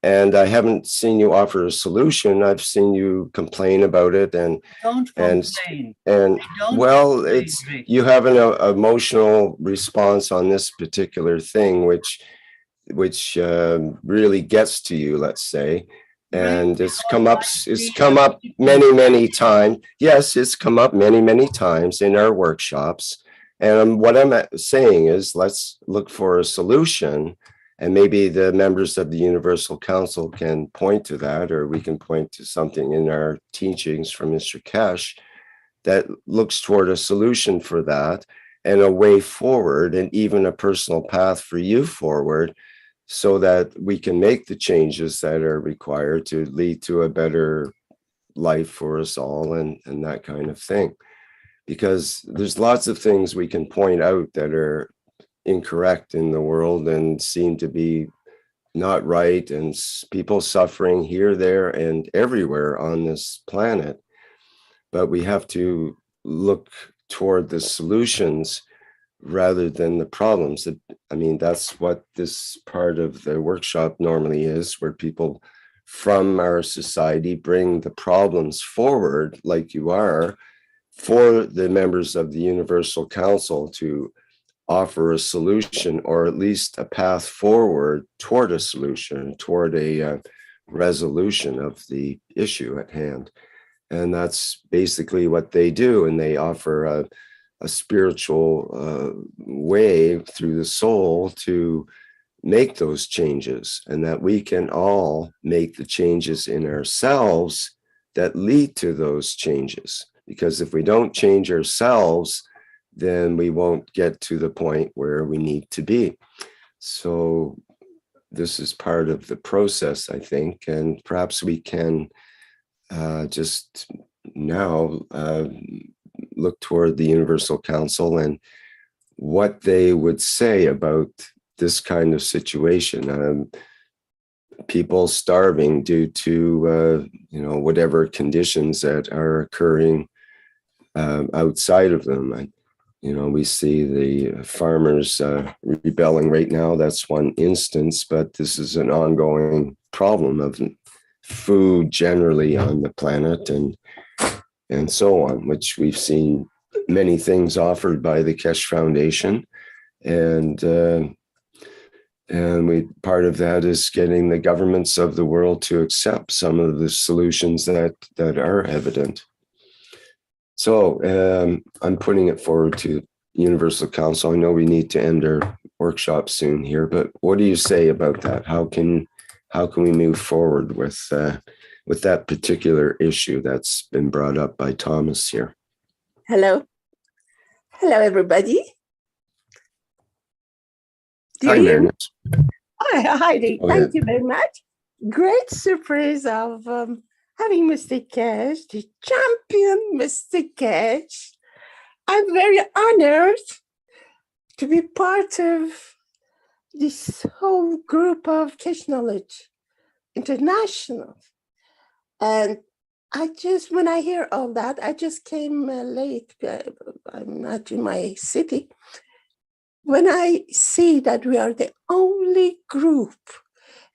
and I haven't seen you offer a solution. I've seen you complain about it, and well, it's you have an emotional response on this particular thing, which really gets to you, let's say. And it's come up many times. Yes, it's come up many times in our workshops. And what I'm saying is, let's look for a solution, and maybe the members of the Universal Council can point to that, or we can point to something in our teachings from Mr. Keshe that looks toward a solution for that, and a way forward, and even a personal path for you forward, so that we can make the changes that are required to lead to a better life for us all, and that kind of thing. Because there's lots of things we can point out that are incorrect in the world and seem to be not right, and people suffering here, there, and everywhere on this planet. But we have to look toward the solutions rather than the problems. I mean, that's what this part of the workshop normally is, where people from our society bring the problems forward, like you are, for the members of the Universal Council to offer a solution, or at least a path forward toward a solution, toward a resolution of the issue at hand. And that's basically what they do. And they offer a spiritual way through the soul to make those changes, and that we can all make the changes in ourselves that lead to those changes. Because if we don't change ourselves, then we won't get to the point where we need to be. So this is part of the process, I think, and perhaps we can just now look toward the Universal Council and what they would say about this kind of situation. People starving due to whatever conditions that are occurring outside of them. We see the farmers rebelling right now. That's one instance, but this is an ongoing problem of food generally on the planet, and so on, which we've seen many things offered by the Keshe Foundation. And part of that is getting the governments of the world to accept some of the solutions that are evident. So I'm putting it forward to Universal Council. I know we need to end our workshop soon here, but what do you say about that? How can we move forward with that particular issue that's been brought up by Thomas here? Hello, everybody. Hi, Mehran. Hi, Heidi. Thank you very much. Great surprise of having Mr. Keshe, the champion Mr. Keshe. I'm very honored to be part of this whole group of Keshe Knowledge International. And when I hear all that, I just came late. I'm not in my city. When I see that we are the only group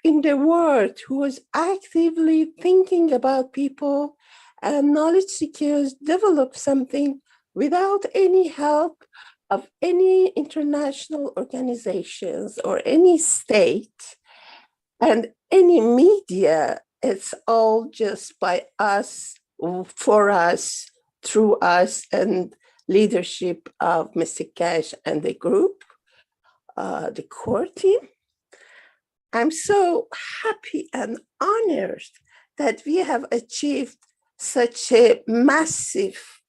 in the world who is actively thinking about people and knowledge seekers develop something without any help of any international organizations or any state and any media, it's all just by us, for us, through us, and leadership of Mr. Keshe and the group, the core team. I'm so happy and honored that we have achieved such a massive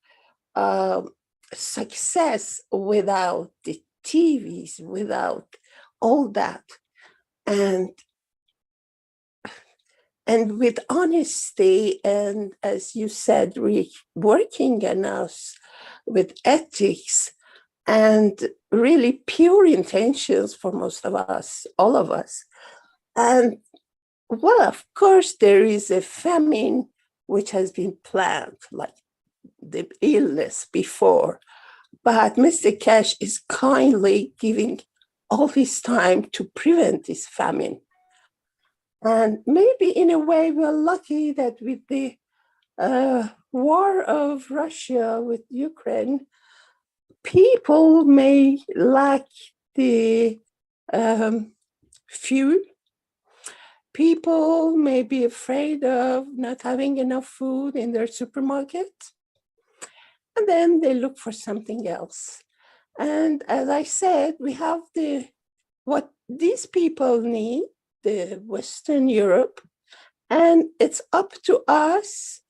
success without the TVs, without all that. And with honesty, and as you said, working on us with ethics and really pure intentions for most of us, all of us. And well, of course, there is a famine which has been planned, like the illness before. But Mr. Keshe is kindly giving all his time to prevent this famine. And maybe in a way, we're lucky that with the war of Russia with Ukraine, people may lack the fuel. People may be afraid of not having enough food in their supermarket. And then they look for something else. And as I said, we have what these people need, the Western Europe, and it's up to us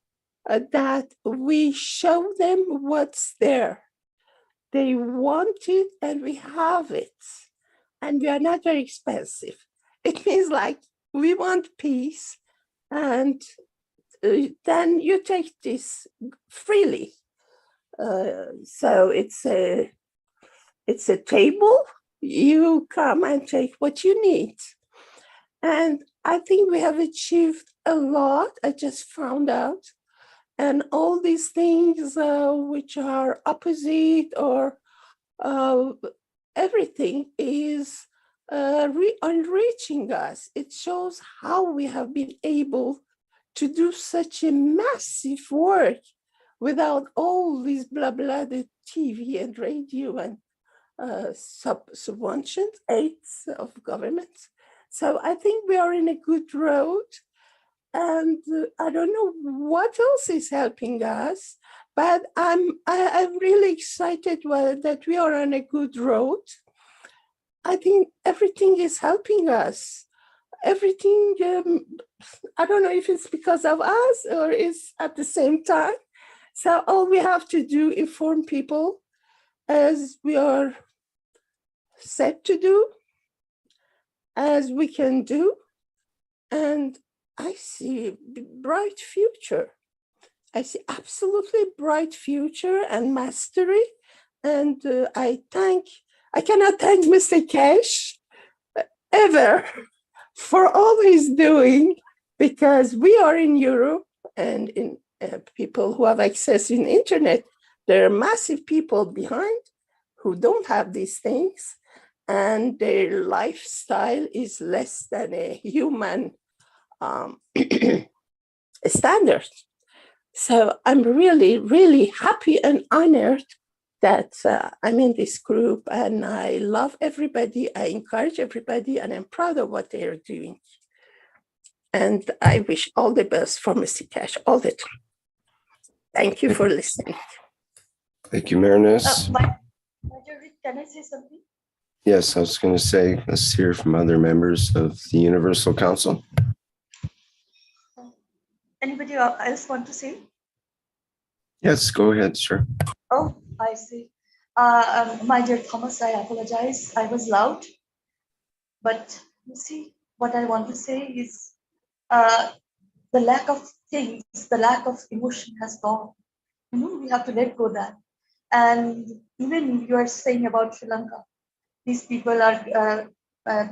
that we show them what's there. They want it and we have it. And we are not very expensive. It means like we want peace, and then you take this freely. So it's a table. You come and take what you need. And I think we have achieved a lot. I just found out. And all these things which are opposite or everything is enriching us. It shows how we have been able to do such a massive work without all these blah, blah, the TV and radio and subventions, aids of governments. So I think we are in a good road. And I don't know what else is helping us, but I'm really excited that we are on a good road. I think everything is helping us. Everything, I don't know if it's because of us or it's at the same time. So all we have to do is inform people as we are set to do, as we can do. And I see a bright future. I see absolutely bright future and mastery. And I cannot thank Mr. Keshe ever for all he's doing, because we are in Europe and in people who have access in internet, there are massive people behind who don't have these things, and their lifestyle is less than a human standard. So I'm really, really happy and honored that I'm in this group, and I love everybody. I encourage everybody, and I'm proud of what they are doing. And I wish all the best for Mr. Keshe all the time. Thank you for listening. Thank you, Mehran. Can I say something? Yes, I was going to say, let's hear from other members of the Universal Council. Anybody else want to say? Yes, go ahead, sure. Oh, I see. My dear Thomas, I apologize. I was loud. But you see, what I want to say is the lack of things, the lack of emotion has gone. We have to let go of that. And even you are saying about Sri Lanka, these people are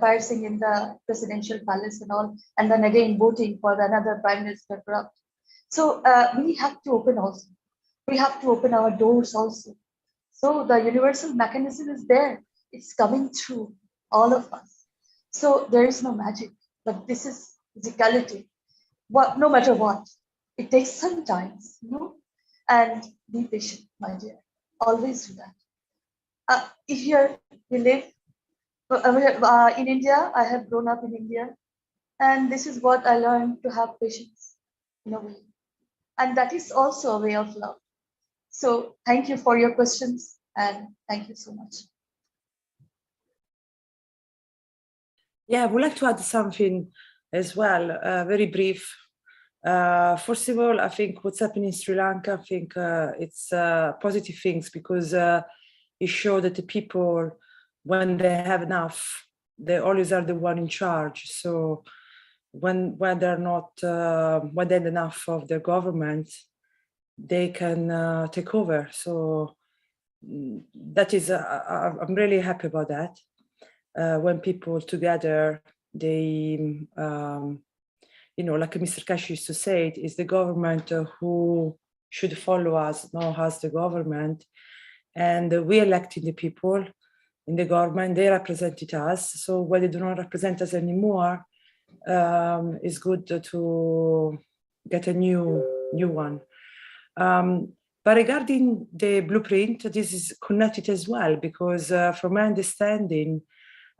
piercing in the presidential palace and all, and then again voting for another prime minister corrupt. So we have to open also. We have to open our doors also. So the universal mechanism is there. It's coming through all of us. So there is no magic, but this is physicality. No matter what, it takes some time, and be patient, my dear. Always do that. Here we live in India. I have grown up in India, and this is what I learned, to have patience in a way. And that is also a way of love. So thank you for your questions, and thank you so much. Yeah, I would like to add something as well, very brief. First of all, I think what's happening in Sri Lanka, I think it's positive things, because it shows that the people, when they have enough, they always are the one in charge. So when they're not, when they have enough of the government, they can take over. So that is, I'm really happy about that. When people together, they, you know, like Mr. Keshe used to say, it is the government who should follow us, not us, the government. And we elected the people in the government, they represented us. So when they do not represent us anymore, it's good to get a new one. But regarding the blueprint, this is connected as well, because from my understanding,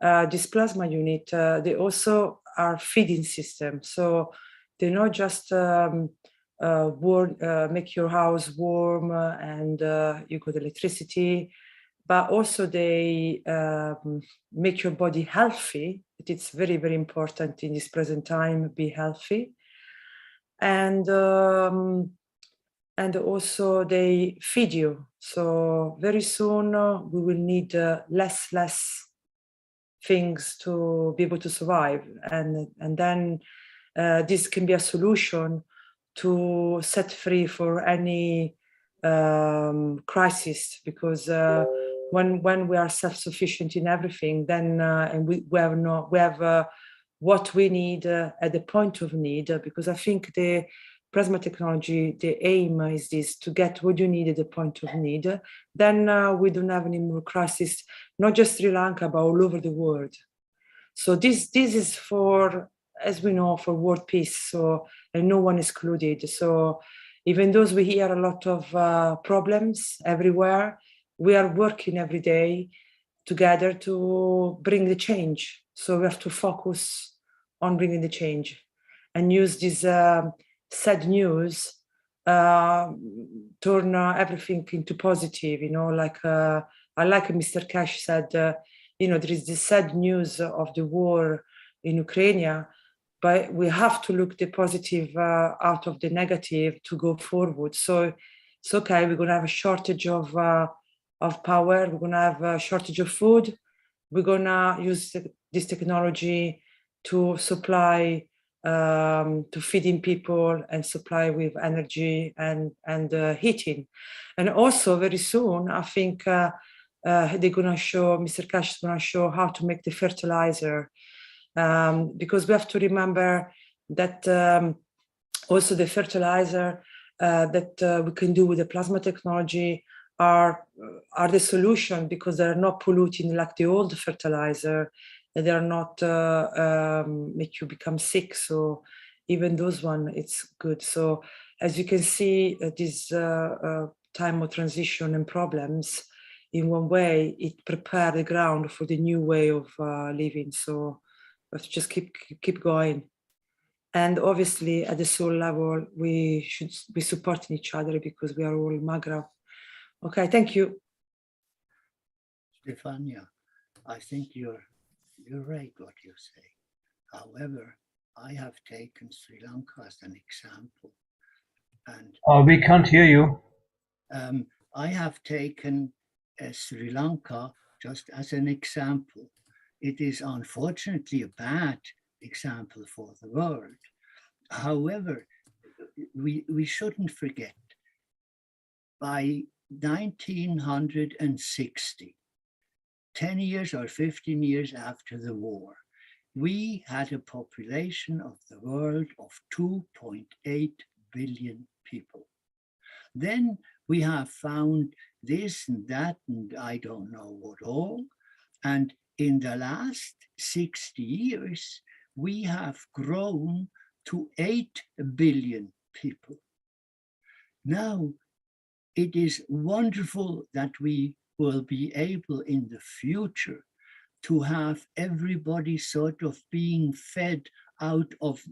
this plasma unit, they also are feeding system. So they not just make your house warm and you got electricity, but also they make your body healthy. It's very, very important in this present time, be healthy. And also they feed you. So very soon we will need less things to be able to survive. And then this can be a solution to set free for any crisis, because when we are self-sufficient in everything, then and we have what we need at the point of need, because I think the plasma technology, the aim is this, to get what you need at the point of need. Then we don't have any more crisis, not just Sri Lanka, but all over the world. So this is for, as we know, for world peace, so, and no one is excluded. So even though we hear a lot of problems everywhere, we are working every day together to bring the change. So we have to focus on bringing the change and use this sad news, turn everything into positive, you know, like I like Mr. Keshe said, you know, there is this sad news of the war in Ukraine, but we have to look the positive out of the negative to go forward. So it's okay, we're gonna have a shortage of power, we're gonna have a shortage of food, we're gonna use this technology to supply, to feeding people and supply with energy and heating. And also very soon, I think they're gonna show, Mr. Keshe is gonna show how to make the fertilizer, because we have to remember that also the fertilizer that we can do with the plasma technology are the solution, because they're not polluting like the old fertilizer. They are not make you become sick. So even those one, it's good. So as you can see, this time of transition and problems, in one way, it prepared the ground for the new way of living. So we have to just keep going. And obviously at the soul level, we should be supporting each other, because we are all Maghreb. Okay, thank you. Stefania, I think you're right what you say. However, I have taken Sri Lanka as an example. And we can't hear you. I have taken Sri Lanka just as an example. It is unfortunately a bad example for the world. However, we shouldn't forget, by 1960, 10 years or 15 years after the war, we had a population of the world of 2.8 billion people. Then we have found this and that, and I don't know what all. And in the last 60 years, we have grown to 8 billion people. Now, it is wonderful that we will be able in the future to have everybody sort of being fed out of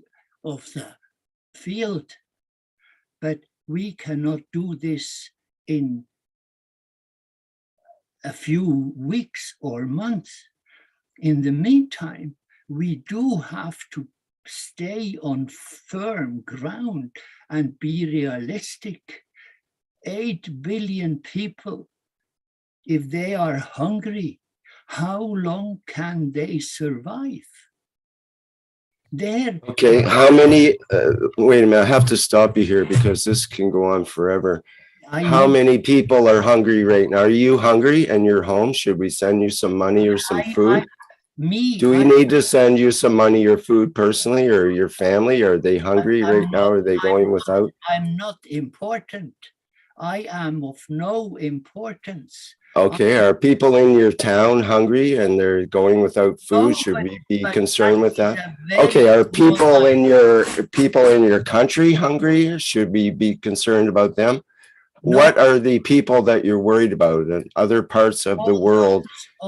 the field. But we cannot do this in a few weeks or months. In the meantime, we do have to stay on firm ground and be realistic. 8 billion people, if they are hungry, how long can they survive? Okay, how many, wait a minute, I have to stop you here because this can go on forever. How many people are hungry right now? Are you hungry in your home? Should we send you some money or some food? Do we need to send you some money or food personally, or your family? Are they hungry right now? Are they going without? I'm not important. I am of no importance. Okay, are people in your town hungry and they're going without food? Should we be concerned with that? Okay, are people in your country hungry? Should we be concerned about them? What are the people that you're worried about in other parts of the world?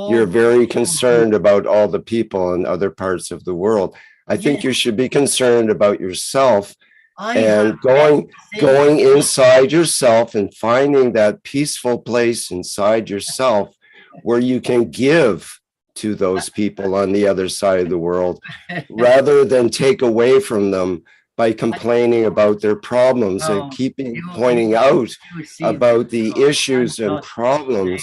You're very concerned about all the people in other parts of the world. I think you should be concerned about yourself and going inside yourself and finding that peaceful place inside yourself where you can give to those people on the other side of the world rather than take away from them by complaining about their problems and pointing out about the issues and problems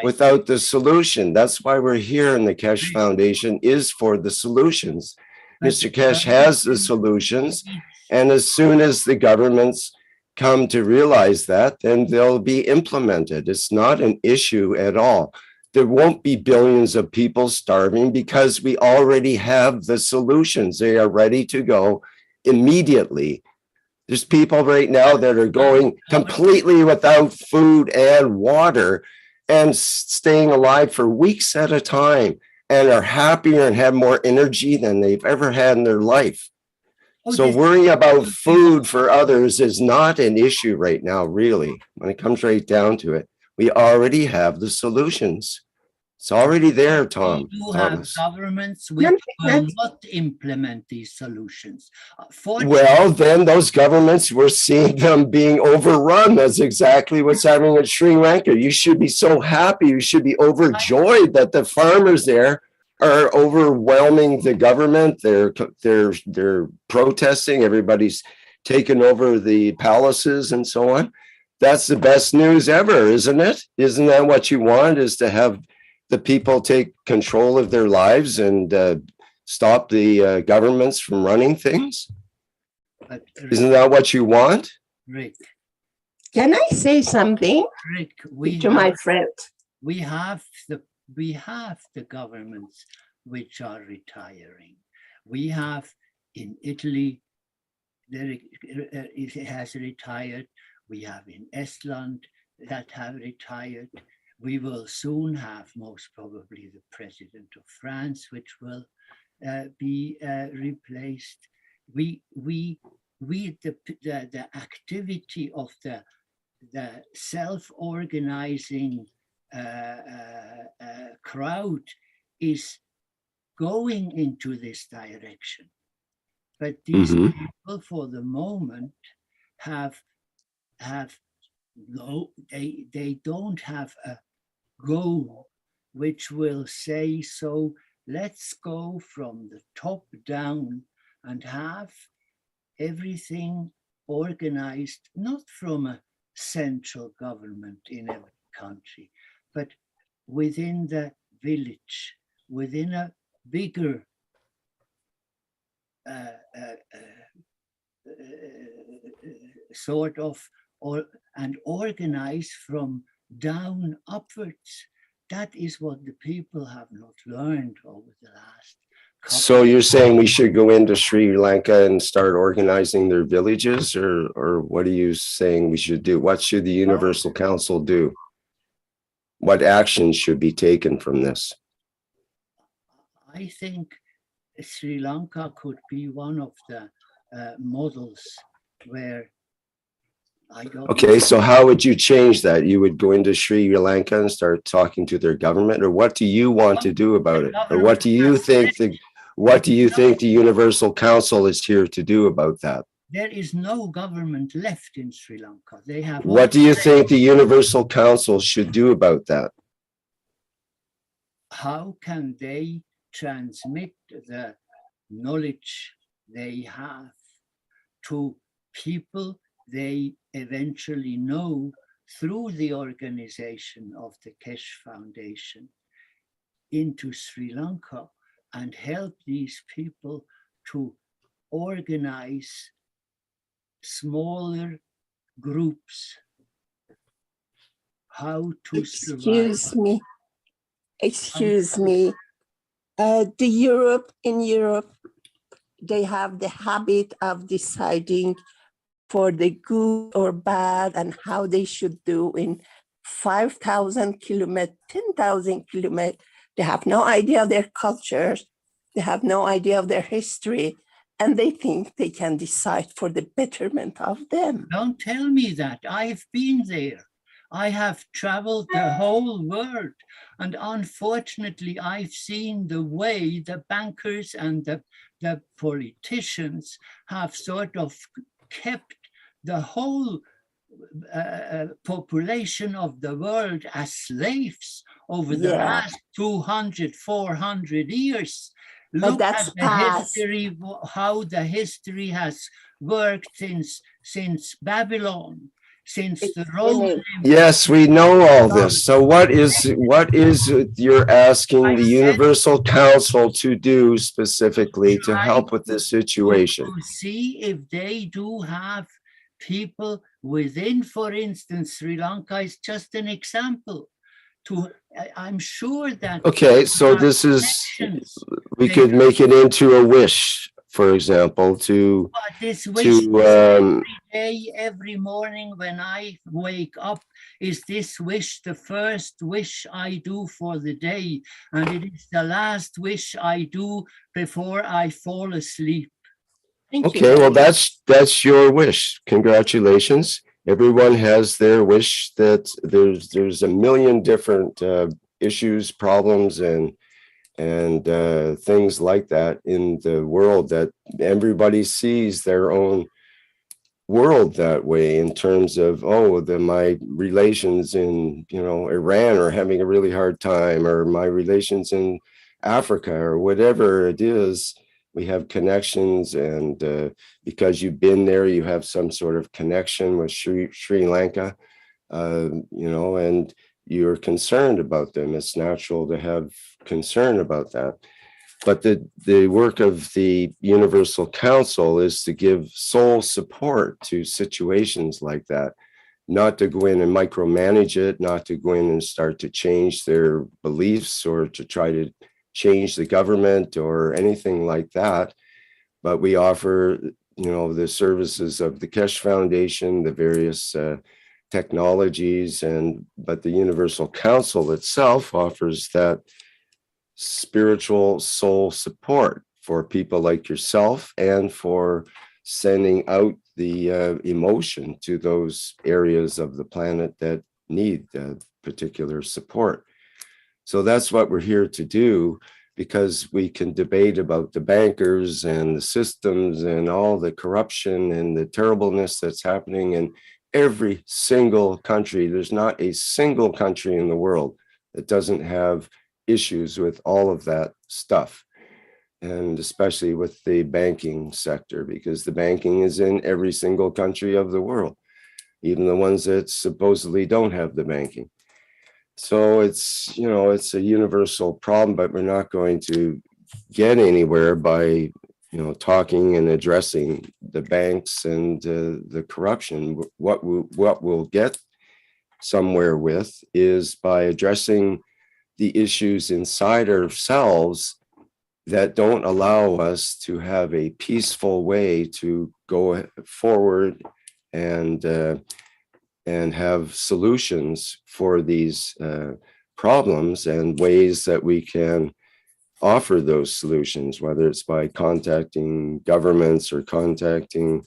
without the solution. That's why we're here in the Keshe Foundation, is for the solutions. Mr. Keshe has the solutions, and as soon as the governments come to realize that, then they'll be implemented. It's not an issue at all. There won't be billions of people starving because we already have the solutions. They are ready to go immediately. There's people right now that are going completely without food and water and staying alive for weeks at a time and are happier and have more energy than they've ever had in their life. So worrying about food for others is not an issue right now, really. When it comes right down to it, we already have the solutions. It's already there, Thomas. Have governments which will not implement these solutions. Well, then those governments, we're seeing them being overrun. That's exactly what's happening in Sri Lanka. You should be so happy. You should be overjoyed that the farmers there are overwhelming the government. They're protesting. Everybody's taken over the palaces and so on. That's the best news ever, isn't it? Isn't that what you want, is to have the people take control of their lives and stop the governments from running things? Isn't that what you want? Rick, can I say something? Rick, my friend? We have the governments which are retiring. We have in Italy, it has retired. We have in Estland that have retired. We will soon have most probably the president of France, which will be replaced. The activity of the self-organizing crowd is going into this direction. But these people for the moment they don't have a goal which will say, so let's go from the top down and have everything organized, not from a central government in every country, but within the village, within a bigger sort of, and organize from down upwards. That is what the people have not learned over the last couple. So you're saying we should go into Sri Lanka and start organizing their villages, or what are you saying we should do? What should the Universal Council do? What actions should be taken from this? I think Sri Lanka could be one of the models where Okay, so how would you change that? You would go into Sri Lanka and start talking to their government, or what do you want to do about it? Or what do you think the Universal Council is here to do about that? There is no government left in Sri Lanka. They have. What do you think the Universal Council should do about that? How can they transmit the knowledge they have to people they eventually know through the organization of the Keshe Foundation into Sri Lanka, and help these people to organize smaller groups how to survive. Excuse me. Excuse me. In Europe, they have the habit of deciding for the good or bad and how they should do in 5,000 kilometers, 10,000 kilometers. They have no idea of their cultures. They have no idea of their history. And they think they can decide for the betterment of them. Don't tell me that. I've been there. I have traveled the whole world. And unfortunately, I've seen the way the bankers and the politicians have sort of kept the whole population of the world as slaves over the last 200, 400 years. Look at the history, how the history has worked since Babylon, since the Roman Empire. Yes, we know all this. So what is it you're asking the Universal Council to do specifically to help with this situation? To see if they do have people within, for instance, Sri Lanka is just an example. I'm sure that. Okay, so this is, we could make it into a wish, for example, to this wish every day, every morning when I wake up, is this wish the first wish I do for the day, and it is the last wish I do before I fall asleep. Okay, well, that's your wish. Congratulations. Everyone has their wish. That there's a million different issues, problems, and things like that in the world, that everybody sees their own world that way, in terms of, oh, my relations in Iran are having a really hard time, or my relations in Africa, or whatever it is. We have connections, and because you've been there, you have some sort of connection with Sri Lanka, and you're concerned about them. It's natural to have concern about that. But the work of the Universal Council is to give sole support to situations like that, not to go in and micromanage it, not to go in and start to change their beliefs, or to try to change the government or anything like that. But we offer, the services of the Keshe Foundation, the various technologies, but the Universal Council itself offers that spiritual soul support for people like yourself, and for sending out the emotion to those areas of the planet that need particular support. So that's what we're here to do, because we can debate about the bankers and the systems and all the corruption and the terribleness that's happening in every single country. There's not a single country in the world that doesn't have issues with all of that stuff, and especially with the banking sector, because the banking is in every single country of the world, even the ones that supposedly don't have the banking. So it's, it's a universal problem, but we're not going to get anywhere by, talking and addressing the banks and the corruption. What we'll get somewhere with is by addressing the issues inside ourselves that don't allow us to have a peaceful way to go forward and have solutions for these problems, and ways that we can offer those solutions, whether it's by contacting governments, or contacting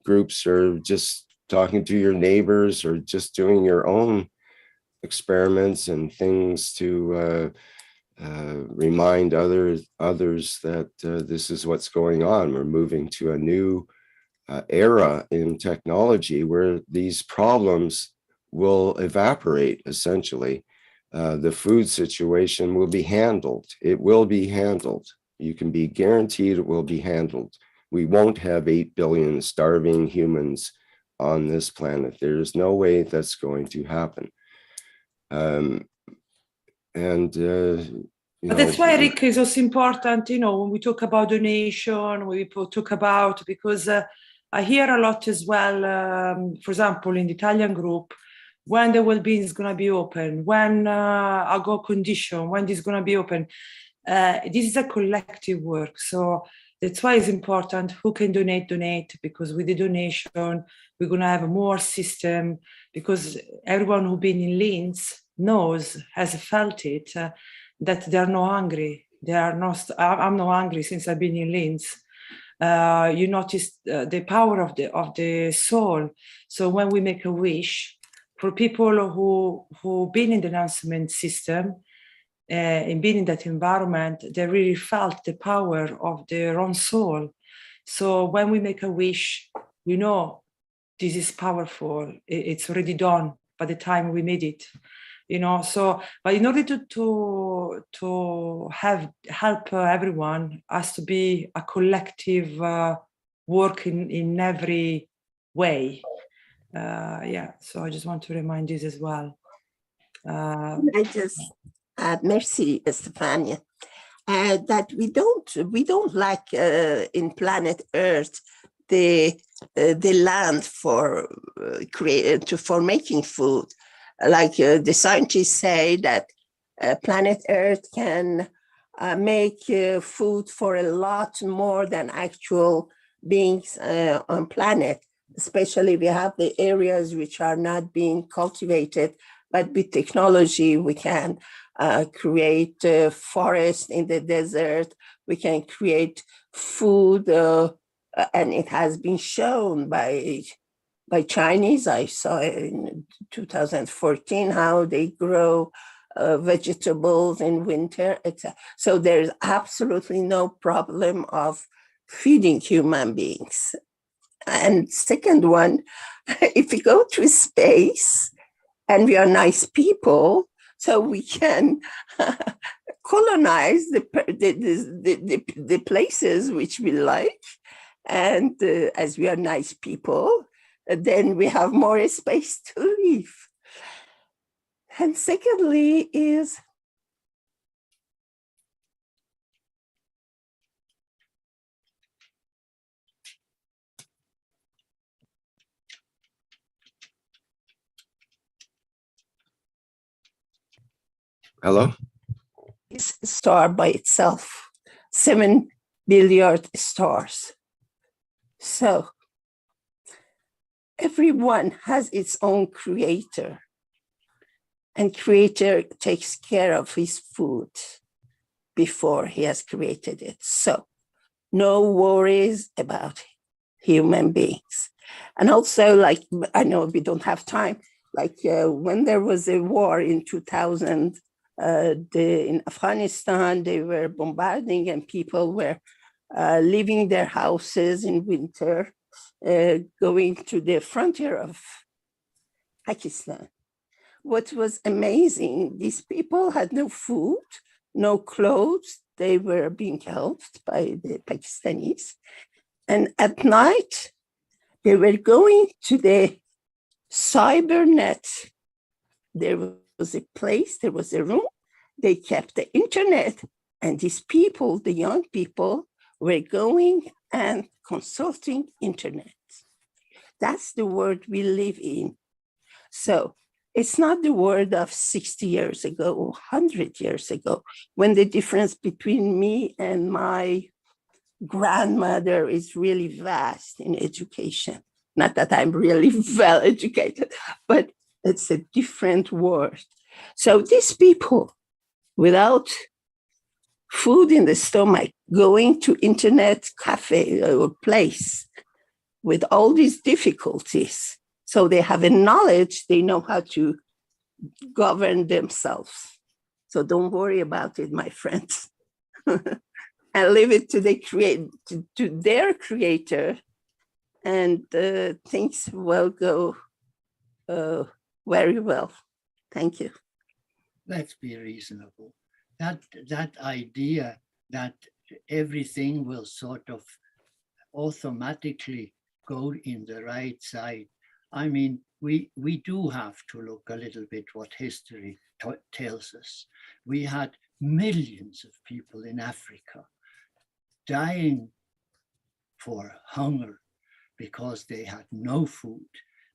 groups, or just talking to your neighbors, or just doing your own experiments and things to remind others that this is what's going on. We're moving to a new era in technology where these problems will evaporate, essentially. The food situation will be handled. It will be handled. You can be guaranteed it will be handled. We won't have 8 billion starving humans on this planet. There is no way that's going to happen. But that's why, Rick, is also important, when we talk about donation, we talk about, because I hear a lot as well, for example, in the Italian group, when the well-being is going to be open, when I go condition, when this is going to be open. This is a collective work. So that's why it's important who can donate, because with the donation, we're going to have a more system, because everyone who's been in Linz knows, has felt it, that they are not hungry. They are not, I'm not hungry since I've been in Linz. You notice the power of the soul. So when we make a wish, for people who've been in the announcement system, and being in that environment, they really felt the power of their own soul. So when we make a wish, you know, this is powerful. It's already done by the time we made it, you know. So, but in order to help everyone, has to be a collective work in every way. Yeah. So I just want to remind this as well. I just merci, Stefania. That we don't like in planet Earth the land for making food. Like the scientists say that planet Earth can make food for a lot more than actual beings on planet. Especially we have the areas which are not being cultivated, but with technology we can create forest in the desert. We can create food, and it has been shown by Chinese. I saw in 2014 how they grow vegetables in winter, etc. So there's absolutely no problem of feeding human beings. And second one, if we go to space and we are nice people, so we can colonize the places which we like. And as we are nice people, then we have more space to live. And secondly is, Hello? is a star by itself, 7 billion stars. So everyone has its own creator, and creator takes care of his food before he has created it. So no worries about human beings. And also, like, I know we don't have time, like when there was a war in 2000, in Afghanistan, they were bombarding and people were leaving their houses in winter, going to the frontier of Pakistan. What was amazing, these people had no food, no clothes. They were being helped by the Pakistanis. And at night, they were going to the cybernet. There was a place, there was a room, they kept the internet, and these people, the young people, were going and consulting internet. That's the world we live in. So it's not the world of 60 years ago or 100 years ago, when the difference between me and my grandmother is really vast in education. Not that I'm really well educated, but it's a different world. So these people, without food in the stomach, going to internet cafe or place with all these difficulties. So they have a knowledge, they know how to govern themselves. So don't worry about it, my friends. And leave it to their creator, and things will go very well. Thank you. Let's be reasonable. That idea that everything will sort of automatically go in the right side. I mean, we do have to look a little bit what history tells us. We had millions of people in Africa dying for hunger because they had no food,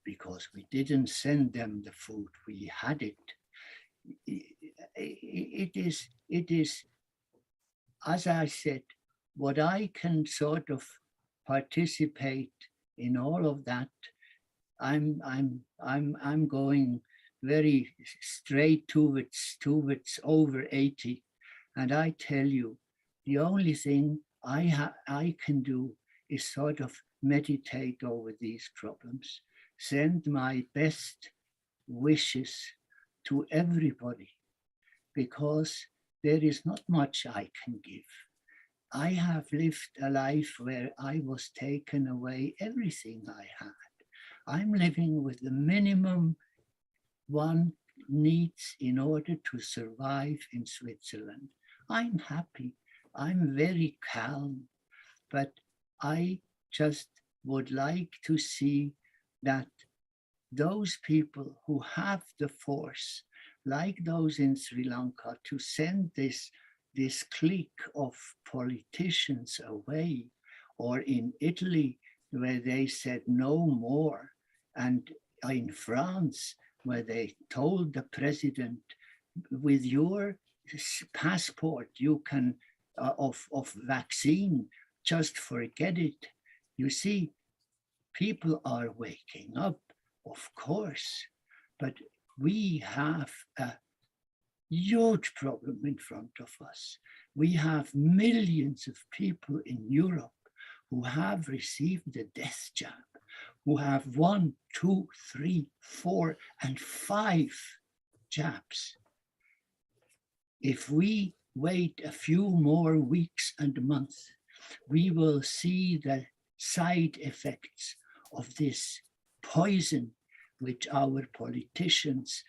because we didn't send them the food, we had it. It is, as I said, what I can sort of participate in all of that. I'm going very straight towards over 80, and I tell you, the only thing I can do is sort of meditate over these problems, send my best wishes to everybody, because there is not much I can give. I have lived a life where I was taken away everything I had. I'm living with the minimum one needs in order to survive in Switzerland. I'm happy, I'm very calm, but I just would like to see that those people who have the force, like those in Sri Lanka, to send this clique of politicians away, or in Italy, where they said no more, and in France, where they told the president, with your passport, you can, of vaccine, just forget it. You see, people are waking up, of course, but we have a huge problem in front of us. We have millions of people in Europe who have received the death jab, who have 1, 2, 3, 4, and 5 jabs. If we wait a few more weeks and months, we will see the side effects of this poison which our politicians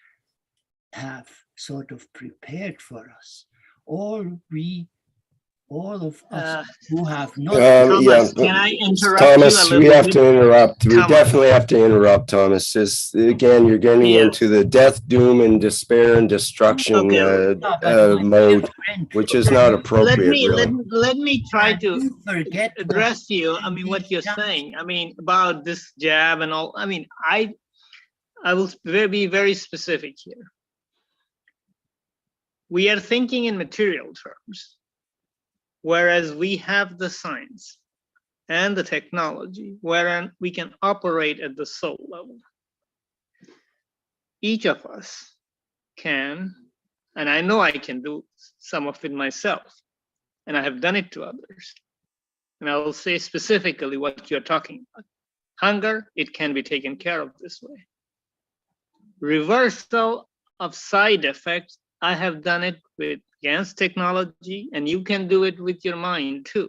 have sort of prepared for us. All of us who have not... Thomas, can I interrupt Thomas, you a little we have bit? to interrupt. We Come definitely have to interrupt, Thomas. This, again, you're getting Yeah. into the death, doom, and despair and destruction mode, which is not appropriate, let me try to address you. I mean, what you're saying. I mean, about this jab and all. I mean, I will be very specific here. We are thinking in material terms, whereas we have the science and the technology wherein we can operate at the soul level. Each of us can, and I know I can do some of it myself, and I have done it to others. And I will say specifically what you're talking about. Hunger, it can be taken care of this way. Reversal of side effects, I have done it with against technology, and you can do it with your mind too.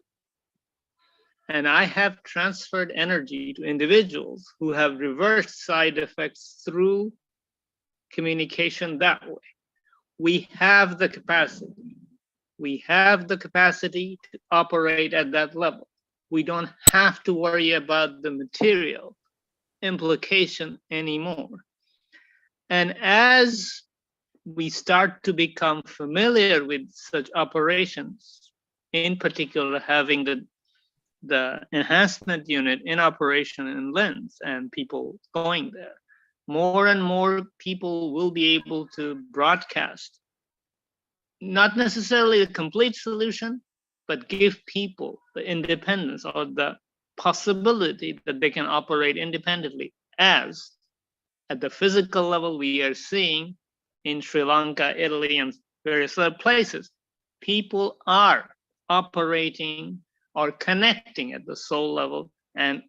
And I have transferred energy to individuals who have reversed side effects through communication that way. We have the capacity. We have the capacity to operate at that level. We don't have to worry about the material implication anymore. And as we start to become familiar with such operations, in particular having the enhancement unit in operation in Linz and people going there, more and more people will be able to broadcast, not necessarily the complete solution, but give people the independence or the possibility that they can operate independently, as at the physical level we are seeing in Sri Lanka, Italy, and various other places. People are operating or connecting at the soul level and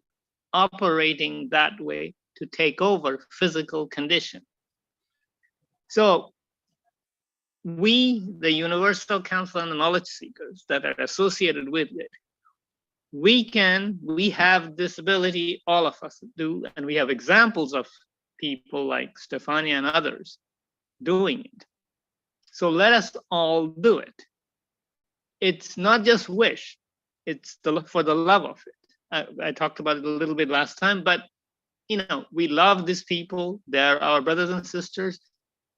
operating that way to take over physical condition. So we, the Universal Council and the knowledge seekers that are associated with it, we have this ability, all of us do, and we have examples of people like Stefania and others doing it. So let us all do it. It's not just wish, it's for the love of it. I talked about it a little bit last time, but you know, we love these people. They're our brothers and sisters.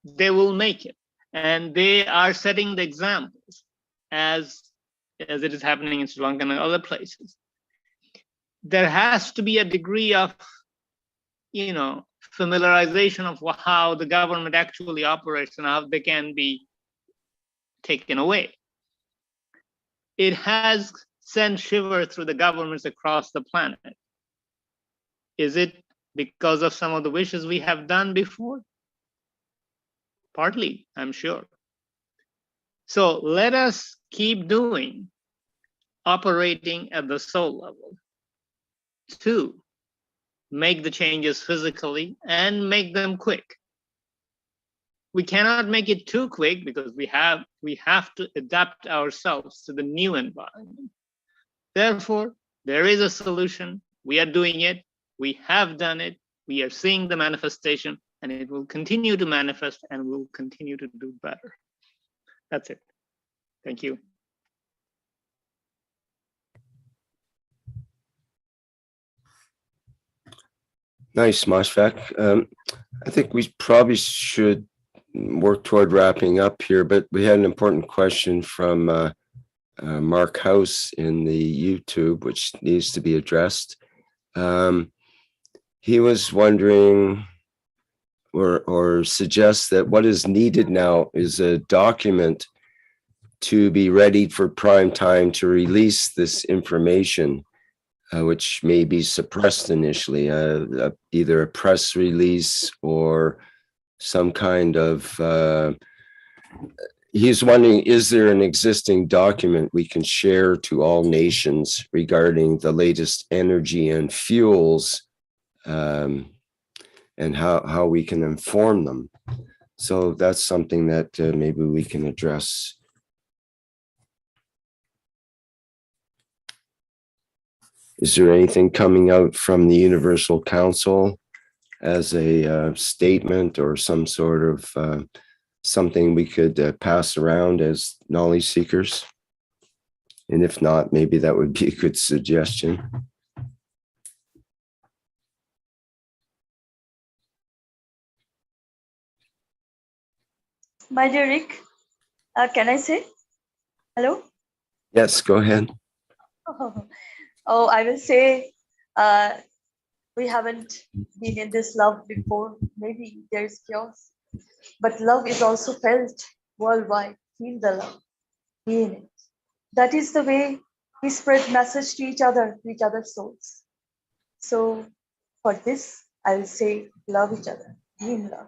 They will make it. And they are setting the examples as it is happening in Sri Lanka and other places. There has to be a degree of, you know, familiarization of how the government actually operates and how they can be taken away. It has sent shivers through the governments across the planet. Is it because of some of the wishes we have done before? Partly, I'm sure. So let us keep doing, operating at the soul level. 2, make the changes physically and make them quick. We cannot make it too quick because we have to adapt ourselves to the new environment. Therefore, there is a solution. We are doing it. We have done it. We are seeing the manifestation, and it will continue to manifest and we'll continue to do better. That's it. Thank you. Nice, Mashfaq. I think we probably should work toward wrapping up here, but we had an important question from Mark House in the YouTube, which needs to be addressed. He was wondering or suggests that what is needed now is a document to be ready for prime time to release this information, which may be suppressed initially, either a press release or some kind of, he's wondering, is there an existing document we can share to all nations regarding the latest energy and fuels, and how we can inform them? So that's something that maybe we can address. Is there anything coming out from the Universal Council as a statement or some sort of something we could pass around as knowledge seekers? And if not, maybe that would be a good suggestion. My dear Rick, can I say hello? Yes, go ahead. Oh, I will say we haven't been in this love before. Maybe there is chaos, but love is also felt worldwide. Feel the love, be in it. That is the way we spread message to each other's souls. So for this, I will say love each other, be in love.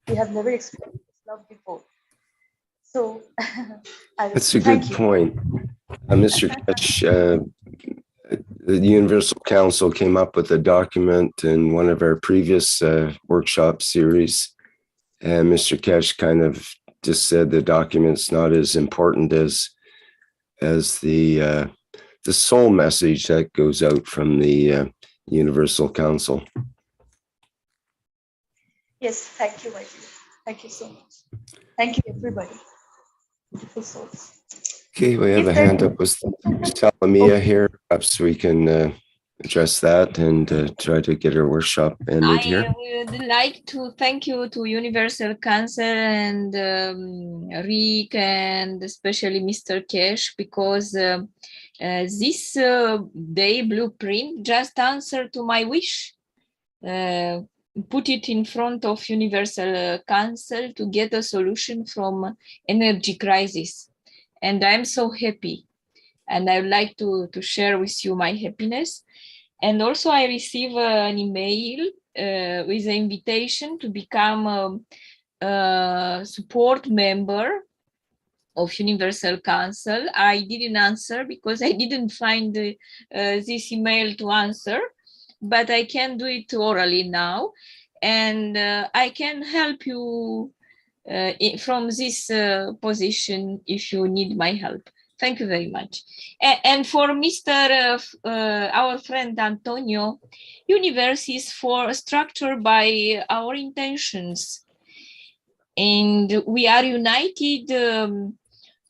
We have never experienced love before. So that's a good point. Mr. Keshe, the Universal Council came up with a document in one of our previous workshop series, and Mr. Keshe kind of just said the document's not as important as the soul message that goes out from the Universal Council. Yes, thank you, my dear. Thank you so much. Thank you, everybody. Beautiful souls. Okay, we have a hand up with Salamia here. Perhaps we can address that and try to get our workshop ended here. I would like to thank you to Universal Council and Rick and especially Mr. Keshe, because this day blueprint just answered to my wish. Put it in front of Universal Council to get a solution from energy crisis. And I'm so happy. And I would like to share with you my happiness. And also I receive an email with an invitation to become a support member of Universal Council. I didn't answer because I didn't find this email to answer, but I can do it orally now. And I can help you from this position if you need my help. Thank you very much. And for Mr. Our friend Antonio, universe is structured by our intentions. And we are united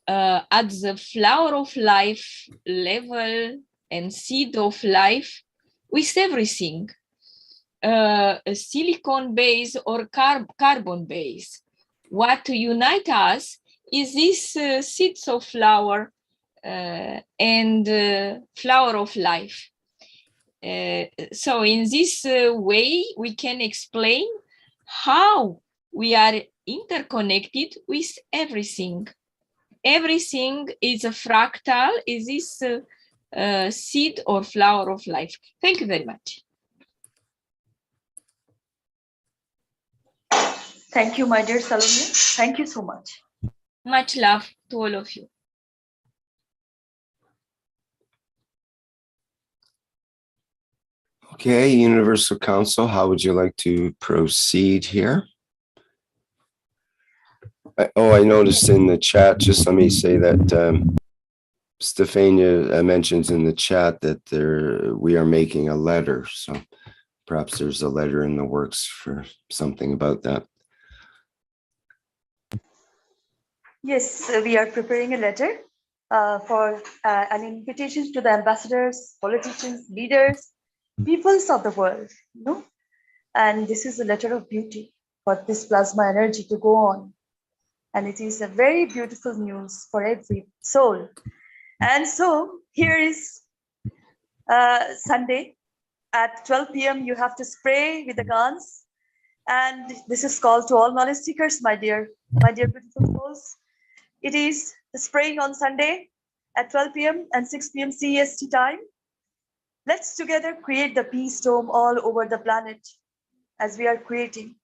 at the flower of life level and seed of life with everything. A silicon base or carbon base. What unites us is this seeds of flower and flower of life. So in this way, we can explain how we are interconnected with everything. Everything is a fractal, is this seed or flower of life. Thank you very much. Thank you, my dear Salome. Thank you so much. Much love to all of you. Okay, Universal Council, how would you like to proceed here? I noticed in the chat, just let me say that Stefania mentions in the chat that we are making a letter. So perhaps there's a letter in the works for something about that. Yes, we are preparing a letter for an invitation to the ambassadors, politicians, leaders, peoples of the world, you know. And this is a letter of beauty for this plasma energy to go on. And it is a very beautiful news for every soul. And so here is Sunday at 12 p.m. You have to spray with the guns. And this is called to all knowledge seekers, my dear beautiful souls. It is the spraying on Sunday at 12 p.m. and 6 p.m. CEST time. Let's together create the peace dome all over the planet as we are creating.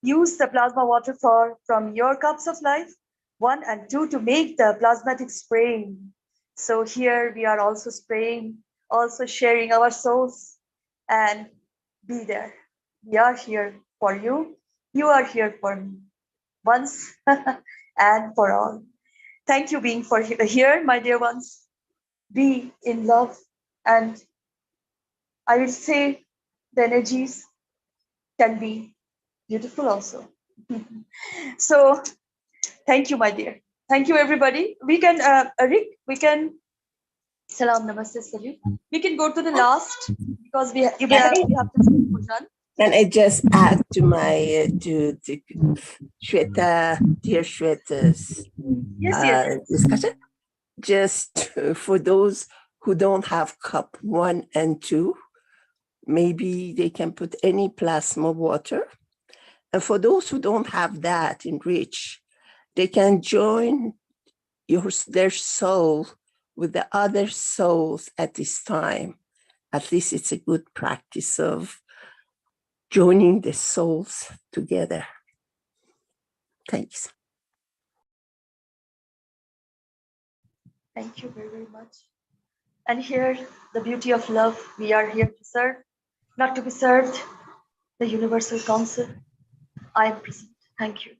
Use the plasma water from your cups of life, 1 and 2, to make the plasmatic spraying. So here we are also spraying, also sharing our souls, and be there. We are here for you. You are here for me. Once and for all. Thank you being for here, my dear ones. Be in love, and I will say the energies can be beautiful also. So thank you, my dear. Thank you, everybody. We can, Rick, we can, salam, namaste, salute. We can go to the last because we have to say Bhujan. Can I just add to my to Shweta, dear Shweta's discussion? Just for those who don't have cup 1 and 2, maybe they can put any plasma water. And for those who don't have that in reach, they can join their soul with the other souls at this time. At least it's a good practice of joining the souls together. Thanks. Thank you very, very much. And here, the beauty of love, we are here to serve, not to be served. The Universal Council, I am present. Thank you.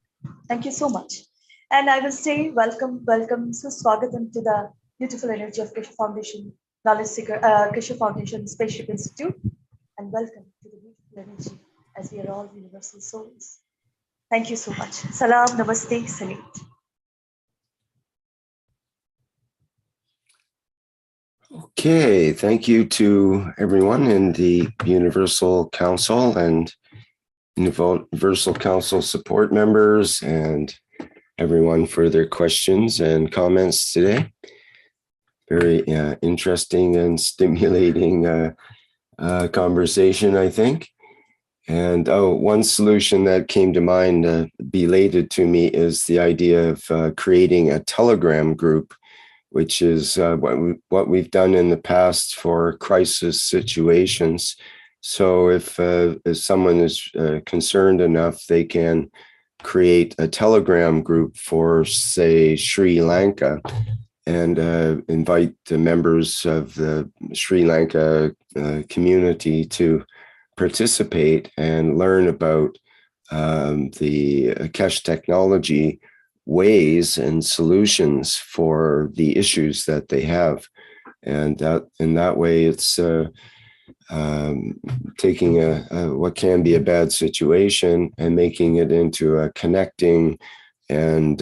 Thank you so much. And I will say welcome, Suswagatam to the beautiful energy of Keshe Foundation, Knowledge Seeker, Keshe Foundation, Spaceship Institute, and welcome to the beautiful energy as we are all universal souls. Thank you so much. Salam, namaste, salute. Okay, thank you to everyone in the Universal Council and Universal Council support members and everyone for their questions and comments today. Very interesting and stimulating conversation, I think. And one solution that came to mind, belated to me, is the idea of creating a Telegram group, which is what we've done in the past for crisis situations. So if someone is concerned enough, they can create a Telegram group for, say, Sri Lanka, and invite the members of the Sri Lanka community to participate and learn about the Keshe technology ways and solutions for the issues that they have. And that in that way, it's taking what can be a bad situation and making it into a connecting and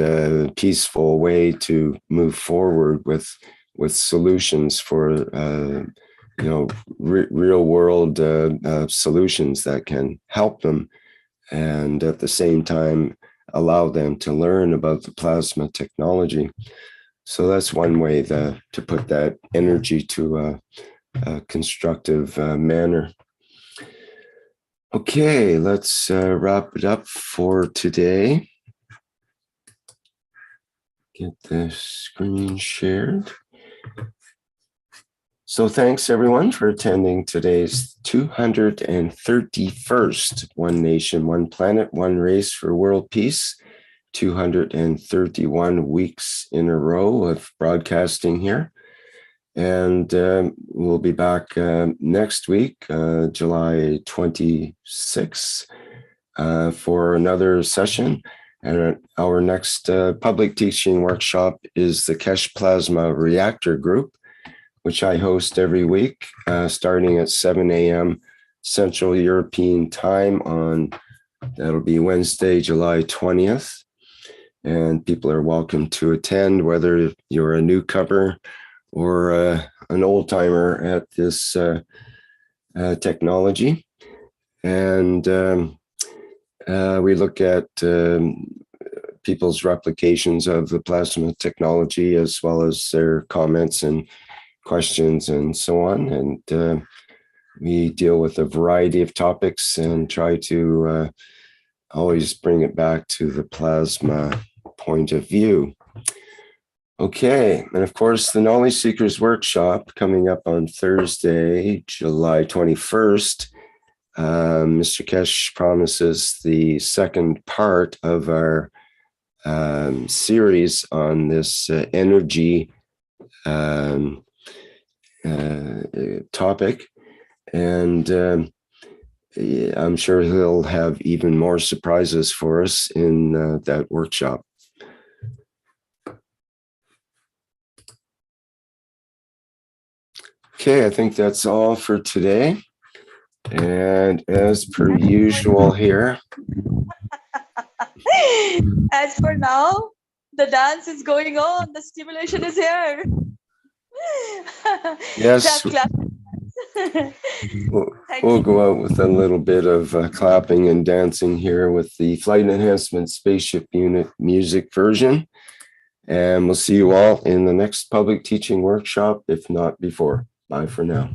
peaceful way to move forward with solutions for real world solutions that can help them, and at the same time allow them to learn about the plasma technology. So that's one way to put that energy to constructive manner. Okay, let's wrap it up for today. Get the screen shared. So thanks everyone for attending today's 231st One Nation, One Planet, One Race for World Peace, 231 weeks in a row of broadcasting here. And we'll be back next week, July 26th, for another session. And our next public teaching workshop is the Keshe Plasma Reactor Group, which I host every week, starting at 7 a.m. Central European Time that'll be Wednesday, July 20th. And people are welcome to attend, whether you're a newcomer or an old timer at this technology. And we look at people's replications of the plasma technology, as well as their comments and questions and so on. And we deal with a variety of topics and try to always bring it back to the plasma point of view. Okay, and of course, the Knowledge Seekers Workshop coming up on Thursday, July 21st. Mr. Keshe promises the second part of our series on this energy topic. And I'm sure he'll have even more surprises for us in that workshop. Okay, I think that's all for today. And as per usual here. As for now, the dance is going on. The stimulation is here. Yes. We'll go out with a little bit of clapping and dancing here with the Flight Enhancement Spaceship Unit music version. And we'll see you all in the next public teaching workshop, if not before. Bye for now.